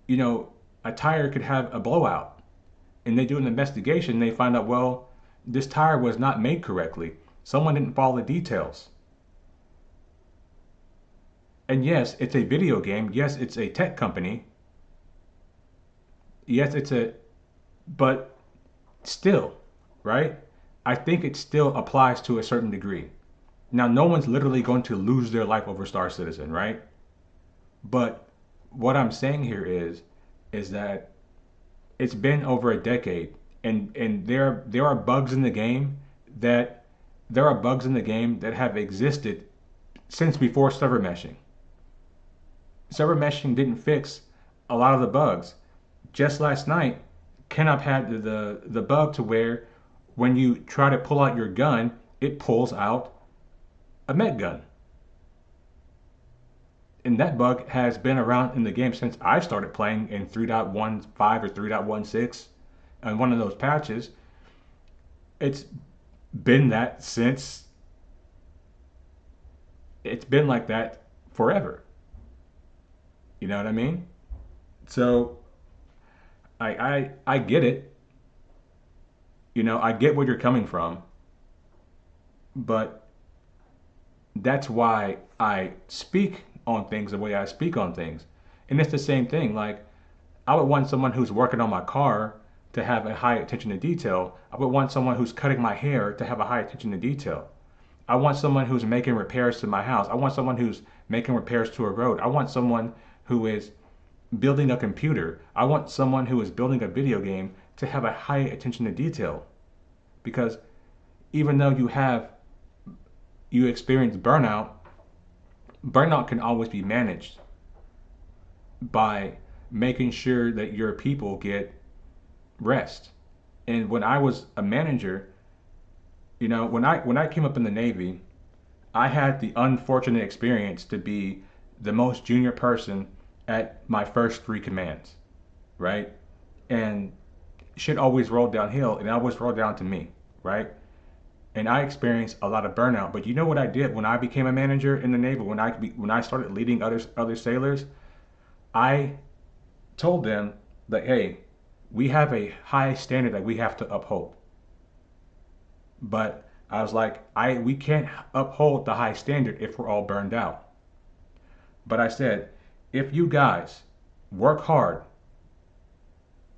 you know, a tire could have a blowout, and they do an investigation, and they find out, well, this tire was not made correctly. Someone didn't follow the details. And yes, it's a video game. Yes, it's a tech company. Yes, but still, right? I think it still applies to a certain degree. Now, no one's literally going to lose their life over Star Citizen, right? But what I'm saying here is that it's been over a decade, and there are bugs in the game that have existed since before server meshing. Server meshing didn't fix a lot of the bugs. Just last night, Kenop had the bug to where when you try to pull out your gun, it pulls out a med gun. And that bug has been around in the game since I started playing in 3.15 or 3.16 and one of those patches. It's been that since, it's been like that forever. You know what I mean? So I get it. You know, I get where you're coming from, but that's why I speak on things the way I speak on things. And it's the same thing. Like, I would want someone who's working on my car to have a high attention to detail. I would want someone who's cutting my hair to have a high attention to detail. I want someone who's making repairs to my house. I want someone who's making repairs to a road. I want someone who is building a computer. I want someone who is building a video game to have a high attention to detail. Because even though you experience burnout, burnout can always be managed by making sure that your people get rest. And when I was a manager, you know, when I came up in the Navy, I had the unfortunate experience to be the most junior person at my first 3 commands, right? And shit always rolled downhill, and it always rolled down to me, right? And I experienced a lot of burnout. But you know what I did when I became a manager in the Navy? When I started leading other sailors, I told them that, hey, we have a high standard that we have to uphold. But I was like, we can't uphold the high standard if we're all burned out. But I said, if you guys work hard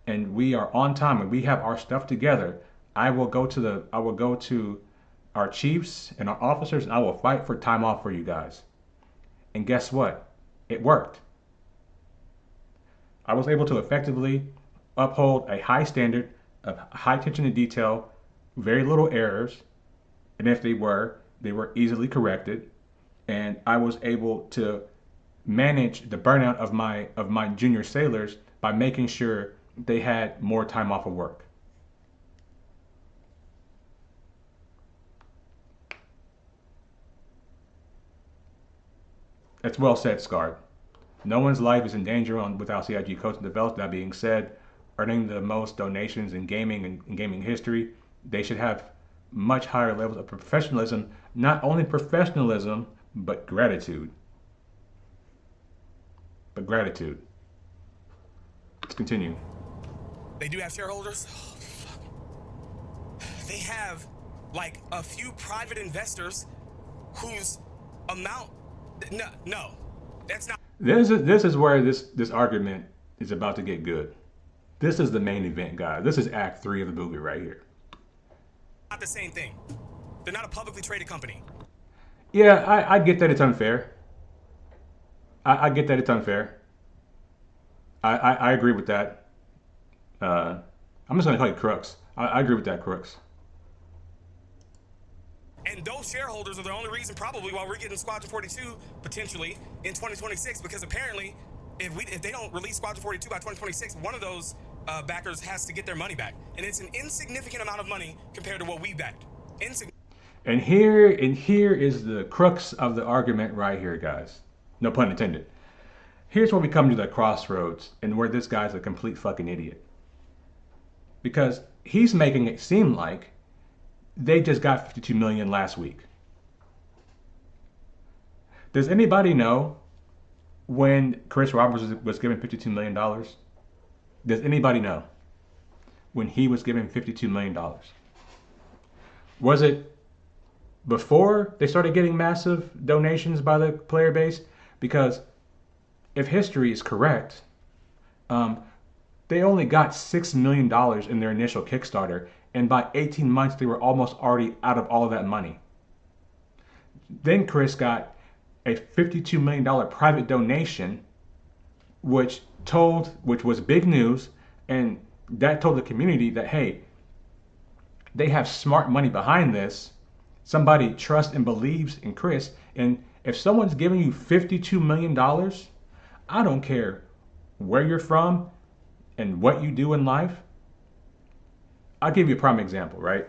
and we are on time and we have our stuff together, I will go to our chiefs and our officers, and I will fight for time off for you guys. And guess what? It worked. I was able to effectively uphold a high standard of high attention to detail, very little errors, and if they were easily corrected, and I was able to manage the burnout of my junior sailors by making sure they had more time off of work. That's well said, Scarred. No one's life is in danger without CIG coach and developed. That being said, earning the most donations in gaming and gaming history, they should have much higher levels of professionalism. Not only professionalism, but gratitude. Let's continue. They do have shareholders? Oh, fuck. They have like a few private investors whose amount, no, that's not. This is where this argument is about to get good. This is the main event, guys. This is Act 3 of the movie right here. Not the same thing. They're not a publicly traded company. Yeah, I get that it's unfair. I get that it's unfair. I agree with that. I'm just gonna call you Crooks. I agree with that, Crooks. And those shareholders are the only reason probably why we're getting Squadron 42 potentially in 2026, because apparently if they don't release Squadron 42 by 2026, one of those backers has to get their money back. And it's an insignificant amount of money compared to what we backed. And here is the crux of the argument right here, guys. No pun intended. Here's where we come to the crossroads and where this guy's a complete fucking idiot. Because he's making it seem like they just got 52 million last week. Does anybody know when Chris Roberts was given $52 million? Does anybody know when he was given $52 million? Was it before they started getting massive donations by the player base? Because if history is correct, they only got $6 million in their initial Kickstarter, and by 18 months they were almost already out of all of that money. Then Chris got a $52 million private donation, which was big news, and that told the community that, hey, they have smart money behind this. Somebody trusts and believes in Chris. And if someone's giving you $52 million, I don't care where you're from and what you do in life. I'll give you a prime example, right?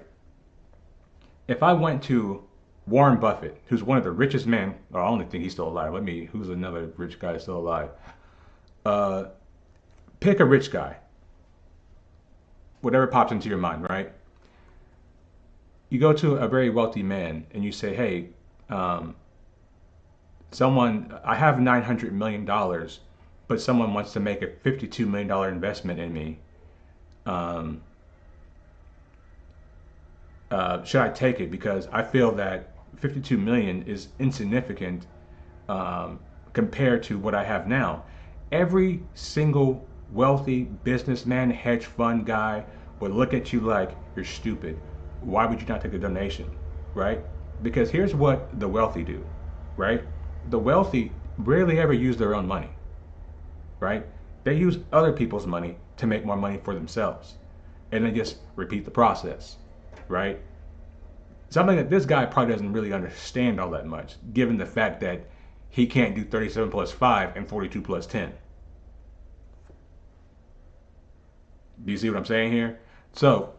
If I went to Warren Buffett, who's one of the richest men, I only think he's still alive. Who's another rich guy still alive? Pick a rich guy. Whatever pops into your mind, right? You go to a very wealthy man and you say, hey, I have $900 million, but someone wants to make a $52 million investment in me. Should I take it? Because I feel that 52 million is insignificant compared to what I have now. Every single wealthy businessman, hedge fund guy would look at you like you're stupid. Why would you not take a donation, right? Because here's what the wealthy do, right? The wealthy rarely ever use their own money, right? They use other people's money to make more money for themselves, and then just repeat the process, right? Something that this guy probably doesn't really understand all that much, given the fact that he can't do 37 plus 5 and 42 plus 10. Do you see what I'm saying here? So,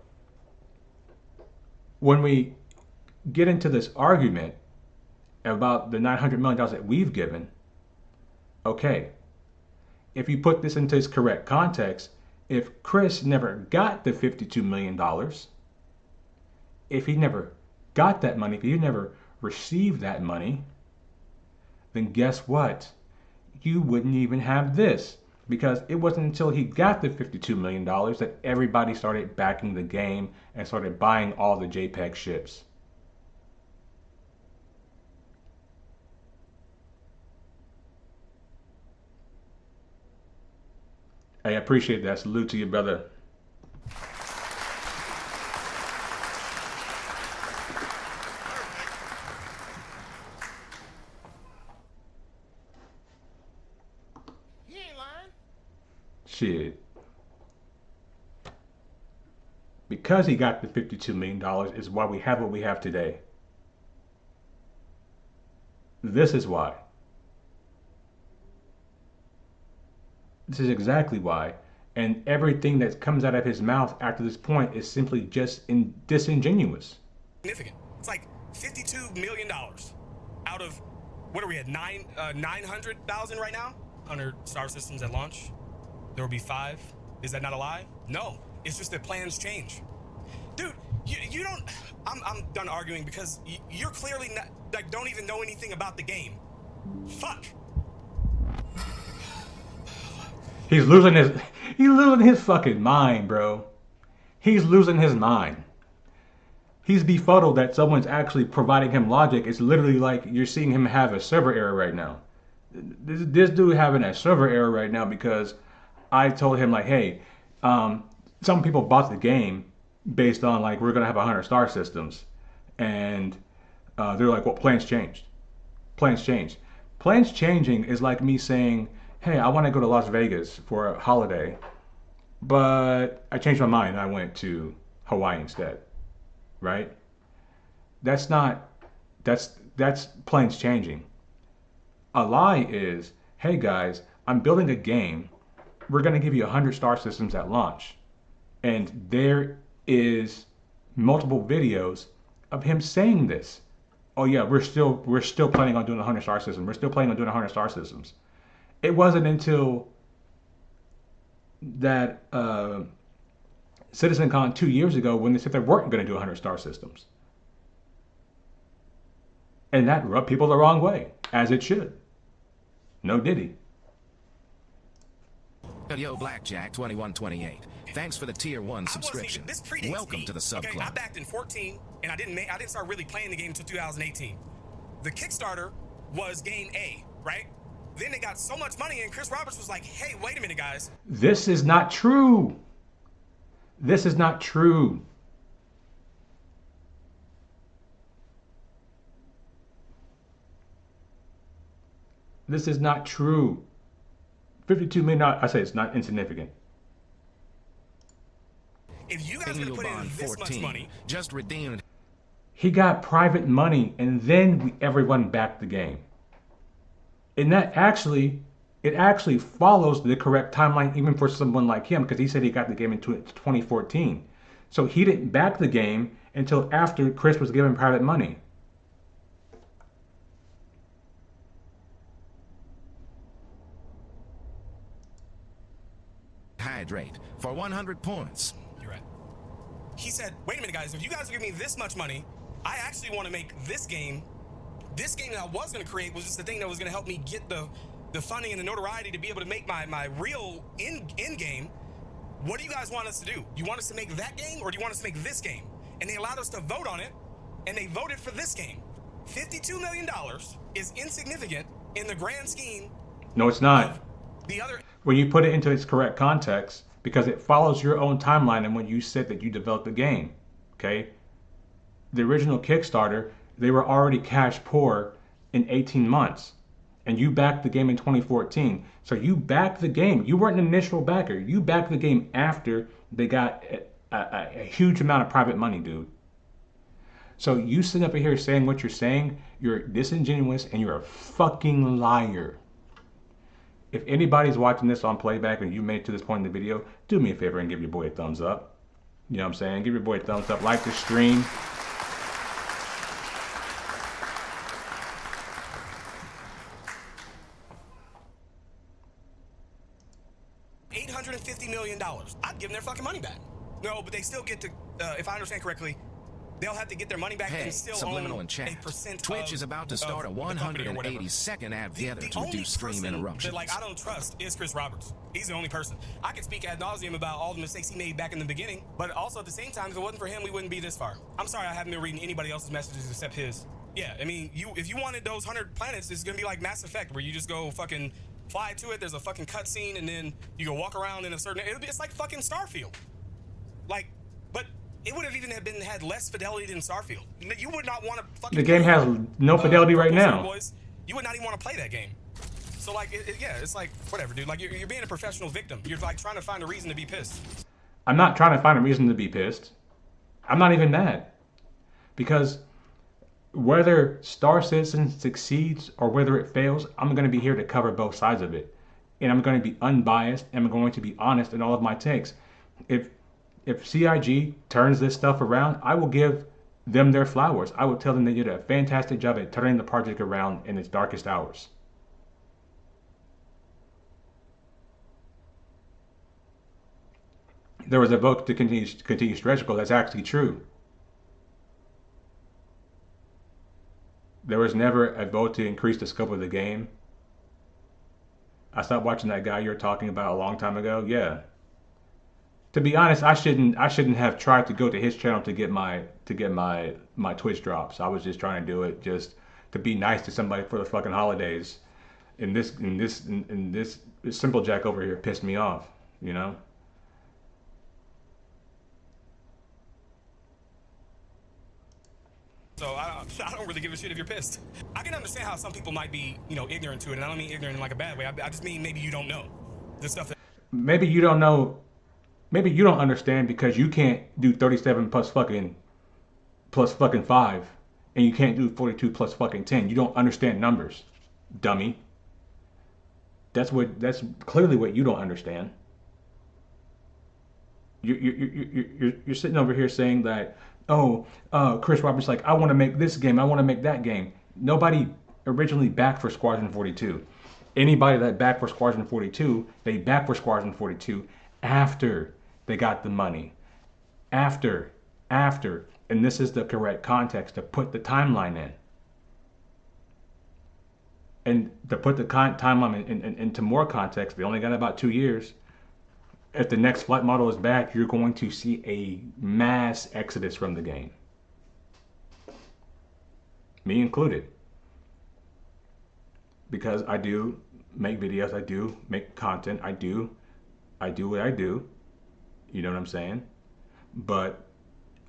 when we get into this argument about the $900 million that we've given, okay, if you put this into its correct context, if Chris never got the $52 million, if he never got that money, if he never received that money, then guess what? You wouldn't even have this, because it wasn't until he got the $52 million that everybody started backing the game and started buying all the JPEG ships. I appreciate that. Salute to you, brother. He ain't lying. Shit. Because he got the $52 million is why we have what we have today. This is why. This is exactly why. And everything that comes out of his mouth after this point is simply just disingenuous. Significant. It's like $52 million out of, what are we at, 900,000 right now? 100 star systems at launch. There will be 5. Is that not a lie? No. It's just that plans change. Dude, you don't, I'm done arguing because you're clearly not, like, don't even know anything about the game. Fuck. He's losing his fucking mind, bro. He's losing his mind. He's befuddled that someone's actually providing him logic. It's literally like you're seeing him have a server error right now. This dude having a server error right now because I told him like, hey, some people bought the game based on like we're gonna have 100 star systems, and they're like, well, plans changed. Plans changed. Plans changing is like me saying, hey, I want to go to Las Vegas for a holiday, but I changed my mind and I went to Hawaii instead, right? That's not, that's plans changing. A lie is, hey guys, I'm building a game. We're going to give you 100 star systems at launch. And there is multiple videos of him saying this. Oh yeah, we're still planning on doing 100 star systems. We're still planning on doing 100 star systems. It wasn't until that CitizenCon 2 years ago when they said they weren't going to do 100 star systems. And that rubbed people the wrong way, as it should. No diddy. Yo, Blackjack 2128. Thanks for the tier 1 subscription. This predates Welcome me. to the sub Okay, I club. backed in 14, and I didn't start really playing the game until 2018. The Kickstarter was game A, right? Then they got so much money, and Chris Roberts was like, "Hey, wait a minute, guys. This is not true. This is not true. This is not true. $52 million, I say it's not insignificant. If you guys are gonna put in Bond this much 14 money, just redeemed. He got private money and then everyone backed the game. And it actually follows the correct timeline even for someone like him, because he said he got the game in 2014. So he didn't back the game until after Chris was given private money. Hydrate for 100 points. you're right. He said, "Wait a minute, guys. If you guys are giving me this much money, I actually want to make this game. This game that I was gonna create was just the thing that was gonna help me get the funding and the notoriety to be able to make my real end game. What do you guys want us to do? You want us to make that game, or do you want us to make this game?" And they allowed us to vote on it, and they voted for this game. $52 million is insignificant in the grand scheme No, it's not. of the other. When you put it into its correct context, because it follows your own timeline and when you said that you developed the game. Okay? The original Kickstarter, they were already cash poor in 18 months. And you backed the game in 2014. So you backed the game. You weren't an initial backer. You backed the game after they got a huge amount of private money, dude. So you sitting up here saying what you're saying, you're disingenuous and you're a fucking liar. If anybody's watching this on playback and you made it to this point in the video, do me a favor and give your boy a thumbs up. You know what I'm saying? Give your boy a thumbs up. Like the stream. $850 million. I'd give them their fucking money back. No, but they still get to, if I understand correctly, they'll have to get their money back Hey, and still subliminal own in chat. a percent Twitch of, is about to start a of the company or whatever. 182nd ad theater The to only reduce stream person interruptions. that, like, I don't trust is Chris Roberts. He's the only person. I could speak ad nauseum about all the mistakes he made back in the beginning, but also at the same time, if it wasn't for him, we wouldn't be this far. I'm sorry I haven't been reading anybody else's messages except his. Yeah, I mean, if you wanted those 100 planets, it's gonna be like Mass Effect, where you just go fucking fly to it, there's a fucking cutscene, and then you go walk around in a certain... It's like fucking Starfield. Like, but it would have even had less fidelity than Starfield. You would not want to fucking... The game has no fidelity right now. Boys, you would not even want to play that game. So, like, yeah, it's like, whatever, dude. Like, you're being a professional victim. You're, like, trying to find a reason to be pissed. I'm not trying to find a reason to be pissed. I'm not even mad. Because whether Star Citizen succeeds or whether it fails, I'm going to be here to cover both sides of it. And I'm going to be unbiased and I'm going to be honest in all of my takes. If CIG turns this stuff around, I will give them their flowers. I will tell them they did a fantastic job at turning the project around in its darkest hours. There was a vote to continue stretch goal. That's actually true. There was never a vote to increase the scope of the game. I stopped watching that guy you're talking about a long time ago. Yeah. To be honest, I shouldn't have tried to go to his channel to get my Twitch drops. I was just trying to do it just to be nice to somebody for the fucking holidays. And this simple jack over here pissed me off, you know? So I don't really give a shit if you're pissed. I can understand how some people might be, ignorant to it, and I don't mean ignorant in like a bad way. I just mean maybe you don't know the stuff that. Maybe you don't know. Maybe you don't understand because you can't do 37 plus fucking 5, and you can't do 42 plus fucking 10. You don't understand numbers, dummy. That's clearly what you don't understand. You're sitting over here saying that, oh, Chris Roberts, like, I want to make this game, I want to make that game. Nobody originally backed for Squadron 42. Anybody that backed for Squadron 42, they backed for Squadron 42 after they got the money. After. And this is the correct context to put the timeline in. And to put the timeline into more context, they only got about 2 years. If the next flight model is back, you're going to see a mass exodus from the game. Me included. Because I do make videos, I do make content, I do what I do. You know what I'm saying? But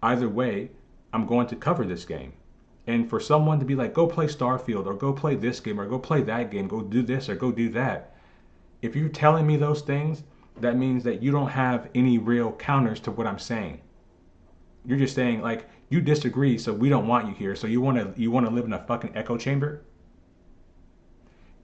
either way, I'm going to cover this game. And for someone to be like, go play Starfield, or go play this game, or go play that game, go do this, or go do that. If you're telling me those things, that means that you don't have any real counters to what I'm saying. You're just saying, like, you disagree, so we don't want you here. So you want to live in a fucking echo chamber?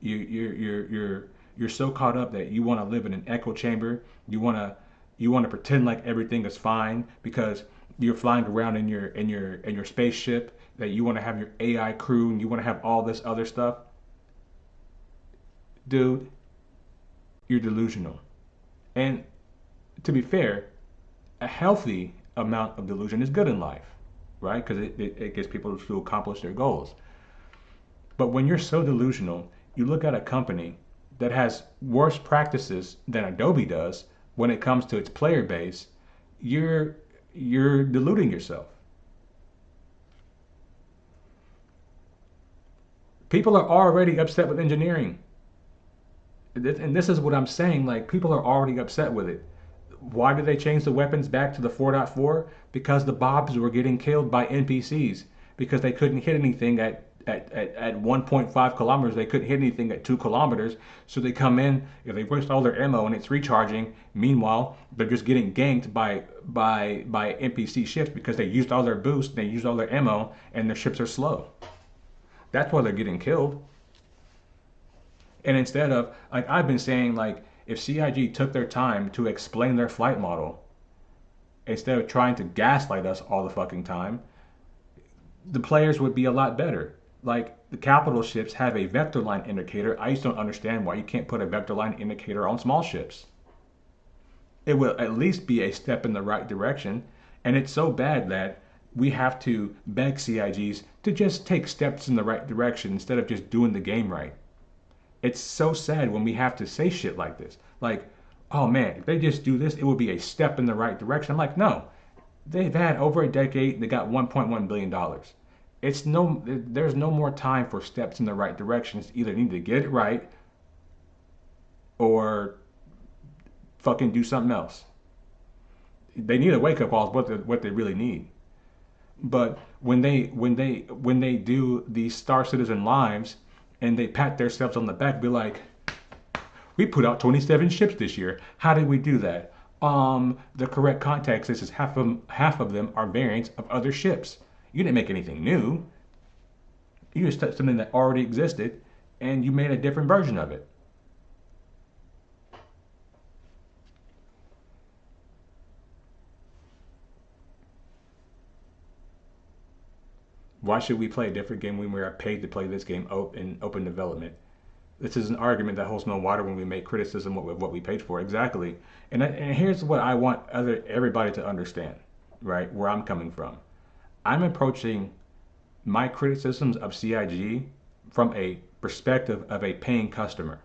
You're so caught up that you want to live in an echo chamber. You want to pretend like everything is fine because you're flying around in your spaceship, that you want to have your AI crew and you want to have all this other stuff. Dude, you're delusional. And to be fair, a healthy amount of delusion is good in life, right? Because it gets people to accomplish their goals. But when you're so delusional, you look at a company that has worse practices than Adobe does when it comes to its player base, you're deluding yourself. People are already upset with engineering. And this is what I'm saying, like, people are already upset with it. Why did they change the weapons back to the 4.4? Because the Bobs were getting killed by NPCs because they couldn't hit anything at 1.5 kilometers. They couldn't hit anything at 2 kilometers. So they come in, they waste all their ammo and it's recharging. Meanwhile, they're just getting ganked by NPC ships because they used all their boost, they used all their ammo, and their ships are slow. That's why they're getting killed. And instead of, like I've been saying, like, if CIG took their time to explain their flight model, instead of trying to gaslight us all the fucking time, the players would be a lot better. Like, the capital ships have a vector line indicator. I just don't understand why you can't put a vector line indicator on small ships. It will at least be a step in the right direction. And it's so bad that we have to beg CIGs to just take steps in the right direction instead of just doing the game right. It's so sad when we have to say shit like this. Like, oh man, if they just do this, it would be a step in the right direction. I'm like, no. They've had over a decade, they got $1.1 billion. There's no more time for steps in the right direction. It's either need to get it right or fucking do something else. They need a wake up call is what they really need. But when they do these Star Citizen lives and they pat themselves on the back, be like, we put out 27 ships this year. How did we do that? The correct context is half of them are variants of other ships. You didn't make anything new. You just took something that already existed and you made a different version of it. Why should we play a different game when we are paid to play this game in open development? This is an argument that holds no water when we make criticism of what we paid for. Exactly. And here's what I want everybody to understand, right? Where I'm coming from. I'm approaching my criticisms of CIG from a perspective of a paying customer.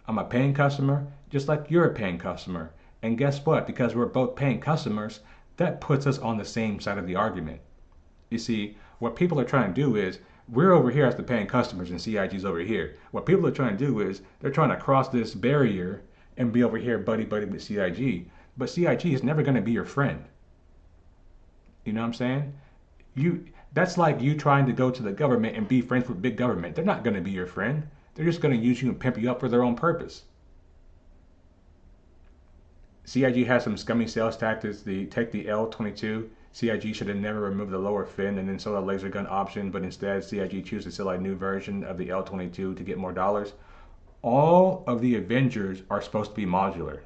I'm a paying customer just like you're a paying customer. And guess what? Because we're both paying customers, that puts us on the same side of the argument. You see, what people are trying to do is, we're over here as the paying customers and CIG's over here. What people are trying to do is, they're trying to cross this barrier and be over here buddy with CIG. But CIG is never going to be your friend. You know what I'm saying? That's like you trying to go to the government and be friends with big government. They're not going to be your friend. They're just going to use you and pimp you up for their own purpose. CIG has some scummy sales tactics. Take the L-22. CIG should have never removed the lower fin and then sold a laser gun option, but instead CIG chooses to sell a new version of the L-22 to get more dollars. All of the Avengers are supposed to be modular.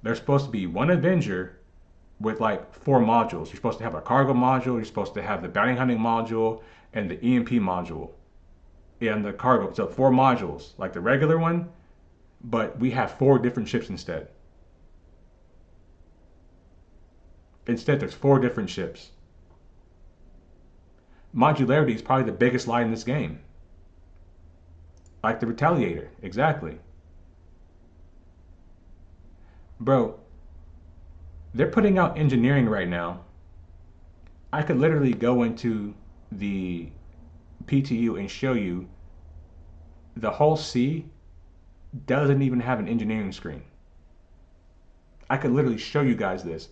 There's supposed to be one Avenger with like 4 modules. You're supposed to have a cargo module, you're supposed to have the bounty hunting module, and the EMP module. And the cargo, so 4 modules, like the regular one, but we have 4 different ships instead. Instead, there's 4 different ships. Modularity is probably the biggest lie in this game. Like the Retaliator, exactly. Bro, they're putting out engineering right now. I could literally go into the PTU and show you the whole C doesn't even have an engineering screen. I could literally show you guys this.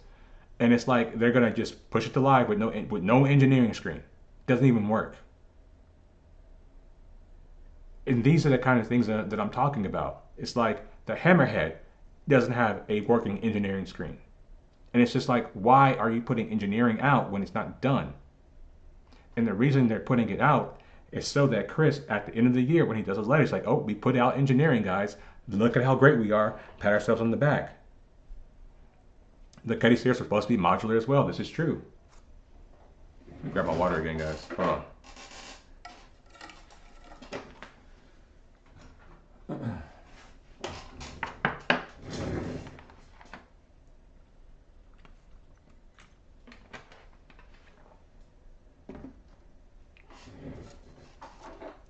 And it's like they're gonna just push it to live with no engineering screen. Doesn't even work. And these are the kind of things that I'm talking about. It's like the Hammerhead doesn't have a working engineering screen. And it's just like, why are you putting engineering out when it's not done? And the reason they're putting it out is so that Chris, at the end of the year, when he does his letter, he's like, oh, we put out engineering, guys. Look at how great we are. Pat ourselves on the back. The Cuddy stairs are supposed to be modular as well. This is true. Let me grab my water again, guys. Hold on.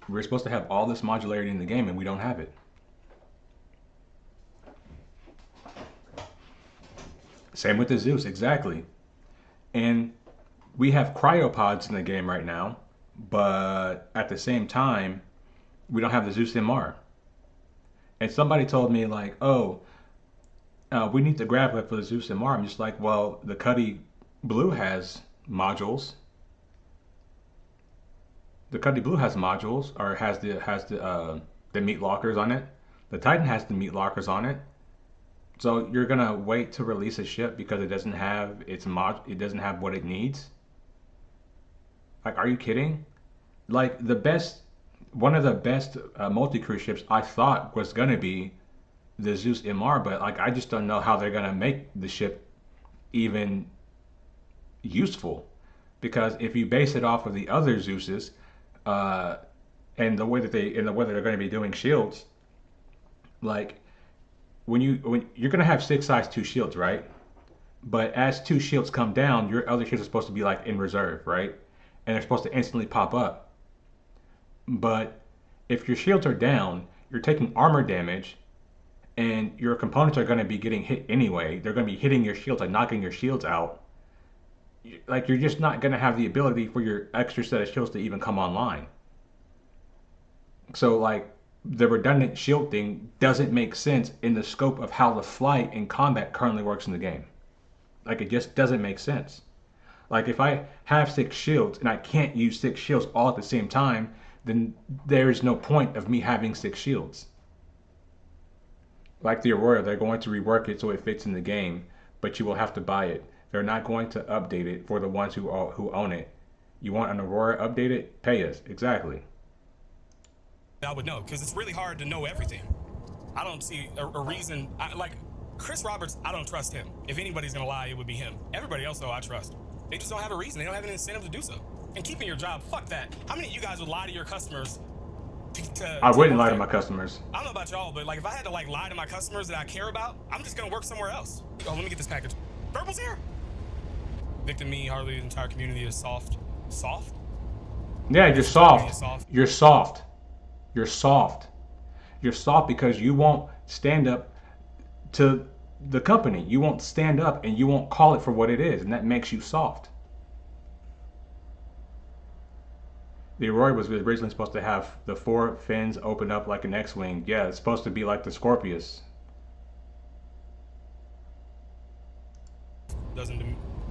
We're supposed to have all this modularity in the game, and we don't have it. Same with the Zeus, exactly. And we have cryopods in the game right now, but at the same time, we don't have the Zeus MR. And somebody told me like, oh, we need the grav for the Zeus MR. I'm just like, well, the Cuddy Blue has modules. The Cuddy Blue has modules, or has the meat lockers on it. The Titan has the meat lockers on it. So you're gonna wait to release a ship because it doesn't have it doesn't have what it needs? Like, are you kidding? Like one of the best multi-crew ships I thought was gonna be the Zeus MR, but like I just don't know how they're gonna make the ship even useful, because if you base it off of the other Zeuses, and the way that they're going to be doing shields, like when you're going to have 6 size 2 shields, right? But as 2 shields come down, your other shields are supposed to be like in reserve, right? And they're supposed to instantly pop up. But if your shields are down, you're taking armor damage, and your components are going to be getting hit anyway. They're going to be hitting your shields, like knocking your shields out. Like, you're just not going to have the ability for your extra set of shields to even come online. So like the redundant shield thing doesn't make sense in the scope of how the flight and combat currently works in the game. Like, it just doesn't make sense. Like, if I have 6 shields and I can't use 6 shields all at the same time, then there's no point of me having 6 shields. Like the Aurora, they're going to rework it so it fits in the game, but you will have to buy it. They're not going to update it for the ones who own it. You want an Aurora updated? Pay us. Exactly. I would know, because it's really hard to know everything. I don't see a reason. Like Chris Roberts, I don't trust him. If anybody's gonna lie, it would be him. Everybody else, though, I trust. They just don't have a reason. They don't have an incentive to do so. And keeping your job, fuck that. How many of you guys would lie to your customers? I wouldn't lie to my customers. I don't know about y'all, but like if I had to like lie to my customers that I care about, I'm just gonna work somewhere else. Oh, let me get this package. Purple's here. Victim, me, hardly the entire community is soft. Soft? Yeah, you're soft. You're soft. You're soft. You're soft because you won't stand up to the company. You won't stand up and you won't call it for what it is, and that makes you soft. The Aurora was originally supposed to have the 4 fins open up like an X-Wing. Yeah, it's supposed to be like the Scorpius. Doesn't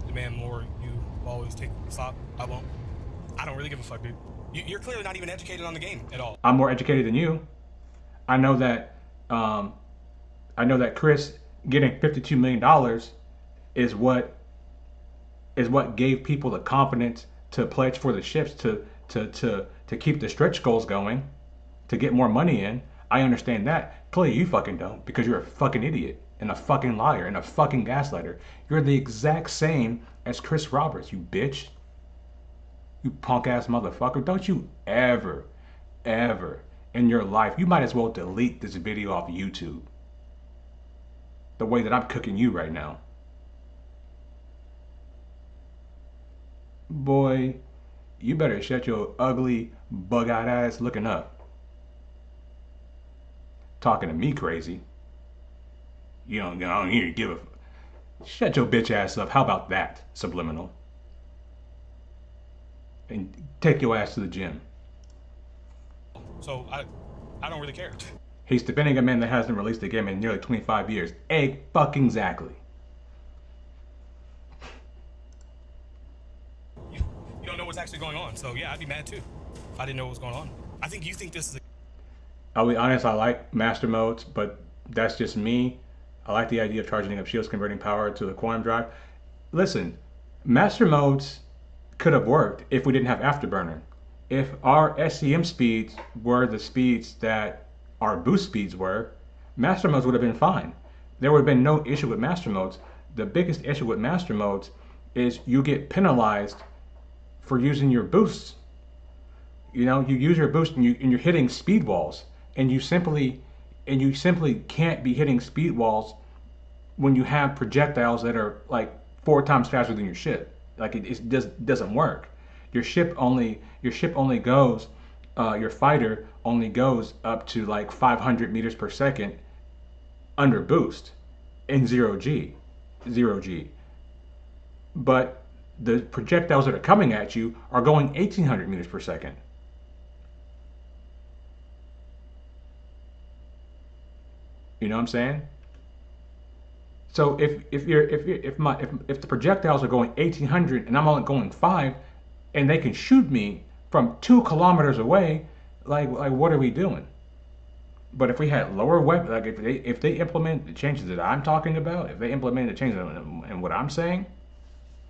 demand more. You always take the stop. I won't. I don't really give a fuck, dude. You're clearly not even educated on the game at all. I'm more educated than you. I know that. I know that Chris getting $52 million is what gave people the confidence to pledge for the ships to keep the stretch goals going, to get more money in. I understand that. Clearly you fucking don't, because you're a fucking idiot and a fucking liar and a fucking gaslighter. You're the exact same as Chris Roberts, you bitch. You punk ass motherfucker. Don't you ever in your life, you might as well delete this video off YouTube. The way that I'm cooking you right now. Boy, you better shut your ugly, bug-eyed ass looking up. Talking to me crazy. I don't need to give a... Shut your bitch ass up. How about that, subliminal? And take your ass to the gym. So I don't really care. He's defending a man that hasn't released a game in nearly 25 years. Fucking exactly. You don't know what's actually going on. So yeah, I'd be mad too if I didn't know what was going on. I think you think this is I'll be honest, I like master modes, but that's just me. I like the idea of charging up shields, converting power to the quantum drive. Listen, master modes could have worked if we didn't have afterburner. If our SCM speeds were the speeds that our boost speeds were, master modes would have been fine. There would have been no issue with master modes. The biggest issue with master modes is you get penalized for using your boosts. You use your boost and you're hitting speed walls, and you simply can't be hitting speed walls when you have projectiles that are like 4 times faster than your ship. Like it just doesn't work. Your fighter only goes up to like 500 meters per second under boost in 0G. But the projectiles that are coming at you are going 1800 meters per second. You know what I'm saying? So if the projectiles are going 1800 and I'm only going 5, and they can shoot me from 2 kilometers away, like what are we doing? But if we had lower weapons, like if they implement the changes that I'm talking about, if they implement the changes in what I'm saying,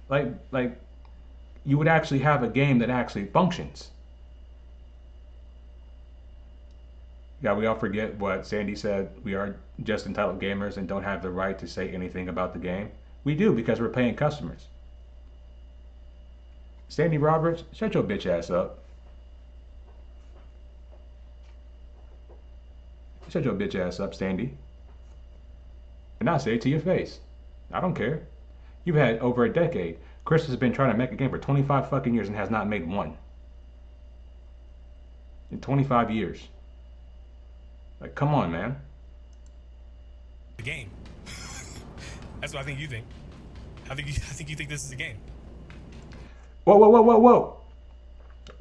like you would actually have a game that actually functions. Yeah, we all forget what Sandy said. We are just entitled gamers and don't have the right to say anything about the game. We do, because we're paying customers. Sandy Roberts, shut your bitch ass up. Shut your bitch ass up, Sandy. And I'll say it to your face. I don't care. You've had over a decade. Chris has been trying to make a game for 25 fucking years and has not made one. In 25 years. Like, come on, man. a game. That's what I think you think. I think you think this is a game. Whoa.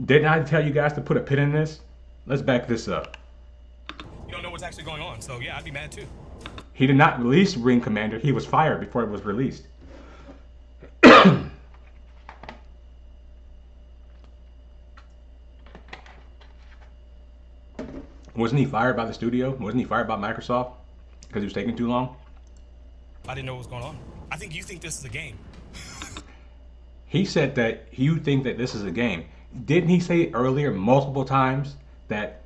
Didn't I tell you guys to put a pin in this? Let's back this up. You don't know what's actually going on, so yeah, I'd be mad too. He did not release Ring Commander. He was fired before it was released. Wasn't he fired by the studio? Wasn't he fired by Microsoft? Because he was taking too long? I didn't know what was going on. I think you think this is a game. He said that you think that this is a game. Didn't he say earlier multiple times that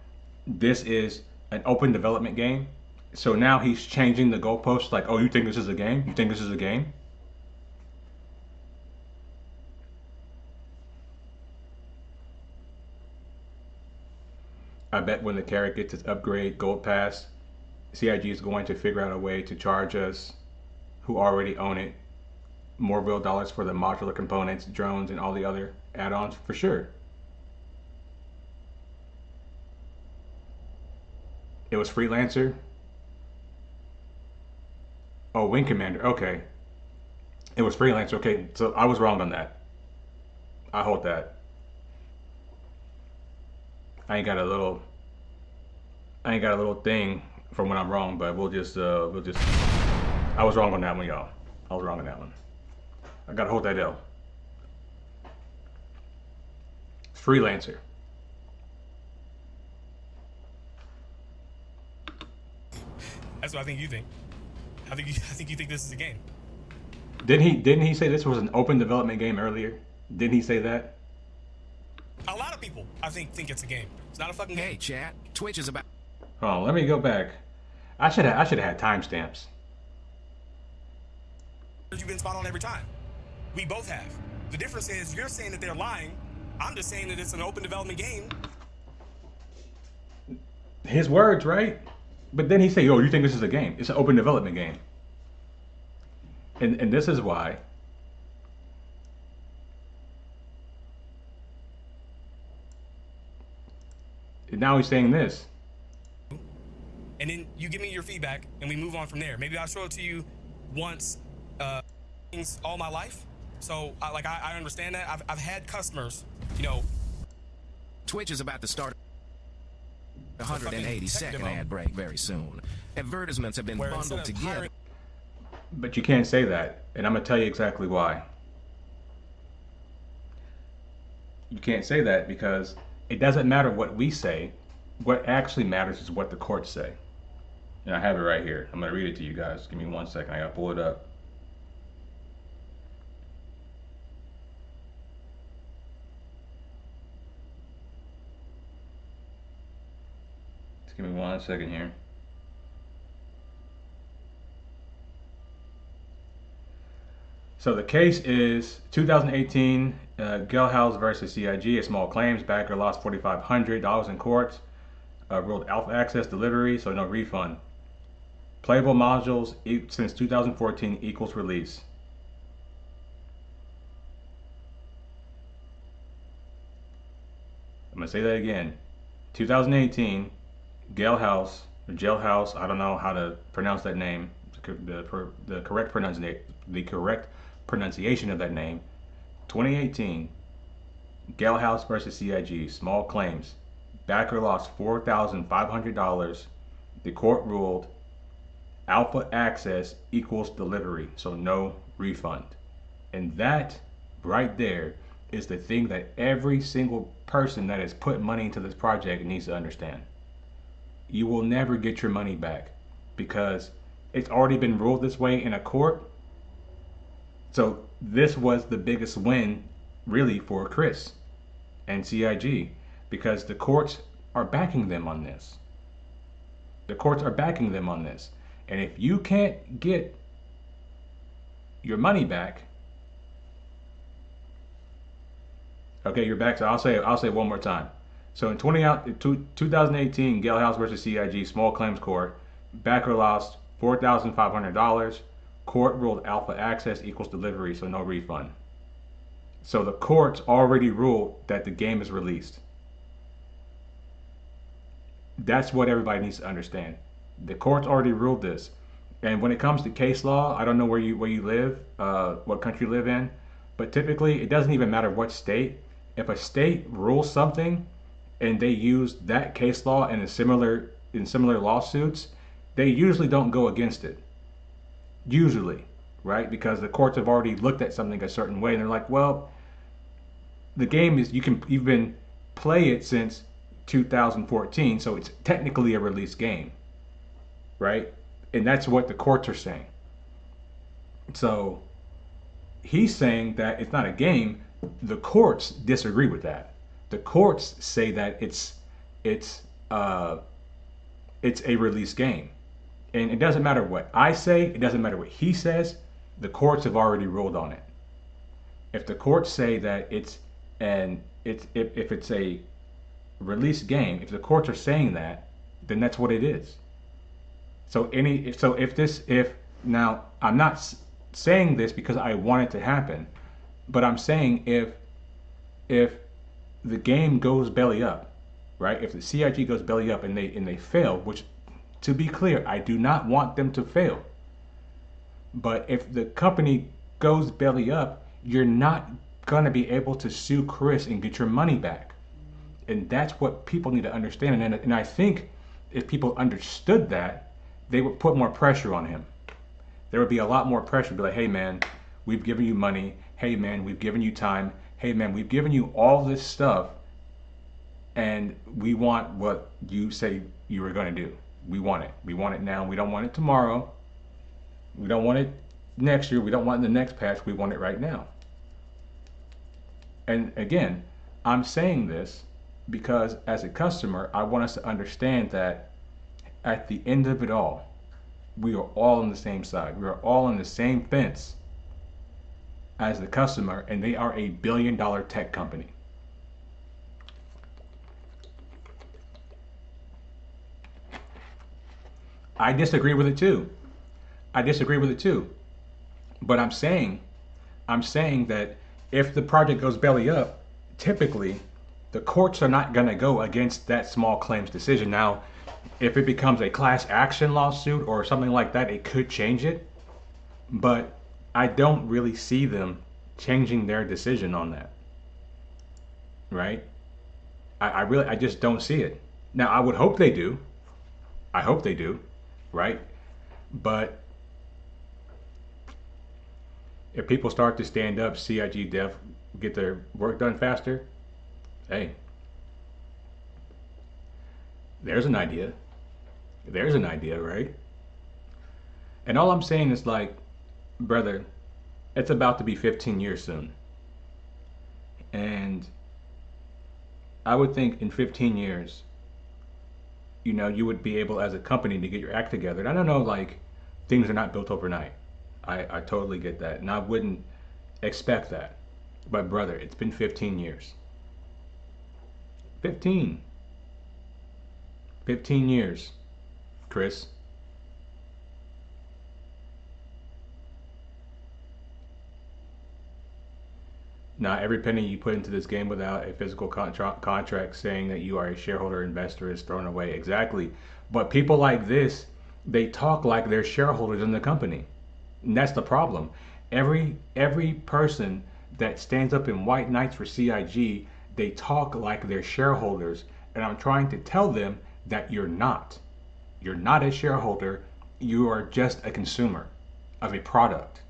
this is an open development game? So now he's changing the goalposts like, oh, you think this is a game? You think this is a game? I bet when the carrot gets its upgrade gold pass, CIG is going to figure out a way to charge us, who already own it, more real dollars for the modular components, drones, and all the other add-ons, for sure. It was Freelancer. Oh, Wing Commander, okay. It was Freelancer, okay, so I was wrong on that. I hold that. I ain't got a little thing from when I'm wrong, but we'll just I was wrong on that one, y'all. I was wrong on that one. I gotta hold that L. freelancer. That's what I think you think. I think you think this is a game. Didn't he say this was an open development game earlier? Didn't he say that? A lot of people, I think it's a game. It's not a fucking Hey, game. chat. Twitch is about. Hold on, let me go back. I should have had timestamps. You've been spot on every time. We both have. The difference is you're saying that they're lying. I'm just saying that it's an open development game. His words, right? But then he say, "Oh, you think this is a game? It's an open development game." And this is why. And now he's saying this. And then you give me your feedback and we move on from there. Maybe I'll show it to you once all my life. So I understand that. I've had customers, you know. Twitch is about to start a 180-second ad break very soon. Advertisements have been Where bundled instead of together. hiring- But you can't say that. And I'm going to tell you exactly why. You can't say that because it doesn't matter what we say. What actually matters is what the courts say. And I have it right here. I'm going to read it to you guys. Give me 1 second. I got to pull it up. Just give me 1 second here. So the case is 2018 Gelhaus versus CIG, a small claims. Backer lost $4,500 in court. Ruled alpha access delivery, so no refund. Playable modules since 2014 equals release. I'm going to say that again. 2018 Gelhaus, or Jailhouse, I don't know how to pronounce that name. The correct pronunciation of that name. 2018 Gelhaus versus CIG, small claims. Backer lost $4,500. The court ruled alpha access equals delivery, so no refund. And that right there is the thing that every single person that has put money into this project needs to understand. You will never get your money back because it's already been ruled this way in a court. So this was the biggest win really for Chris and CIG because the courts are backing them on this. The courts are backing them on this. And if you can't get your money back, okay, you're back. So I'll say it one more time. So in 2018, Gelhaus versus CIG, small claims court, backer lost $4,500. Court ruled alpha access equals delivery, so no refund. So the courts already ruled that the game is released. That's what everybody needs to understand. The courts already ruled this. And when it comes to case law, I don't know where you live, what country you live in, but typically it doesn't even matter what state. If a state rules something and they use that case law in similar lawsuits, they usually don't go against it. Usually, right? Because the courts have already looked at something a certain way and they're like, well, the game is you've been play it since 2014, so it's technically a released game, right? And that's what the courts are saying. So he's saying that it's not a game. The courts disagree with that. The courts say that it's a released game. And it doesn't matter what I say, it doesn't matter what he says, the courts have already ruled on it. If the courts say that if it's a released game, if the courts are saying that, then that's what it is. So now I'm not saying this because I want it to happen, but I'm saying if the game goes belly up, right? If the CIG goes belly up and they fail, which to be clear, I do not want them to fail. But if the company goes belly up, you're not going to be able to sue Chris and get your money back. And that's what people need to understand. And I think if people understood that, they would put more pressure on him. There would be a lot more pressure. Be like, hey man, we've given you money. Hey man, we've given you time. Hey man, we've given you all this stuff and we want what you say you were going to do. We want it. We want it now. We don't want it tomorrow. We don't want it next year. We don't want it in the next patch. We want it right now. And again, I'm saying this because as a customer, I want us to understand that at the end of it all, we are all on the same side. We are all on the same fence as the customer, and they are a billion-dollar tech company. I disagree with it too. I disagree with it too. But I'm saying that if the project goes belly up, typically the courts are not going to go against that small claims decision. Now, if it becomes a class action lawsuit or something like that, it could change it. But I don't really see them changing their decision on that. Right? I just don't see it. Now, I would hope they do. I hope they do. Right? But if people start to stand up, CIG Dev get their work done faster, hey, there's an idea. There's an idea, right? And all I'm saying is like, brother, it's about to be 15 years soon. And I would think in 15 years, you know, you would be able as a company to get your act together. And I don't know, like, things are not built overnight. I totally get that. And I wouldn't expect that. But brother, it's been 15 years. 15 years, Chris. Now, every penny you put into this game without a physical contract saying that you are a shareholder investor is thrown away. Exactly. But people like this, they talk like they're shareholders in the company. And that's the problem. Every person that stands up in white knights for CIG, they talk like they're shareholders. And I'm trying to tell them that you're not. You're not a shareholder. You are just a consumer of a product.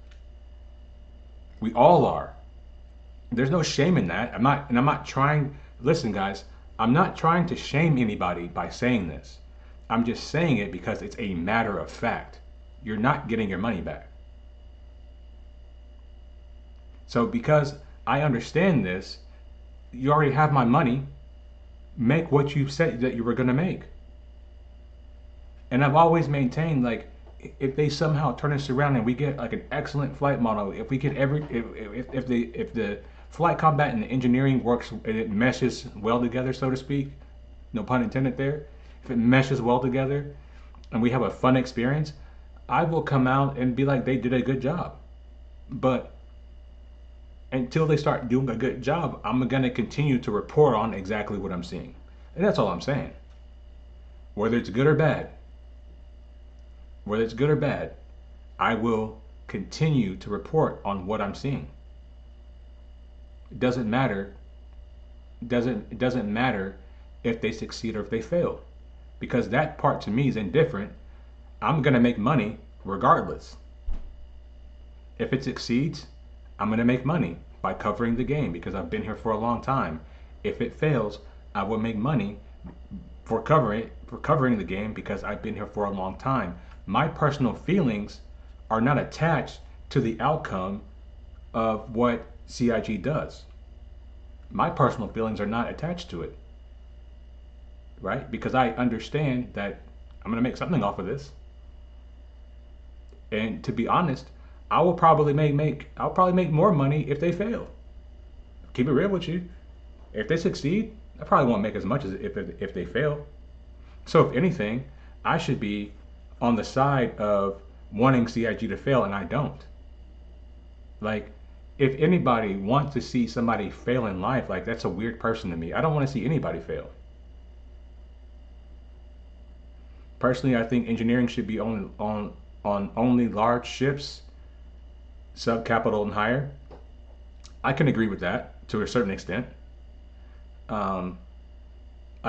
We all are. There's no shame in that. I'm not trying, listen guys, I'm not trying to shame anybody by saying this. I'm just saying it because it's a matter of fact. You're not getting your money back. So because I understand this, you already have my money. Make what you said that you were going to make. And I've always maintained, like, if they somehow turn this around and we get like an excellent flight model, if we get if the flight combat and the engineering works and it meshes well together, so to speak, no pun intended there, if it meshes well together and we have a fun experience, I will come out and be like, they did a good job. But until they start doing a good job, I'm going to continue to report on exactly what I'm seeing. And that's all I'm saying. Whether it's good or bad, I will continue to report on what I'm seeing. It doesn't matter. It doesn't matter if they succeed or if they fail, because that part to me is indifferent. I'm going to make money regardless. If it succeeds, I'm going to make money by covering the game because I've been here for a long time. If it fails, I will make money for covering the game because I've been here for a long time. My personal feelings are not attached to the outcome of what CIG does. My personal feelings are not attached to it, right? Because I understand that I'm going to make something off of this. And to be honest, I will probably I'll probably make more money if they fail. Keep it real with you. If they succeed, I probably won't make as much as if they fail. So if anything, I should be on the side of wanting CIG to fail, and I don't. Like, if anybody wants to see somebody fail in life, like, that's a weird person to me. I don't want to see anybody fail. Personally, I think engineering should be on only large ships, sub-capital and higher. I can agree with that to a certain extent. I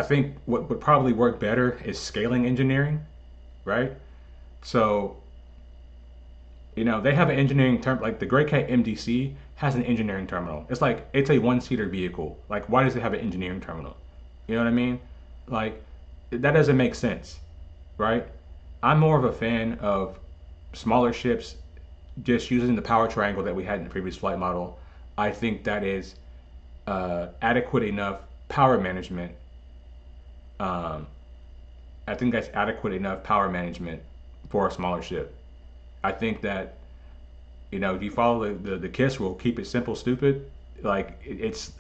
think what would probably work better is scaling engineering, right? So, you know, they have an engineering term, like the Grey Cat MDC has an engineering terminal. It's like, it's a one-seater vehicle. Like, why does it have an engineering terminal? You know what I mean? Like, that doesn't make sense, right? I'm more of a fan of smaller ships just using the power triangle that we had in the previous flight model. I think that is adequate enough power management. Um, I think that's adequate enough power management for a smaller ship. I think that, you know, if you follow the KISS rule, keep it simple, stupid. Like it's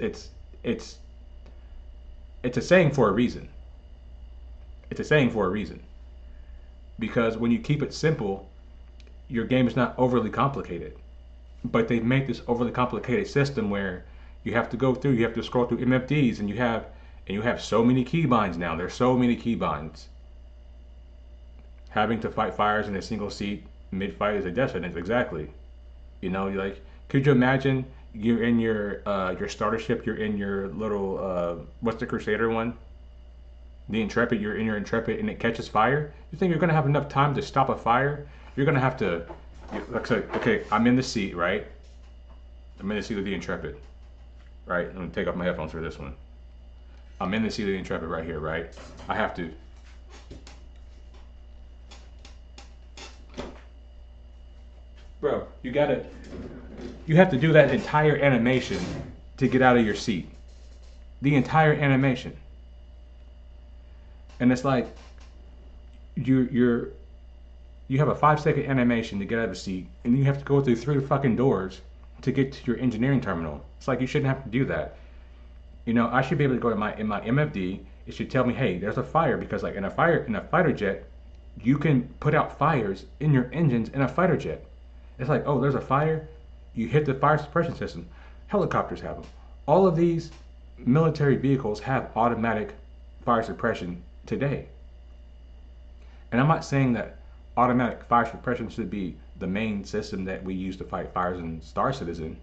it's a saying for a reason. It's a saying for a reason because when you keep it simple, your game is not overly complicated. But they've made this overly complicated system where you have to go through, you have to scroll through MFDs, and you have so many keybinds now. There's so many keybinds. Having to fight fires in a single seat mid fight is a death sentence. Exactly. You know, like, could you imagine you're in your starter ship, you're in your little what's the Crusader one? The Intrepid, you're in your Intrepid and it catches fire. You think you're gonna have enough time to stop a fire? You're gonna have to. Okay, I'm in the seat, right? I'm in the seat of the Intrepid, right? I'm gonna take off my headphones for this one. I'm in the seat of the Intrepid right here, right? I have to. Bro, you have to do that entire animation to get out of your seat. The entire animation. And it's like you have a 5-second animation to get out of the seat, and you have to go through 3 fucking doors to get to your engineering terminal. It's like you shouldn't have to do that. You know, I should be able to go to my MFD. It should tell me, hey, there's a fire, because like in a fighter jet, you can put out fires in your engines in a fighter jet. It's like, oh, there's a fire. You hit the fire suppression system. Helicopters have them. All of these military vehicles have automatic fire suppression today. And I'm not saying that automatic fire suppression should be the main system that we use to fight fires in Star Citizen.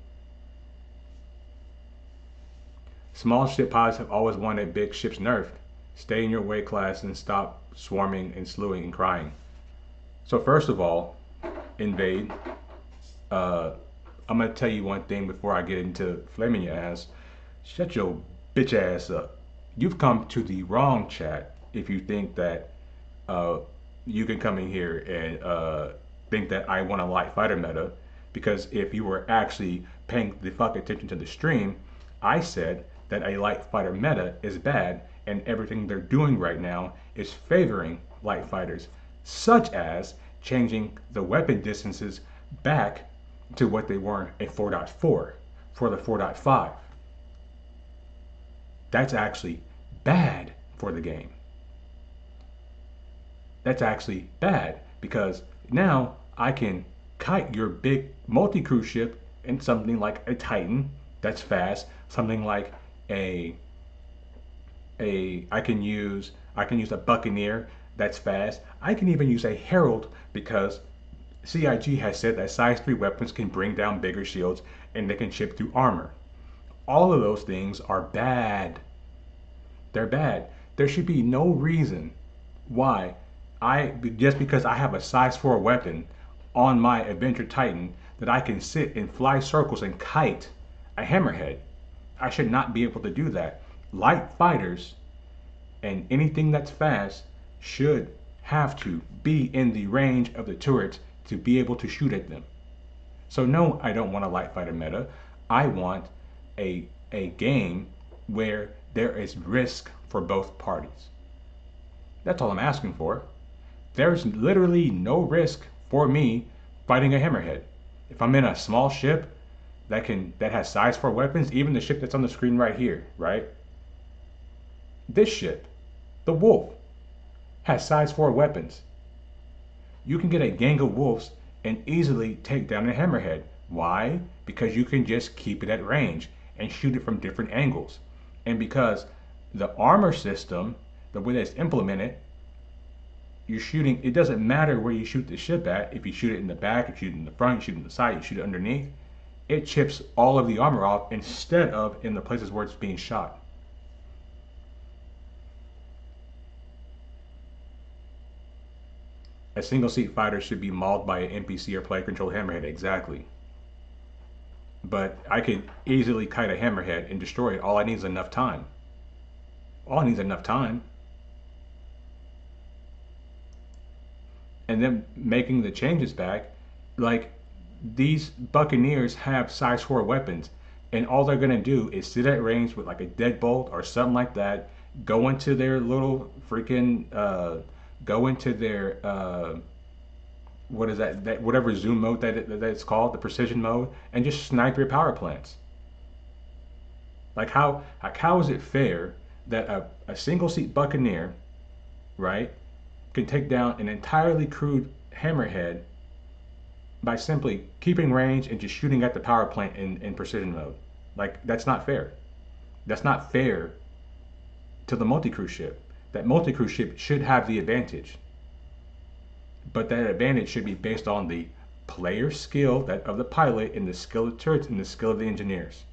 Small ship pilots have always wanted big ships nerfed. Stay in your weight class and stop swarming and slewing and crying. So first of all, Invade, I'm gonna tell you one thing before I get into flaming your ass. Shut your bitch ass up. You've come to the wrong chat if you think that you can come in here and think that I want a light fighter meta, because if you were actually paying the fuck attention to the stream, I said that a light fighter meta is bad, and everything they're doing right now is favoring light fighters, such as changing the weapon distances back to what they were in 4.4 for the 4.5. That's actually bad for the game. That's actually bad, because now I can kite your big multi-crew ship in something like a Titan that's fast, something like I can use a Buccaneer that's fast. I can even use a Herald, because CIG has said that size 3 weapons can bring down bigger shields and they can chip through armor. All of those things are bad. They're bad. There should be no reason why just because I have a size 4 weapon on my Adventure Titan, that I can sit and fly circles and kite a hammerhead. I should not be able to do that. Light fighters and anything that's fast should have to be in the range of the turrets to be able to shoot at them. So no, I don't want a light fighter meta. I want a game where there is risk for both parties. That's all I'm asking for. There's literally no risk for me fighting a hammerhead. If I'm in a small ship that has size 4 weapons, even the ship that's on the screen right here, right? This ship, the Wolf, has size 4 weapons. You can get a gang of wolves and easily take down a hammerhead. Why? Because you can just keep it at range and shoot it from different angles. And because the armor system, the way that's implemented, you're shooting, it doesn't matter where you shoot the ship at. If you shoot it in the back, if you shoot it in the front, you shoot it in the side, you shoot it underneath, it chips all of the armor off instead of in the places where it's being shot. A single seat fighter should be mauled by an NPC or player controlled hammerhead, exactly. But I can easily kite a hammerhead and destroy it. All I need is enough time. All it needs is enough time. And then making the changes back, like, these Buccaneers have size 4 weapons, and all they're gonna do is sit at range with like a deadbolt or something like that, go into their little freaking go into their what is that whatever zoom mode that it's called, the precision mode, and just snipe your power plants. Like how is it fair that a single seat Buccaneer, right, can take down an entirely crewed hammerhead by simply keeping range and just shooting at the power plant in precision mode? Like, that's not fair. That's not fair to the multi-crew ship. That multi-crew ship should have the advantage. But that advantage should be based on the player skill of the pilot, and the skill of the turrets, and the skill of the engineers.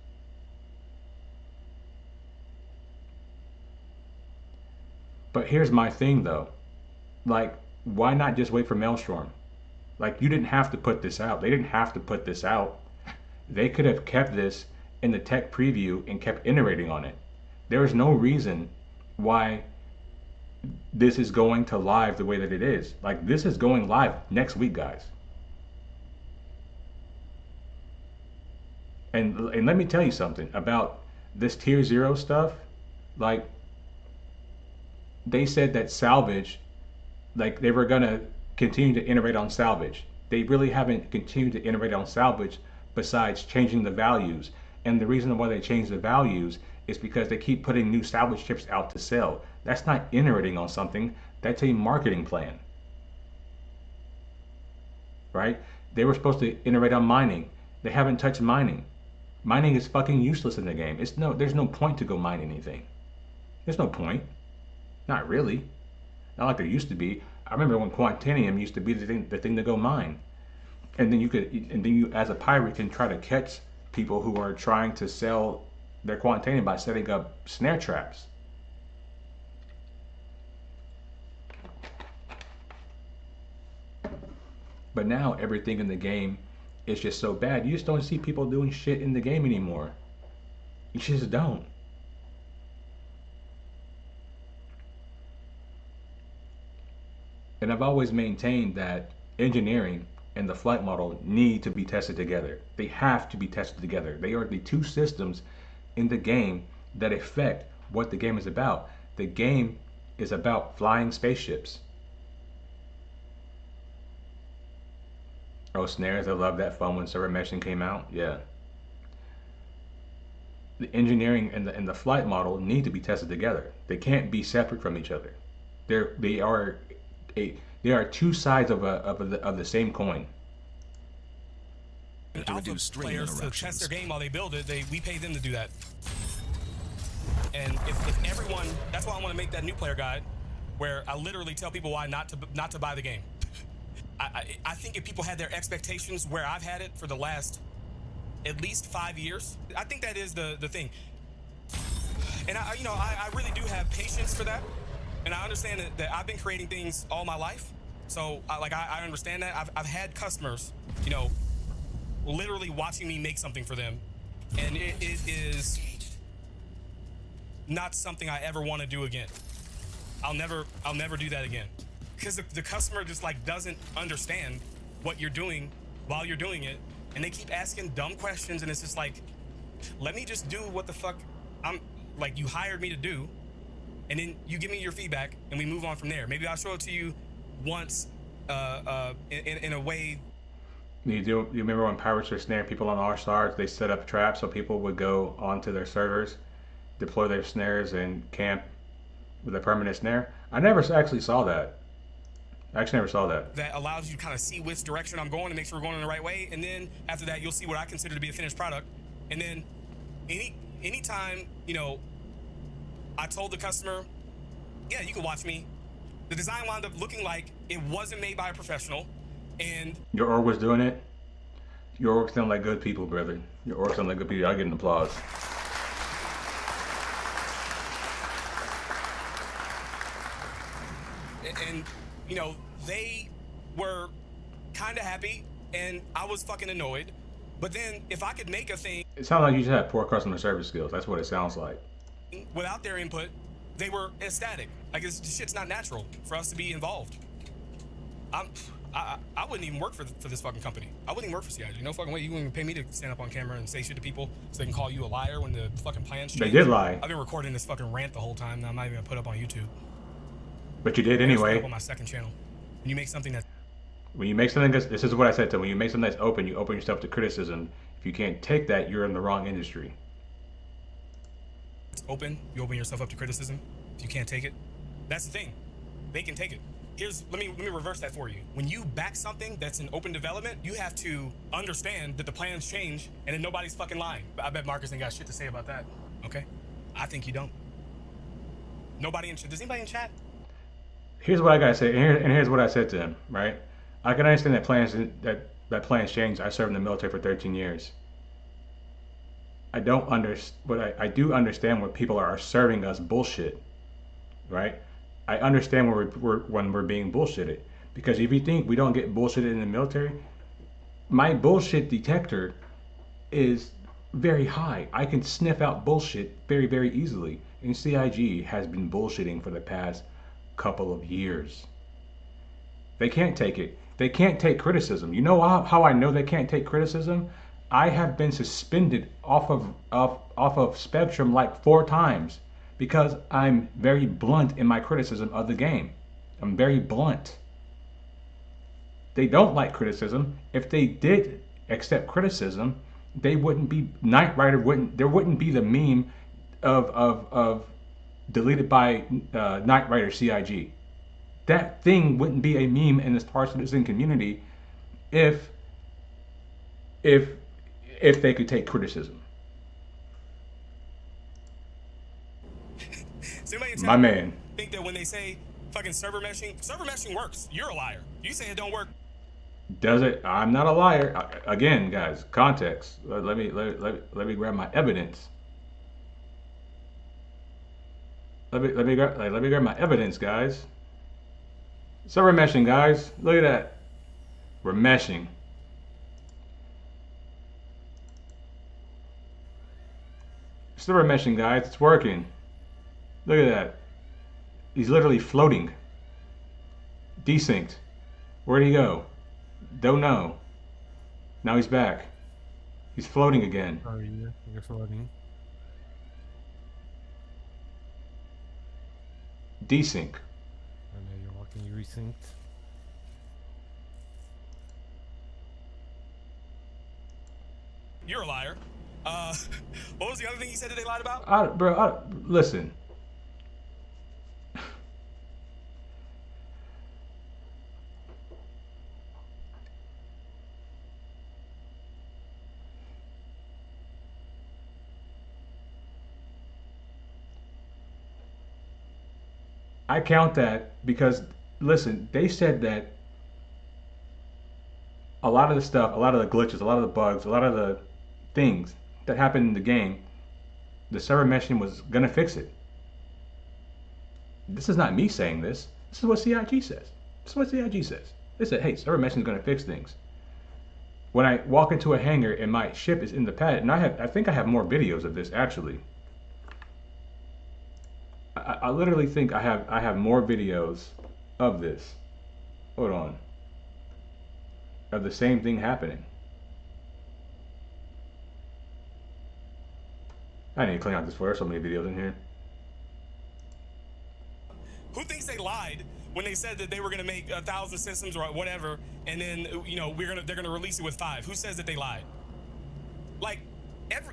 But here's my thing though. Like, why not just wait for Maelstrom? Like, you didn't have to put this out. They didn't have to put this out. They could have kept this in the tech preview and kept iterating on it. There is no reason why this is going to live the way that it is. Like, this is going live next week, guys. And let me tell you something about this tier 0 stuff. Like, they said that salvage, like, they were gonna continue to iterate on salvage. They really haven't continued to iterate on salvage besides changing the values. And the reason why they changed the values is because they keep putting new salvage chips out to sell. That's not iterating on something, that's a marketing plan. Right? They were supposed to iterate on mining. They haven't touched mining. Mining is fucking useless in the game. There's no point to go mine anything. There's no point. Not really. Not like there used to be. I remember when Quantanium used to be the thing to go mine. And then you as a pirate can try to catch people who are trying to sell their Quantanium by setting up snare traps. But now everything in the game is just so bad. You just don't see people doing shit in the game anymore. You just don't. And I've always maintained that engineering and the flight model need to be tested together. They have to be tested together. They are the two systems in the game that affect what the game is about. The game is about flying spaceships. Oh, snares, I love that fun when server meshing came out. Yeah. The engineering and the flight model need to be tested together. They can't be separate from each other. They are two sides of the same coin. To reduce stream Players to test interruptions. their game while they build it, we pay them to do that. And if everyone, that's why I want to make that new player guide, where I literally tell people why not to buy the game. I think if people had their expectations where I've had it for the last at least 5 years, I think that is the thing. And I really do have patience for that. And I understand that I've been creating things all my life. So I understand that. I've had customers, literally watching me make something for them. And it is not something I ever want to do again. I'll never do that again. Because the customer just doesn't understand what you're doing while you're doing it. And they keep asking dumb questions, and it's just let me just do what the fuck you hired me to do. And then you give me your feedback, and we move on from there. Maybe I'll show it to you once in a way. You remember when pirates were snaring people on R-Stars? They set up traps so people would go onto their servers, deploy their snares, and camp with a permanent snare? I never actually saw that. I actually never saw that. That allows you to kind of see which direction I'm going and make sure we're going in the right way. And then after that, you'll see what I consider to be a finished product. And then anytime, I told the customer, yeah, you can watch me. The design wound up looking like it wasn't made by a professional. And Your org was doing it? Your org sound like good people, brother. Your org sound like good people. I get an applause. and they were kind of happy, and I was fucking annoyed. But then if I could make a thing It sounds like you just have poor customer service skills. That's what it sounds like. without their input, they were ecstatic. Like, this shit's not natural for us to be involved. I wouldn't even work for this fucking company. I wouldn't even work for CIG. No fucking way. You wouldn't even pay me to stand up on camera and say shit to people so they can call you a liar when the fucking plans change. They did lie. I've been recording this fucking rant the whole time. Now I'm not even gonna put up on YouTube. But you did I'm gonna put anyway. up on my second channel. When you make something that's When you make something that's, this is what I said to them, when you make something that's open, you open yourself to criticism. If you can't take that, you're in the wrong industry. open, you open yourself up to criticism. If you can't take it, that's the thing. They can take it. Let me reverse that for you. When you back something that's in open development, you have to understand that the plans change and that nobody's fucking lying. I bet Marcus ain't got shit to say about that. Okay? I think you don't. Nobody in chat. Does anybody in chat? Here's what I gotta say, and here's what I said to him. Right? I can understand that plans change. I served in the military for 13 years. I don't understand, but I do understand when people are serving us bullshit. Right? I understand when we're being bullshitted, because if you think we don't get bullshitted in the military, my bullshit detector is very high. I can sniff out bullshit very, very easily. And CIG has been bullshitting for the past couple of years. They can't take it. They can't take criticism. You know how I know they can't take criticism? I have been suspended off of Spectrum like 4 times because I'm very blunt in my criticism of the game. I'm very blunt. They don't like criticism. If they did accept criticism, they wouldn't be Knight Rider. There wouldn't be the meme of deleted by Knight Rider CIG. That thing wouldn't be a meme in this partisan community if they could take criticism. My man. Think that when they say fucking server meshing works. You're a liar. You say it don't work. Does it? I'm not a liar. Again, guys, context. Let me grab my evidence. Let me grab my evidence, guys. Server meshing, guys. Look at that. We're meshing. Server meshing, guys. It's working. Look at that. He's literally floating. Desynced. Where'd he go? Don't know. Now he's back. He's floating again. Oh, yeah, you're floating. Desync. I know you're walking, you resynced. You're a liar. What was the other thing you said that they lied about? Listen. I count that because, listen, they said that a lot of the stuff, a lot of the glitches, a lot of the bugs, a lot of the things that happened in the game, the server meshing was going to fix it. This is not me saying this. This is what CIG says. This is what CIG says. They said, hey, server meshing is going to fix things. When I walk into a hangar and my ship is in the pad, and I think I have more videos of this actually. I literally think I have more videos of this. Hold on. Of the same thing happening. I need to clean out this floor. There's so many videos in here. Who thinks they lied when they said that they were gonna make 1,000 systems or whatever, and then they're gonna release it with 5? Who says that they lied? Like,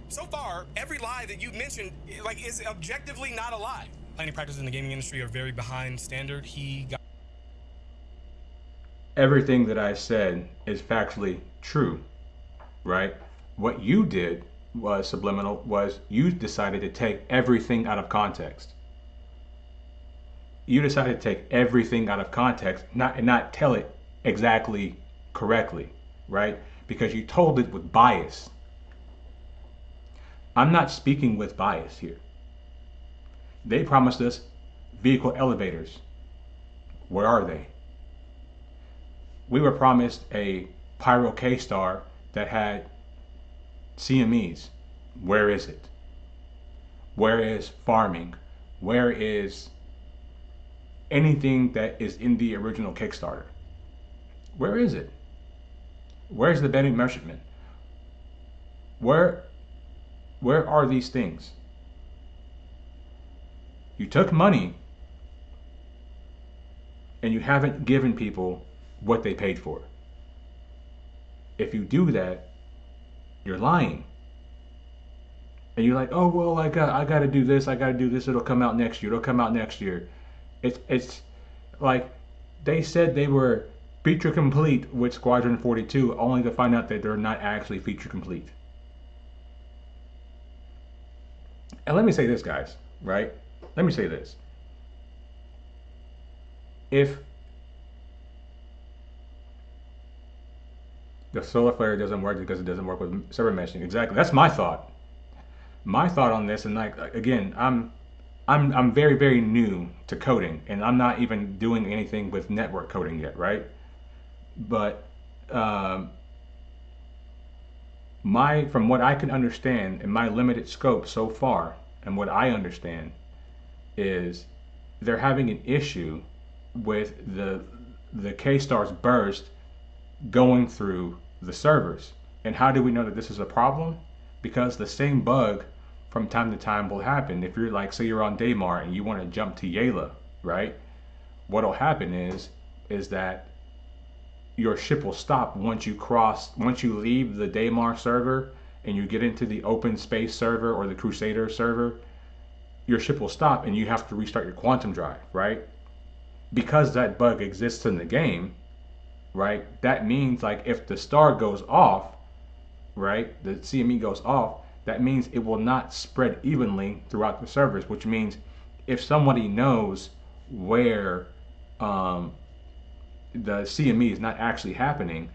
so far, every lie that you've mentioned, like, is objectively not a lie. Planning practices in the gaming industry are very behind standard. Everything that I said is factually true, right? What you did was subliminal, was you decided to take everything out of context. You decided to take everything out of context, not tell it exactly correctly, right? Because you told it with bias. I'm not speaking with bias here. They promised us vehicle elevators. Where are they? We were promised a Pyro K-Star that had CMEs. Where is it? Where is farming? where is anything that is in the original Kickstarter? Where is it? Where's the betting measurement? Where are these things? You took money and you haven't given people what they paid for. If you do that, you're lying. And you're like, oh well, I got to do this. I got to do this. It'll come out next year. It'll come out next year. It's like they said they were feature complete with Squadron 42, only to find out that they're not actually feature complete. And let me say this, guys, right? Let me say this. If the solar flare doesn't work because it doesn't work with server meshing, exactly. That's my thought. My thought on this, and like again, I'm very, very new to coding, and I'm not even doing anything with network coding yet, right? But from what I can understand in my limited scope so far, and what I understand is they're having an issue with the K-Stars burst going through the servers. And how do we know that this is a problem? Because the same bug from time to time will happen. If you're like, say you're on Daymar and you want to jump to Yayla, right? What'll happen is that your ship will stop once you leave the Daymar server and you get into the open space server or the Crusader server. Your ship will stop and you have to restart your quantum drive, right? Because that bug exists in the game, right? That means like if the star goes off, right? The CME goes off, that means it will not spread evenly throughout the servers, which means if somebody knows where the CME is not actually happening,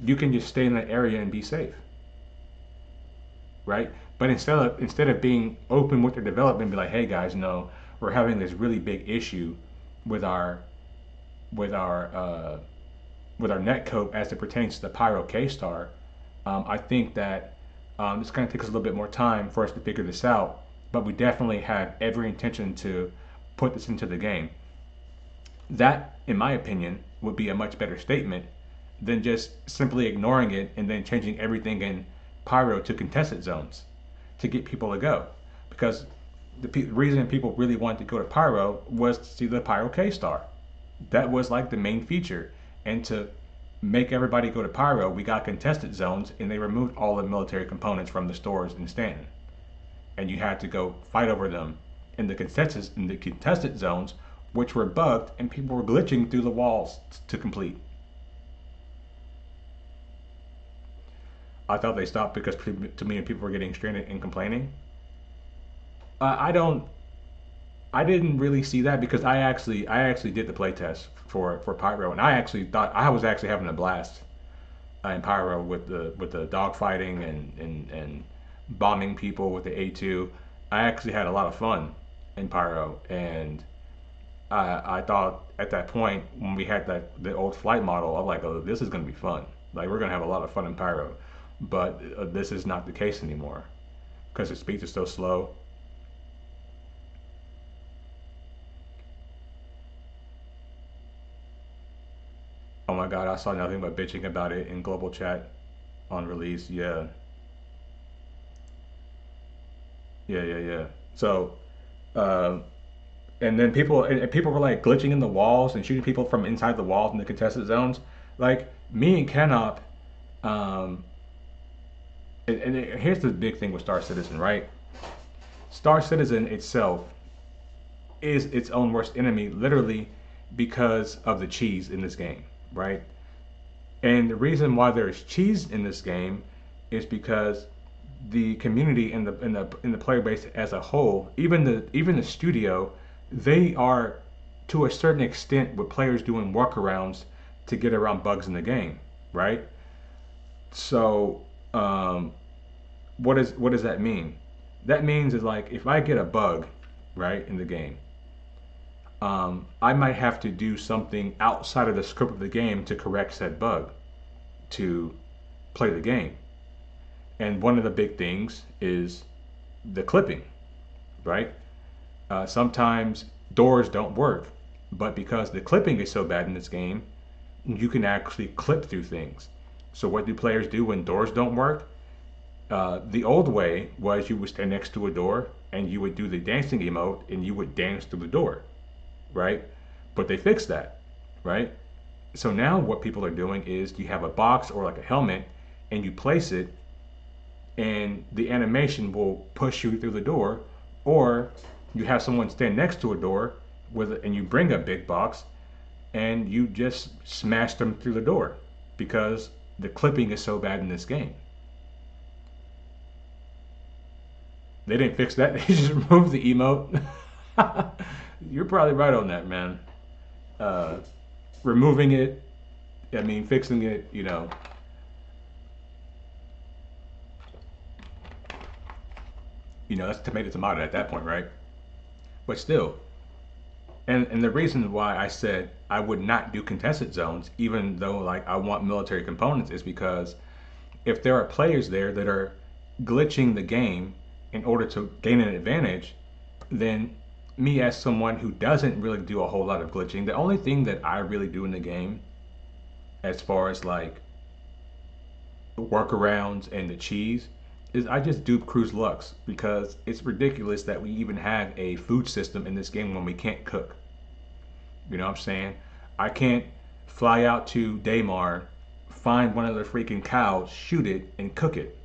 you can just stay in that area and be safe, right? But instead of being open with their development, be like, hey guys, no, we're having this really big issue with our netcode as it pertains to the Pyro K-Star. I think that it's going to take us a little bit more time for us to figure this out, but we definitely have every intention to put this into the game. That, in my opinion, would be a much better statement than just simply ignoring it and then changing everything in Pyro to contested zones to get people to go. Because the reason people really wanted to go to Pyro was to see the Pyro K-Star. That was like the main feature. And to make everybody go to Pyro, we got contested zones, and they removed all the military components from the stores in Stanton. And you had to go fight over them in the contested zones, which were bugged, and people were glitching through the walls to complete. I thought they stopped because too many people were getting stranded and complaining. I didn't really see that because I actually did the playtest for Pyro, and I actually thought I was actually having a blast in Pyro with the dogfighting and bombing people with the A2. I actually had a lot of fun in Pyro, and I thought at that point when we had the old flight model, I'm like, oh, this is gonna be fun. Like we're gonna have a lot of fun in Pyro, but this is not the case anymore because the speeds are so slow. Oh my god, I saw nothing but bitching about it in global chat on release. Yeah. Yeah. So, and then people were like glitching in the walls and shooting people from inside the walls in the contested zones. Like me and Kenop, here's the big thing with Star Citizen, right? Star Citizen itself is its own worst enemy, literally because of the cheese in this game, right? And the reason why there's cheese in this game is because the community and the player base as a whole, even the studio, they are to a certain extent with players doing workarounds to get around bugs in the game, right? So what does that mean? That means is like if I get a bug, right, in the game, I might have to do something outside of the scope of the game to correct said bug to play the game. And one of the big things is the clipping, right? Sometimes doors don't work, but because the clipping is so bad in this game, you can actually clip through things. So what do players do when doors don't work? The old way was you would stand next to a door and you would do the dancing emote and you would dance through the door, right? But they fixed that, right? So now what people are doing is you have a box or like a helmet and you place it and the animation will push you through the door, or you have someone stand next to a door and you bring a big box and you just smash them through the door because the clipping is so bad in this game. They didn't fix that. They just removed the emote. You're probably right on that, man. Removing it, I mean, fixing it, that's tomato at that point, right? But still, and the reason why I said I would not do contested zones, even though like I want military components, is because if there are players there that are glitching the game in order to gain an advantage, then me as someone who doesn't really do a whole lot of glitching, the only thing that I really do in the game as far as like workarounds and the cheese is I just dupe Cruise Lux because it's ridiculous that we even have a food system in this game when we can't cook. You know what I'm saying? I can't fly out to Daymar, find one of the freaking cows, shoot it, and cook it.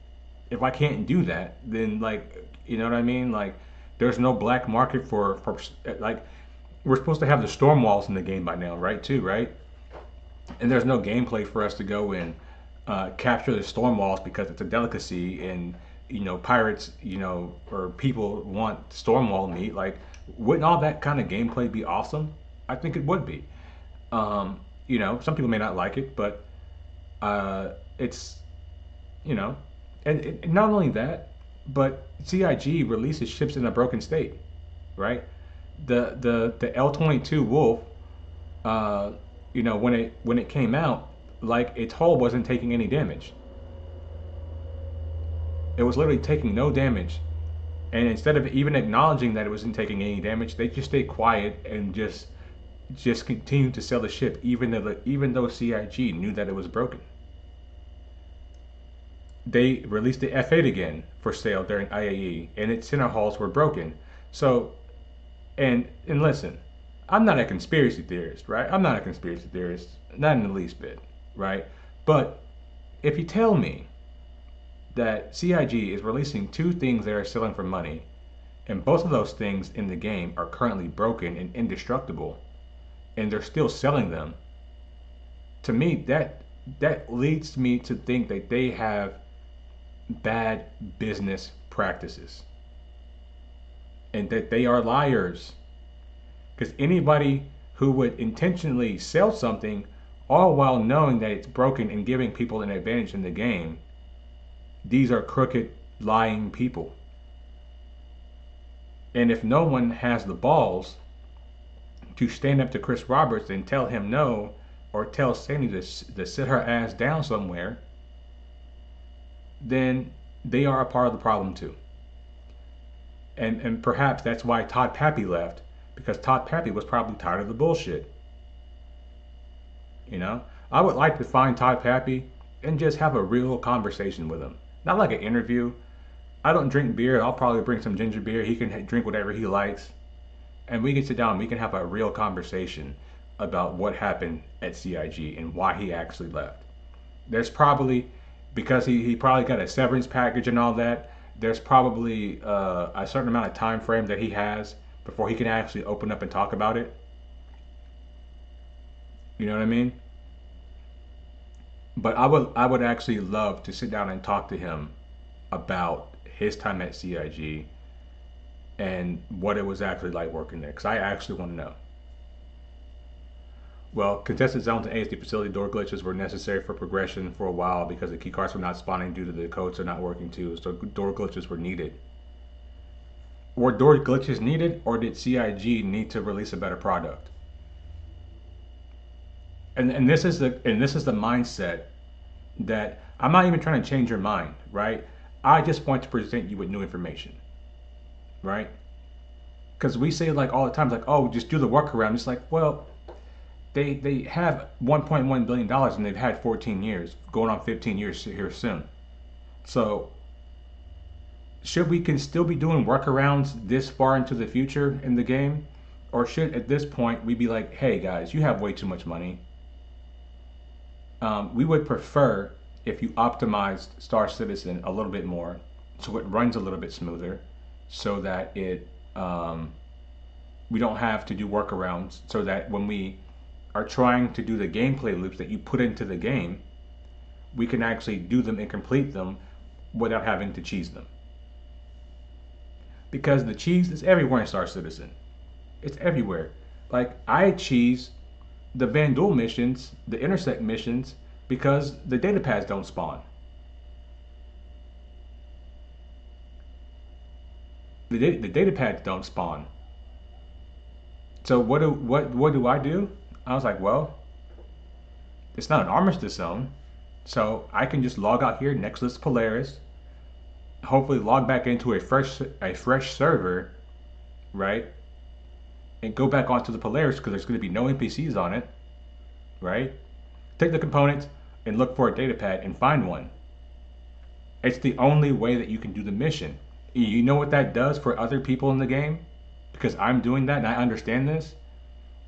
If I can't do that, then like, you know what I mean? Like, there's no black market for like, we're supposed to have the storm walls in the game by now, right? Too, right? And there's no gameplay for us to go and capture the storm walls because it's a delicacy, and pirates, or people want storm wall meat. Like, wouldn't all that kind of gameplay be awesome? I think it would be. Some people may not like it, but it's, and not only that, but CIG releases ships in a broken state, right? The L-22 Wolf, when it came out, like, its hull wasn't taking any damage. It was literally taking no damage, and instead of even acknowledging that it wasn't taking any damage, they just stayed quiet and just continued to sell the ship, even though CIG knew that it was broken. They released the F8 again for sale during IAE, and its center hulls were broken. So, and listen, I'm not a conspiracy theorist, right? I'm not a conspiracy theorist, not in the least bit, right? But if you tell me that CIG is releasing two things that are selling for money, and both of those things in the game are currently broken and indestructible, and they're still selling them, to me, that leads me to think that they have bad business practices and that they are liars. Because anybody who would intentionally sell something all while knowing that it's broken and giving people an advantage in the game, these are crooked, lying people. And if no one has the balls to stand up to Chris Roberts and tell him no, or tell Sandy to sit her ass down somewhere, then they are a part of the problem too. And perhaps that's why Todd Pappy left, because Todd Pappy was probably tired of the bullshit. I would like to find Todd Pappy and just have a real conversation with him. Not like an interview. I don't drink beer. I'll probably bring some ginger beer. He can drink whatever he likes. And we can sit down and we can have a real conversation about what happened at CIG and why he actually left. There's probably, because he probably got a severance package and all that, there's probably a certain amount of time frame that he has before he can actually open up and talk about it. You know what I mean? But I would actually love to sit down and talk to him about his time at CIG and what it was actually like working there, because I actually want to know. Well, contested zones and ASD facility door glitches were necessary for progression for a while because the keycards were not spawning due to the codes are not working too, so door glitches were needed. Were door glitches needed, or did CIG need to release a better product? And this is the mindset that I'm not even trying to change your mind, right? I just want to present you with new information, right? Because we say like all the time, like, oh, just do the workaround. It's like, well, they have $1.1 billion and they've had 14 years, going on 15 years here soon. So should we can still be doing workarounds this far into the future in the game? Or should at this point we be like, hey guys, you have way too much money. We would prefer if you optimized Star Citizen a little bit more so it runs a little bit smoother, so that it we don't have to do workarounds, so that when we are trying to do the gameplay loops that you put into the game, we can actually do them and complete them without having to cheese them. Because the cheese is everywhere in Star Citizen. It's everywhere. Like, I cheese the Van Duel missions, the intersect missions, because the data pads don't spawn. The data pads don't spawn. So what do I do? I was like, well, it's not an armistice zone, so I can just log out here, next list Polaris, hopefully log back into a fresh server, right? And go back onto the Polaris because there's going to be no NPCs on it, right? Take the components and look for a data pad and find one. It's the only way that you can do the mission. You know what that does for other people in the game? Because I'm doing that and I understand this.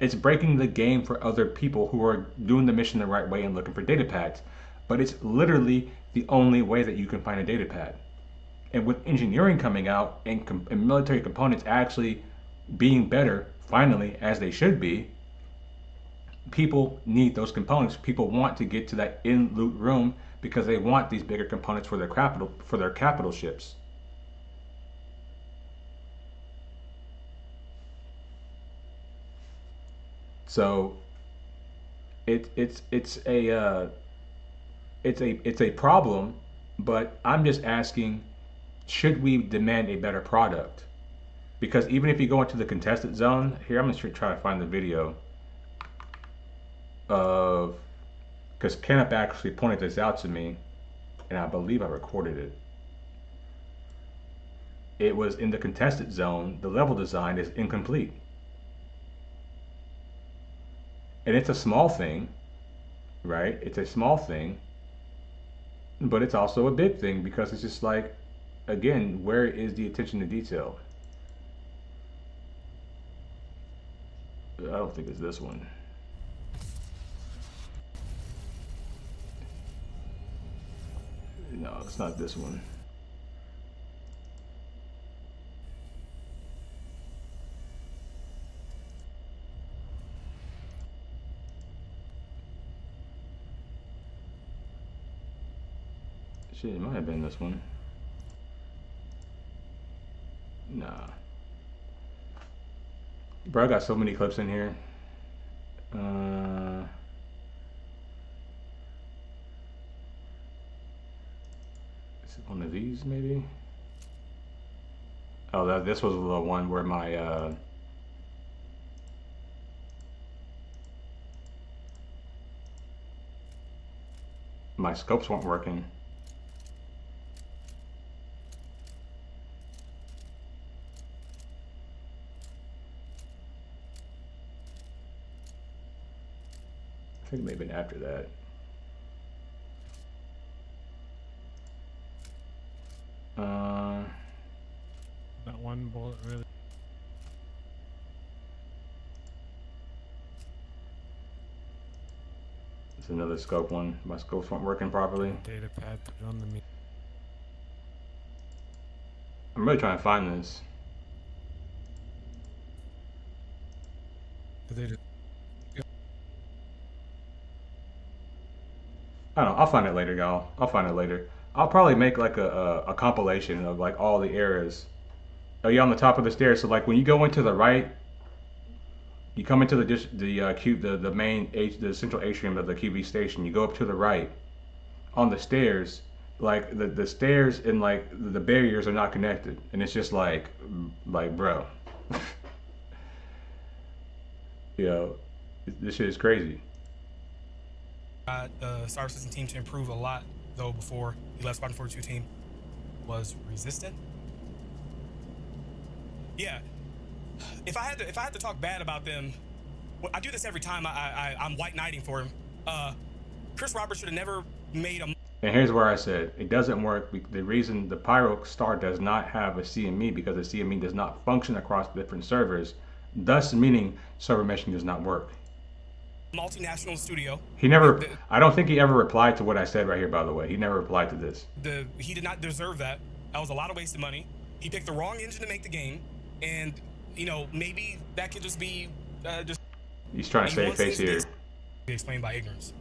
It's breaking the game for other people who are doing the mission the right way and looking for data pads. But it's literally the only way that you can find a data pad. And with engineering coming out and military components actually being better, finally, as they should be, people need those components. People want to get to that in-loot room because they want these bigger components for their capital ships. So it's a problem, but I'm just asking, should we demand a better product? Because even if you go into the contested zone, here I'm gonna try to find the video of, because Kenneth actually pointed this out to me, and I believe I recorded it. It was in the contested zone, the level design is incomplete. And it's a small thing, right? It's a small thing, but it's also a big thing because it's just like, again, where is the attention to detail? I don't think it's this one. No, it's not this one. Shit, it might have been this one. Nah. Bro, I got so many clips in here. Is it one of these, maybe? Oh, this was the one where my scopes weren't working. I think it may have been after that. That one bullet really. It's another scope one. My scopes weren't working properly. Data pad to run the meter. I'm really trying to find this. They just, I don't know. I'll find it later, y'all. I'll find it later. I'll probably make like a compilation of like all the areas. Oh, yeah, on the top of the stairs. So like when you go into the right, you come into the main the central atrium of the QB station. You go up to the right. On the stairs, like the stairs and like the barriers are not connected, and it's just like bro, you know, this shit is crazy. The Star Citizen team to improve a lot, though, before he left Squadron 42 team was resistant. Yeah, if I had to talk bad about them, well, I do this every time I'm white knighting for him. Chris Roberts should have never made a. And here's where I said it doesn't work. The reason the Pyro Star does not have a CME because the CME does not function across different servers, thus meaning server meshing does not work. Multinational studio. He never. I don't think he ever replied to what I said right here. By the way, he never replied to this. He did not deserve that. That was a lot of wasted money. He picked the wrong engine to make the game, and you know maybe that could just be just. He's trying to save face here. Be explained by ignorance.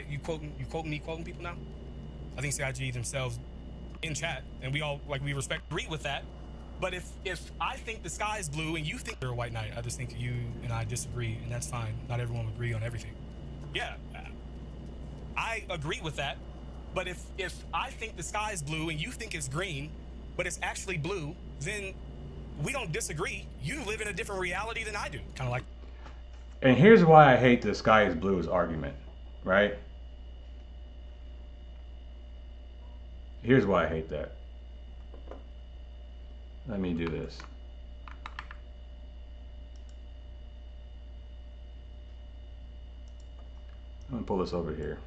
You quoting me quoting people now? I think CIG themselves in chat, and we all we agree with that. But if I think the sky is blue and you think you're a white knight, I just think you and I disagree, and that's fine. Not everyone will agree on everything. Yeah, I agree with that. But if I think the sky is blue and you think it's green, but it's actually blue, then we don't disagree. You live in a different reality than I do. Kind of like. And here's why I hate the sky is blue argument, right? Here's why I hate that. Let me do this. I'm gonna pull this over here.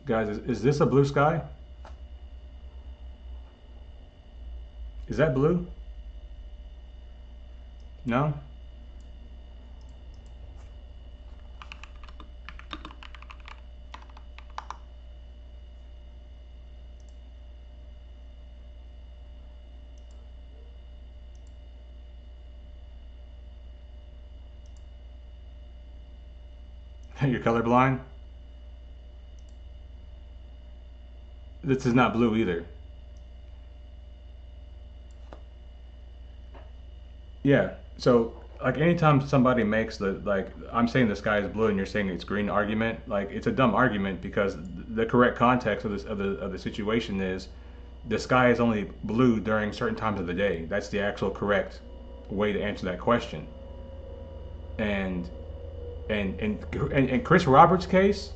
Guys, is this a blue sky? Is that blue? No? You're colorblind? This is not blue either. Yeah, so like anytime somebody makes I'm saying the sky is blue and you're saying it's green argument, like it's a dumb argument because the correct context of the situation is the sky is only blue during certain times of the day. That's the actual correct way to answer that question. And in Chris Roberts' case,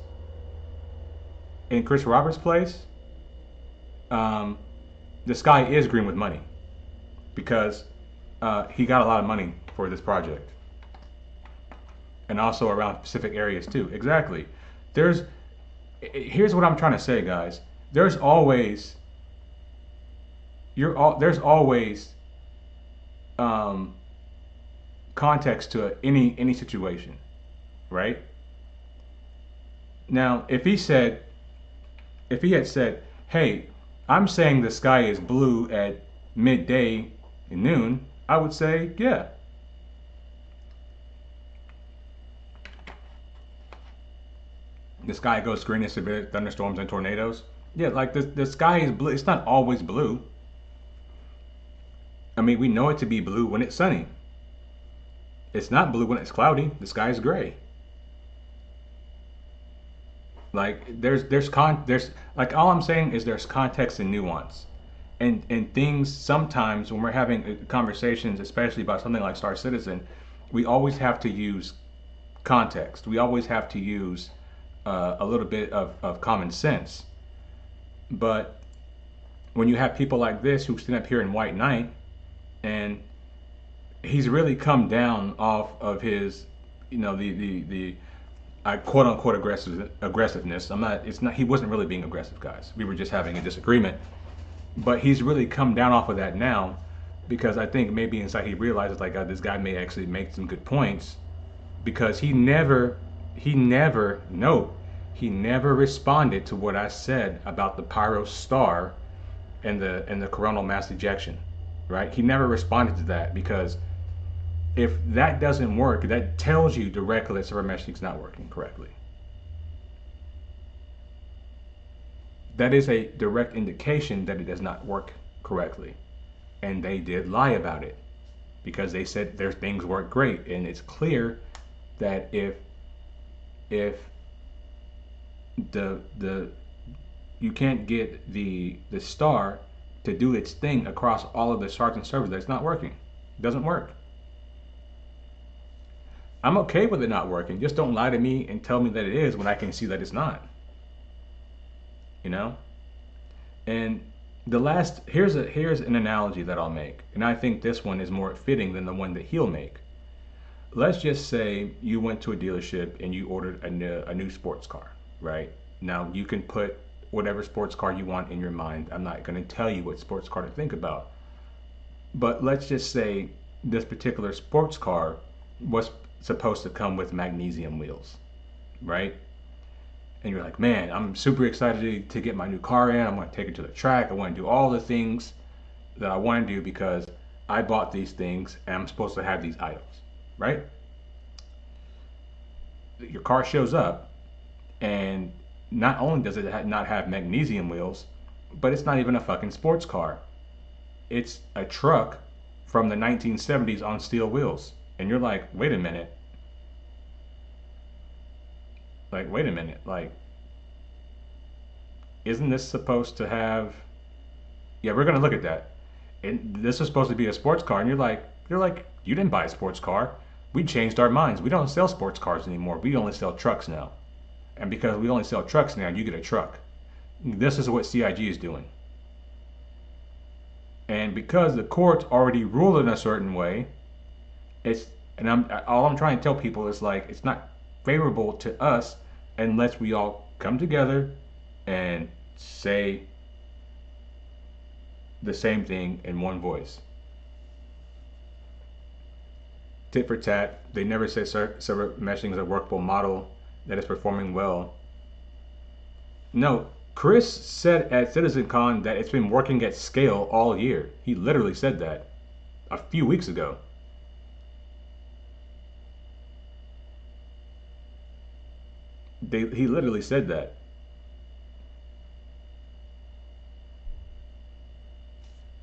in Chris Roberts' place, the sky is green with money because he got a lot of money for this project, and also around specific areas too. Exactly. Here's what I'm trying to say, guys. There's always context to any situation, right? Now, if he had said, "Hey, I'm saying the sky is blue at midday and noon," I would say, yeah. The sky goes green in severe thunderstorms and tornadoes. Yeah, like the sky is blue. It's not always blue. I mean, we know it to be blue when it's sunny. It's not blue when it's cloudy. The sky is gray. Like there's like all I'm saying is there's context and nuance, and things sometimes when we're having conversations, especially about something like Star Citizen, we always have to use context. We always have to use a little bit of common sense. But when you have people like this who stand up here in White Knight, and he's really come down off of his, the quote unquote aggressiveness. He wasn't really being aggressive, guys. We were just having a disagreement. But he's really come down off of that now because I think maybe inside he realizes this guy may actually make some good points, because he never responded to what I said about the Pyro Star and the coronal mass ejection, right? He never responded to that, because if that doesn't work, that tells you directly that server meshing is not working correctly. That is a direct indication that it does not work correctly. And they did lie about it, because they said their things work great. And it's clear that if the you can't get the star to do its thing across all of the shards and servers. That's not working. It doesn't work. I'm okay with it not working. Just don't lie to me and tell me that it is when I can see that it's not. You know? And the last, here's an analogy that I'll make, and I think this one is more fitting than the one that he'll make. Let's just say you went to a dealership and you ordered a new sports car, right? Now you can put whatever sports car you want in your mind. I'm not going to tell you what sports car to think about. But let's just say this particular sports car was supposed to come with magnesium wheels, right? And you're like, man, I'm super excited to get my new car in. I'm going to take it to the track. I want to do all the things that I want to do because I bought these things and I'm supposed to have these items, right? Your car shows up and not only does it not have magnesium wheels, but it's not even a fucking sports car. It's a truck from the 1970s on steel wheels. And you're like, wait a minute. Like, isn't this supposed to have, yeah, we're going to look at that. And this is supposed to be a sports car. And you're like, you didn't buy a sports car. We changed our minds. We don't sell sports cars anymore. We only sell trucks now. And because we only sell trucks now, you get a truck. This is what CIG is doing. And because the courts already ruled in a certain way, all I'm trying to tell people is like, it's not favorable to us unless we all come together and say the same thing in one voice. Tit for tat. They never say server meshing is a workable model that is performing well. No, Chris said at CitizenCon that it's been working at scale all year. He literally said that a few weeks ago. He literally said that.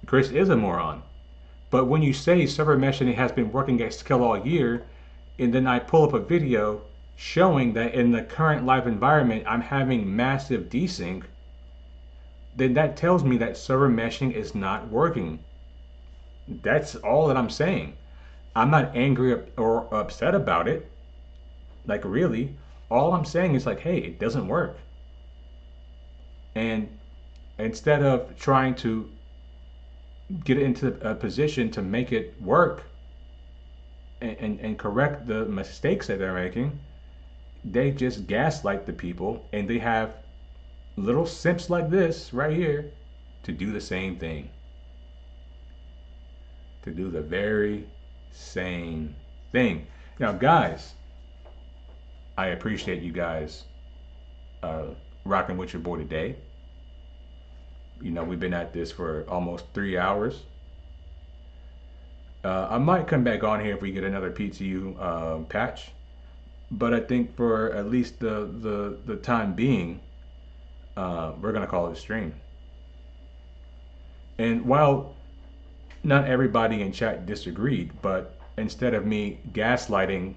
Chris is a moron. But when you say server meshing has been working at scale all year, and then I pull up a video showing that in the current live environment I'm having massive desync, then that tells me that server meshing is not working. That's all that I'm saying. I'm not angry or upset about it. Like, really, all I'm saying is like, hey, it doesn't work. And instead of trying to get it into a position to make it work and correct the mistakes that they're making, they just gaslight the people, and they have little simps like this right here to do the same thing. To do the very same thing. Now, guys, I appreciate you guys rocking with your boy today. You know, we've been at this for almost 3 hours. I might come back on here if we get another PTU patch, but I think for at least the time being, we're gonna call it a stream. And while not everybody in chat disagreed, but instead of me gaslighting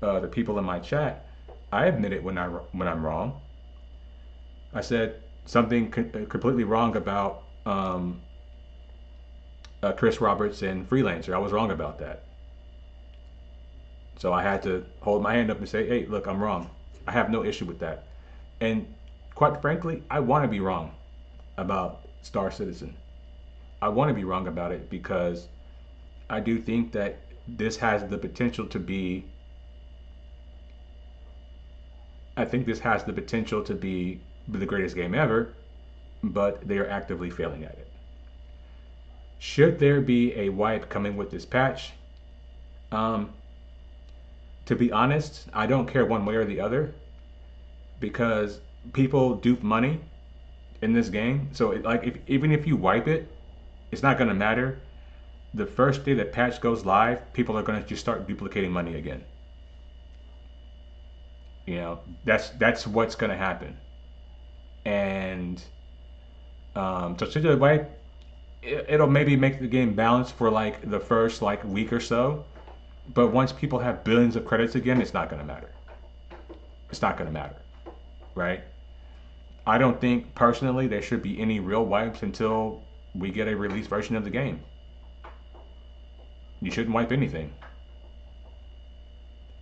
the people in my chat, I admit it when I'm wrong. I said something completely wrong about Chris Roberts and Freelancer. I was wrong about that. So I had to hold my hand up and say, hey, look, I'm wrong. I have no issue with that. And quite frankly, I want to be wrong about Star Citizen. I want to be wrong about it because I do think that this has the potential to be, the greatest game ever, but they are actively failing at it. Should there be a wipe coming with this patch? To be honest, I don't care one way or the other, because people dupe money in this game. So even if you wipe it, it's not going to matter. The first day the patch goes live, people are going to just start duplicating money again. You know, that's what's going to happen. And so should the wipe, it'll maybe make the game balanced for like the first like week or so, but once people have billions of credits again, it's not going to matter. It's not going to matter, right? I don't think personally there should be any real wipes until we get a released version of the game. You shouldn't wipe anything.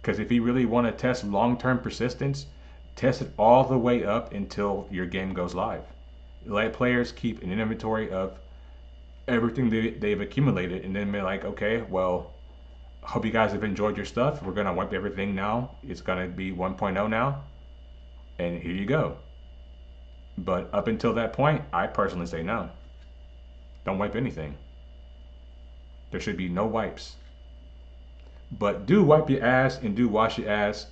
Because if you really want to test long-term persistence, test it all the way up until your game goes live. Let players keep an inventory of everything they've accumulated, and then be like, okay, well, hope you guys have enjoyed your stuff. We're going to wipe everything now. It's going to be 1.0 now. And here you go. But up until that point, I personally say no. Don't wipe anything. There should be no wipes. But do wipe your ass and do wash your ass